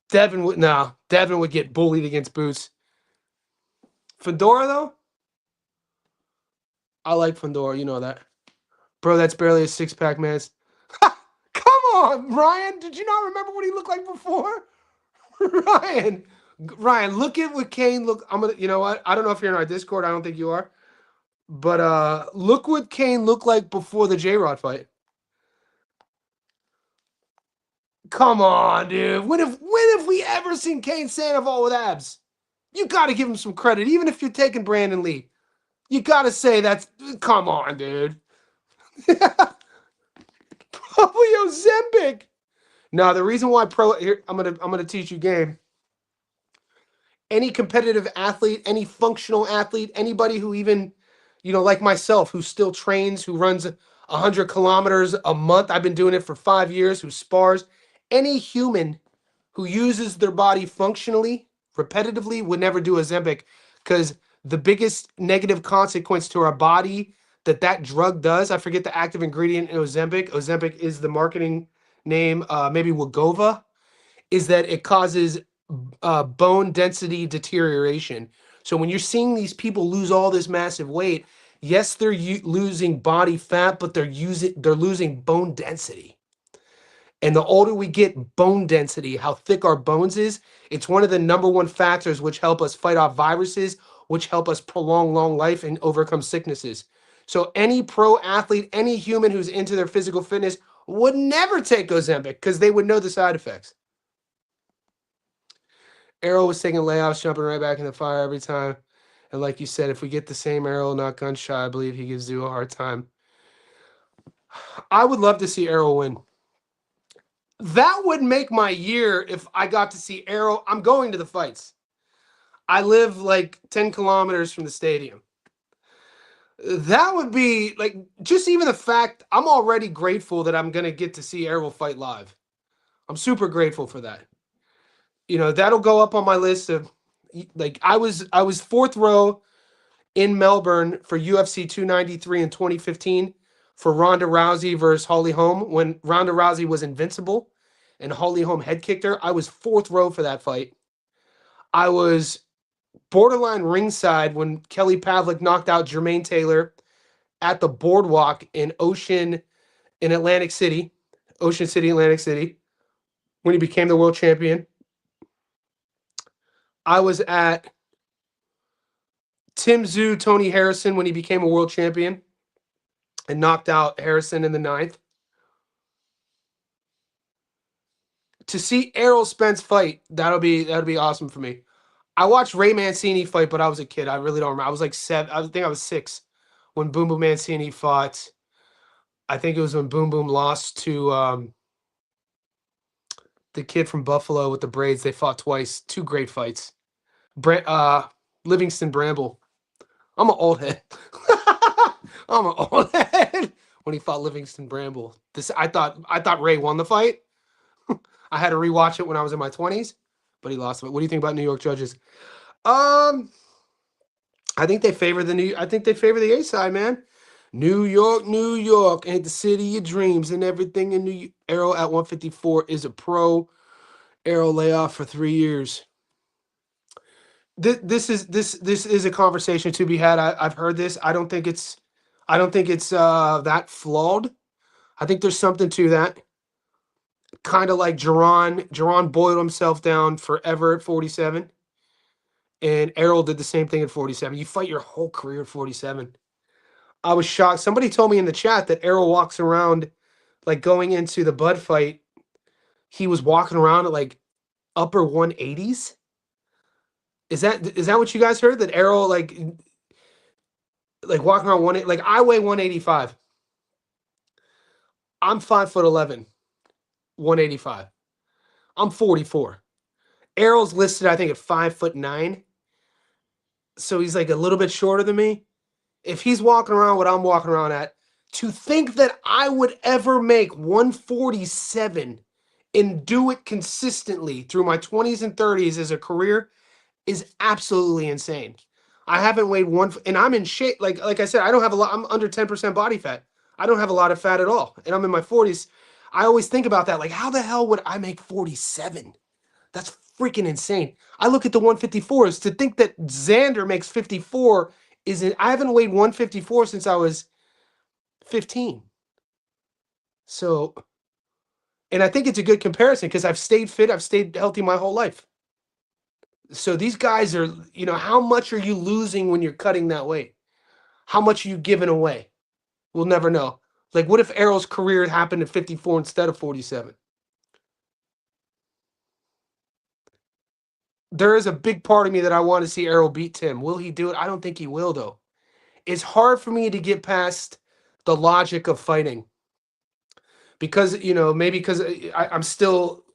Devin would get bullied against Boots. Fedora, though? I like Fedora, you know that. Bro, that's barely a six-pack, man. Come on, Ryan. Did you not remember what he looked like before? Ryan, look at what Kane look. You know what? I don't know if you're in our Discord. I don't think you are. But look what Kane looked like before the J-Rod fight. Come on, dude. When have we ever seen Kane Sandoval with abs? You got to give him some credit, even if you're taking Brandon Lee. You got to say that's. Come on, dude. Probably Ozempic. No, the reason why here, I'm gonna teach you game. Any competitive athlete, any functional athlete, anybody who even, like myself, who still trains, who runs 100 kilometers a month. I've been doing it for 5 years. Who spars. Any human who uses their body functionally, repetitively, would never do Ozempic, because the biggest negative consequence to our body that drug does, I forget the active ingredient in Ozempic. Ozempic is the marketing name, maybe Wegovy, is that it causes bone density deterioration. So when you're seeing these people lose all this massive weight, yes, they're losing body fat, but they're losing bone density. And the older we get, bone density, how thick our bones is, it's one of the number one factors which help us fight off viruses, which help us prolong long life and overcome sicknesses. So any pro athlete, any human who's into their physical fitness would never take Ozempic because they would know the side effects. Arrow was taking layoffs, jumping right back in the fire every time. And like you said, if we get the same Arrow, not gun shy, I believe he gives Zoo a hard time. I would love to see Arrow win. That would make my year if I got to see Arrow. I'm going to the fights. I live like 10 kilometers from the stadium. That would be like, just even the fact, I'm already grateful that I'm going to get to see Arrow fight live. I'm super grateful for that. That'll go up on my list of, like, I was fourth row in Melbourne for UFC 293 in 2015 for Ronda Rousey versus Holly Holm, when Ronda Rousey was invincible and Holly Holm head kicked her. I was fourth row for that fight. I was borderline ringside when Kelly Pavlik knocked out Jermaine Taylor at the boardwalk in Ocean City, Atlantic City, when he became the world champion. I was at Tim Tszyu, Tony Harrison, when he became a world champion and knocked out Harrison in the 9th. To see Errol Spence fight, that'll be awesome for me. I watched Ray Mancini fight, but I was a kid. I really don't remember. I was like 7. I think I was 6 when Boom Boom Mancini fought. I think it was when Boom Boom lost to the kid from Buffalo with the braids. They fought twice. 2 great fights. Livingston Bramble. I'm an old head. I'm an old head. When he fought Livingston Bramble. I thought Ray won the fight. I had to rewatch it when I was in my 20s, but he lost it. What do you think about New York judges? I think they favor the A side, man. New York ain't the city of dreams and everything in New York. Arrow at 154 is a pro. Arrow layoff for 3 years. This is a conversation to be had. I've heard this. I don't think it's that flawed. I think there's something to that. Kind of like Jaron. Jaron boiled himself down forever at 47. And Errol did the same thing at 47. You fight your whole career at 47. I was shocked. Somebody told me in the chat that Errol walks around, like going into the Bud fight, he was walking around at like upper 180s. Is that what you guys heard? That Errol like walking around like I weigh 185. I'm 5'11", 185. I'm 44. Errol's listed, I think, at 5'9". So he's like a little bit shorter than me. If he's walking around what I'm walking around at, to think that I would ever make 147 and do it consistently through my 20s and 30s as a career is absolutely insane. I haven't weighed and I'm in shape. Like I said, I don't have a lot. I'm under 10% body fat. I don't have a lot of fat at all. And I'm in my 40s. I always think about that. Like, how the hell would I make 47? That's freaking insane. I look at the 154s to think that Xander makes 54 I haven't weighed 154 since I was 15. So, and I think it's a good comparison because I've stayed fit, I've stayed healthy my whole life. So these guys are, how much are you losing when you're cutting that weight? How much are you giving away? We'll never know. Like, what if Errol's career happened at 54 instead of 47? There is a big part of me that I want to see Errol beat Tim. Will he do it? I don't think he will, though. It's hard for me to get past the logic of fighting because, maybe because I'm still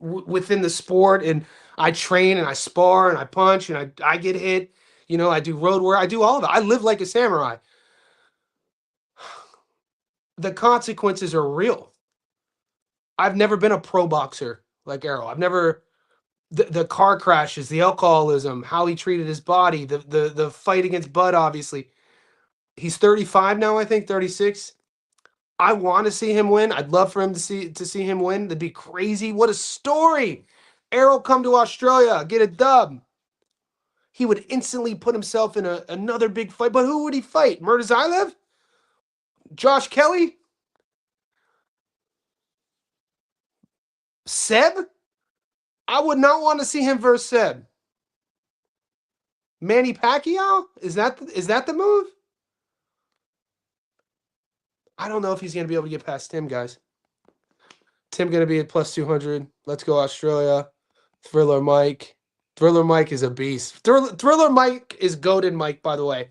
within the sport and I train and I spar and I punch and I get hit. I do road work. I do all of it. I live like a samurai. The consequences are real. I've never been a pro boxer like Errol. I've never the car crashes, the alcoholism, how he treated his body, the fight against Bud, obviously. He's 35 now, I think, 36. I want to see him win. I'd love for him to see him win. That'd be crazy. What a story. Errol come to Australia, get a dub. He would instantly put himself in another big fight. But who would he fight? Murtazayev? Josh Kelly? Seb? I would not want to see him versus Seb. Manny Pacquiao? Is that the move? I don't know if he's going to be able to get past Tim, guys. Tim going to be at plus 200. Let's go Australia. Thriller Mike. Thriller Mike is a beast. Thriller Mike is goated Mike, by the way.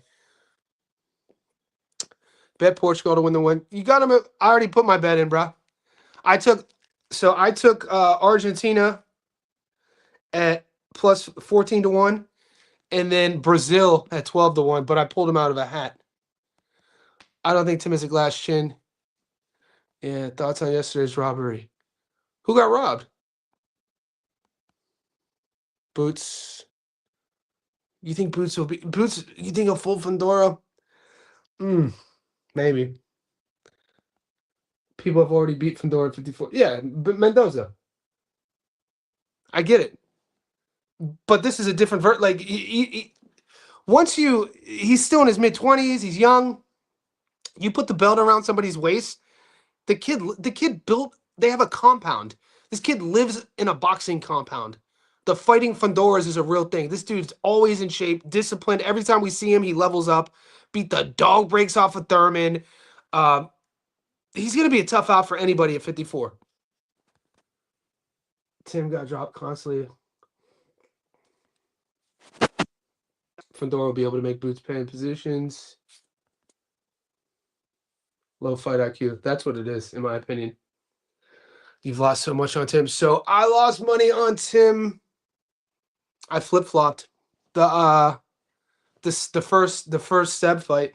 Bet Portugal to win the win. You got him. I already put my bet in, bro. I took Argentina at plus 14 to 1 and then Brazil at 12 to 1, but I pulled him out of a hat. I don't think Tim has a glass chin. Yeah, thoughts on yesterday's robbery. Who got robbed? Boots. You think Boots will be Boots? You think a full Fandora? Maybe. People have already beat Fandora at 54. Yeah, but Mendoza. I get it. But this is a different like he's still in his mid-20s, he's young. You put the belt around somebody's waist, the kid built, they have a compound. This kid lives in a boxing compound. The fighting Fandoras is a real thing. This dude's always in shape, disciplined. Every time we see him, he levels up, beat the dog breaks off of Thurman. He's going to be a tough out for anybody at 54. Tim got dropped constantly. Fandora will be able to make Boots pay in positions. Low fight IQ. That's what it is, in my opinion. You've lost so much on Tim. So I lost money on Tim. I flip-flopped the first Seb fight.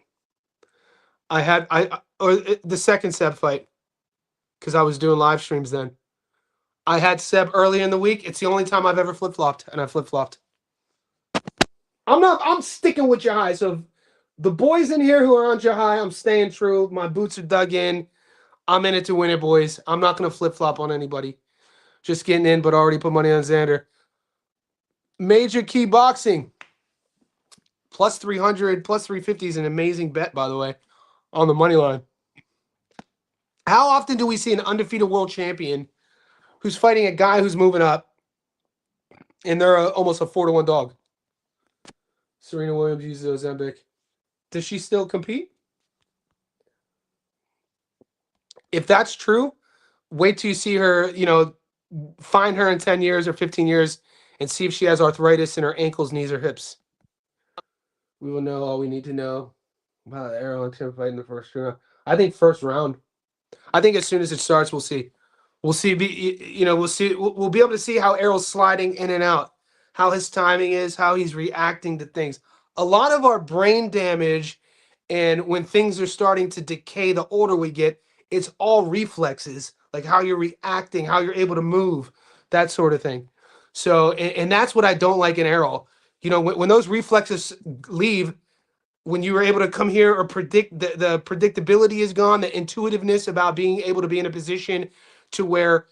The second Seb fight, because I was doing live streams then. I had Seb early in the week. It's the only time I've ever flip-flopped, and I flip-flopped. I'm sticking with Jahai. So the boys in here who are on Jahai, I'm staying true. My boots are dug in. I'm in it to win it, boys. I'm not going to flip-flop on anybody. Just getting in, but already put money on Xander. Major Key Boxing. Plus 300, plus 350 is an amazing bet, by the way, on the money line. How often do we see an undefeated world champion who's fighting a guy who's moving up, and they're almost a 4-1 dog? Serena Williams uses Ozempic. Does she still compete? If that's true, wait till you see her, find her in 10 years or 15 years and see if she has arthritis in her ankles, knees, or hips. We will know all we need to know about Errol and Tim fighting the first round. I think first round. I think as soon as it starts, we'll see. We'll see. We'll see. We'll be able to see how Errol's sliding in and out, how his timing is, how he's reacting to things. A lot of our brain damage, and when things are starting to decay, the older we get, it's all reflexes, like how you're reacting, how you're able to move, that sort of thing. So, and that's what I don't like in Errol. When those reflexes leave, when you were able to come here or predict, the predictability is gone, the intuitiveness about being able to be in a position to where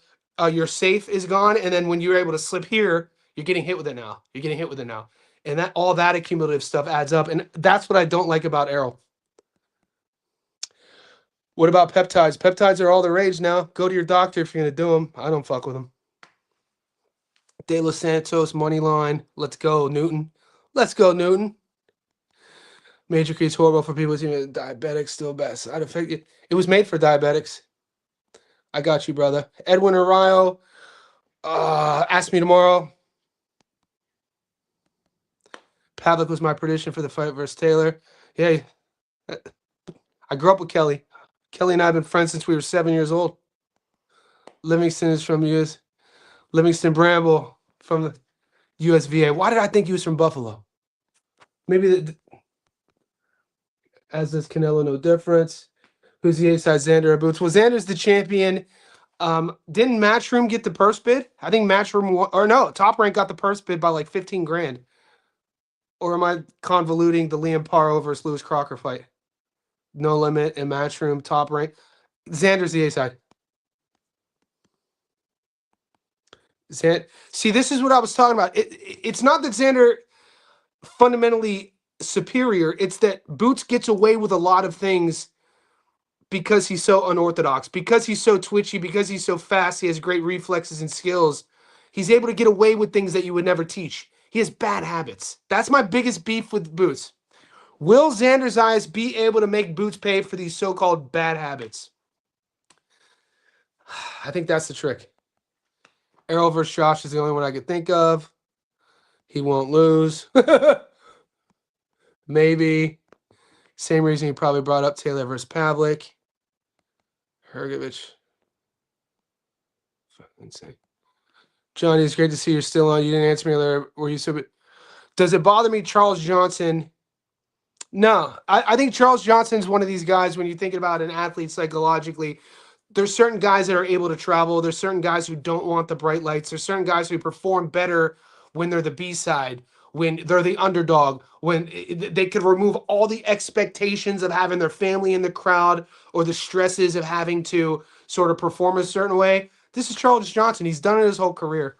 your safe is gone, and then when you're able to slip here, you're getting hit with it now. You're getting hit with it now, and that all that accumulative stuff adds up, and that's what I don't like about Errol. What about peptides? Peptides are all the rage now. Go to your doctor if you're gonna do them. I don't fuck with them. De Los Santos money line. Let's go, Newton. Let's go, Newton. Major Key's horrible for people with diabetics. Still best. Side effect. It was made for diabetics. I got you, brother. Edwin Arayo. Ask me tomorrow. Pavlik was my prediction for the fight versus Taylor. Yeah, I grew up with Kelly. Kelly and I have been friends since we were 7 years old. Livingston is from US. Livingston Bramble from the USVA. Why did I think he was from Buffalo? Maybe as does Canelo, no difference. Who's the A-side, Xander or Boots? Well, Xander's the champion. Didn't Matchroom get the purse bid? I think Matchroom, or no, Top Rank got the purse bid by like 15 grand. Or am I convoluting the Liam Paro versus Lewis Crocker fight? No Limit and Matchroom, Top Rank. Xander's the A-side. See, this is what I was talking about. It's not that Xander fundamentally superior. It's that Boots gets away with a lot of things because he's so unorthodox, because he's so twitchy, because he's so fast. He has great reflexes and skills. He's able to get away with things that you would never teach. He has bad habits. That's my biggest beef with Boots. Will Xander Zayas be able to make Boots pay for these so-called bad habits? I think that's the trick. Errol versus Josh is the only one I could think of. He won't lose. Maybe. Same reason he probably brought up Taylor versus Pavlik. Hergovich. Insane. Johnny, it's great to see you're still on. You didn't answer me earlier. Were you so? Does it bother me, Charles Johnson? No. I think Charles Johnson's one of these guys, when you think about an athlete psychologically, there's certain guys that are able to travel. There's certain guys who don't want the bright lights. There's certain guys who perform better when they're the B-side, when they're the underdog, when they could remove all the expectations of having their family in the crowd or the stresses of having to sort of perform a certain way. This is Charles Johnson. He's done it his whole career.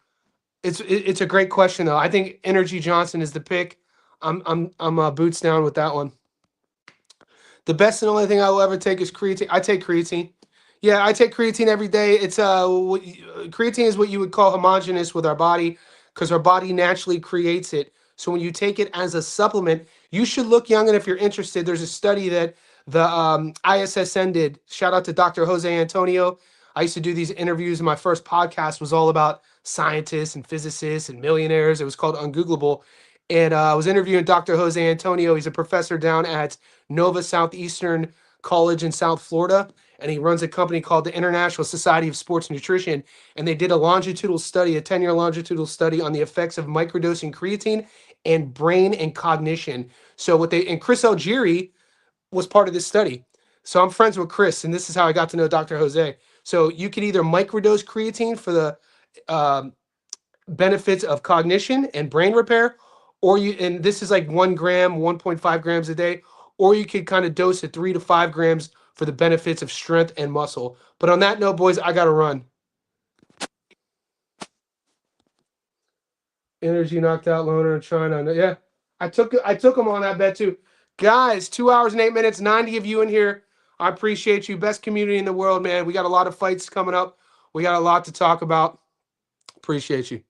It's a great question, though. I think Energy Johnson is the pick. I'm boots down with that one. The best and only thing I will ever take is creatine. I take creatine. Yeah, I take creatine every day. It's creatine is what you would call homogeneous with our body because our body naturally creates it. So when you take it as a supplement, you should look young. And if you're interested, there's a study that the ISSN did. Shout out to Dr. Jose Antonio. I used to do these interviews, and my first podcast was all about scientists and physicists and millionaires. It was called Ungoogleable. And I was interviewing Dr. Jose Antonio. He's a professor down at Nova Southeastern College in South Florida. And he runs a company called the International Society of Sports Nutrition. And they did a longitudinal study, a 10-year longitudinal study on the effects of microdosing creatine and brain and cognition. So and Chris Algieri was part of this study. So I'm friends with Chris, and this is how I got to know Dr. Jose. So you could either microdose creatine for the benefits of cognition and brain repair, and this is like 1 gram, 1.5 grams a day, or you could kind of dose it 3 to 5 grams for the benefits of strength and muscle. But on that note, boys, I got to run. Energy knocked out Loner in China. Yeah, I took him on that bet too. Guys, 2 hours and 8 minutes, 90 of you in here. I appreciate you. Best community in the world, man. We got a lot of fights coming up. We got a lot to talk about. Appreciate you.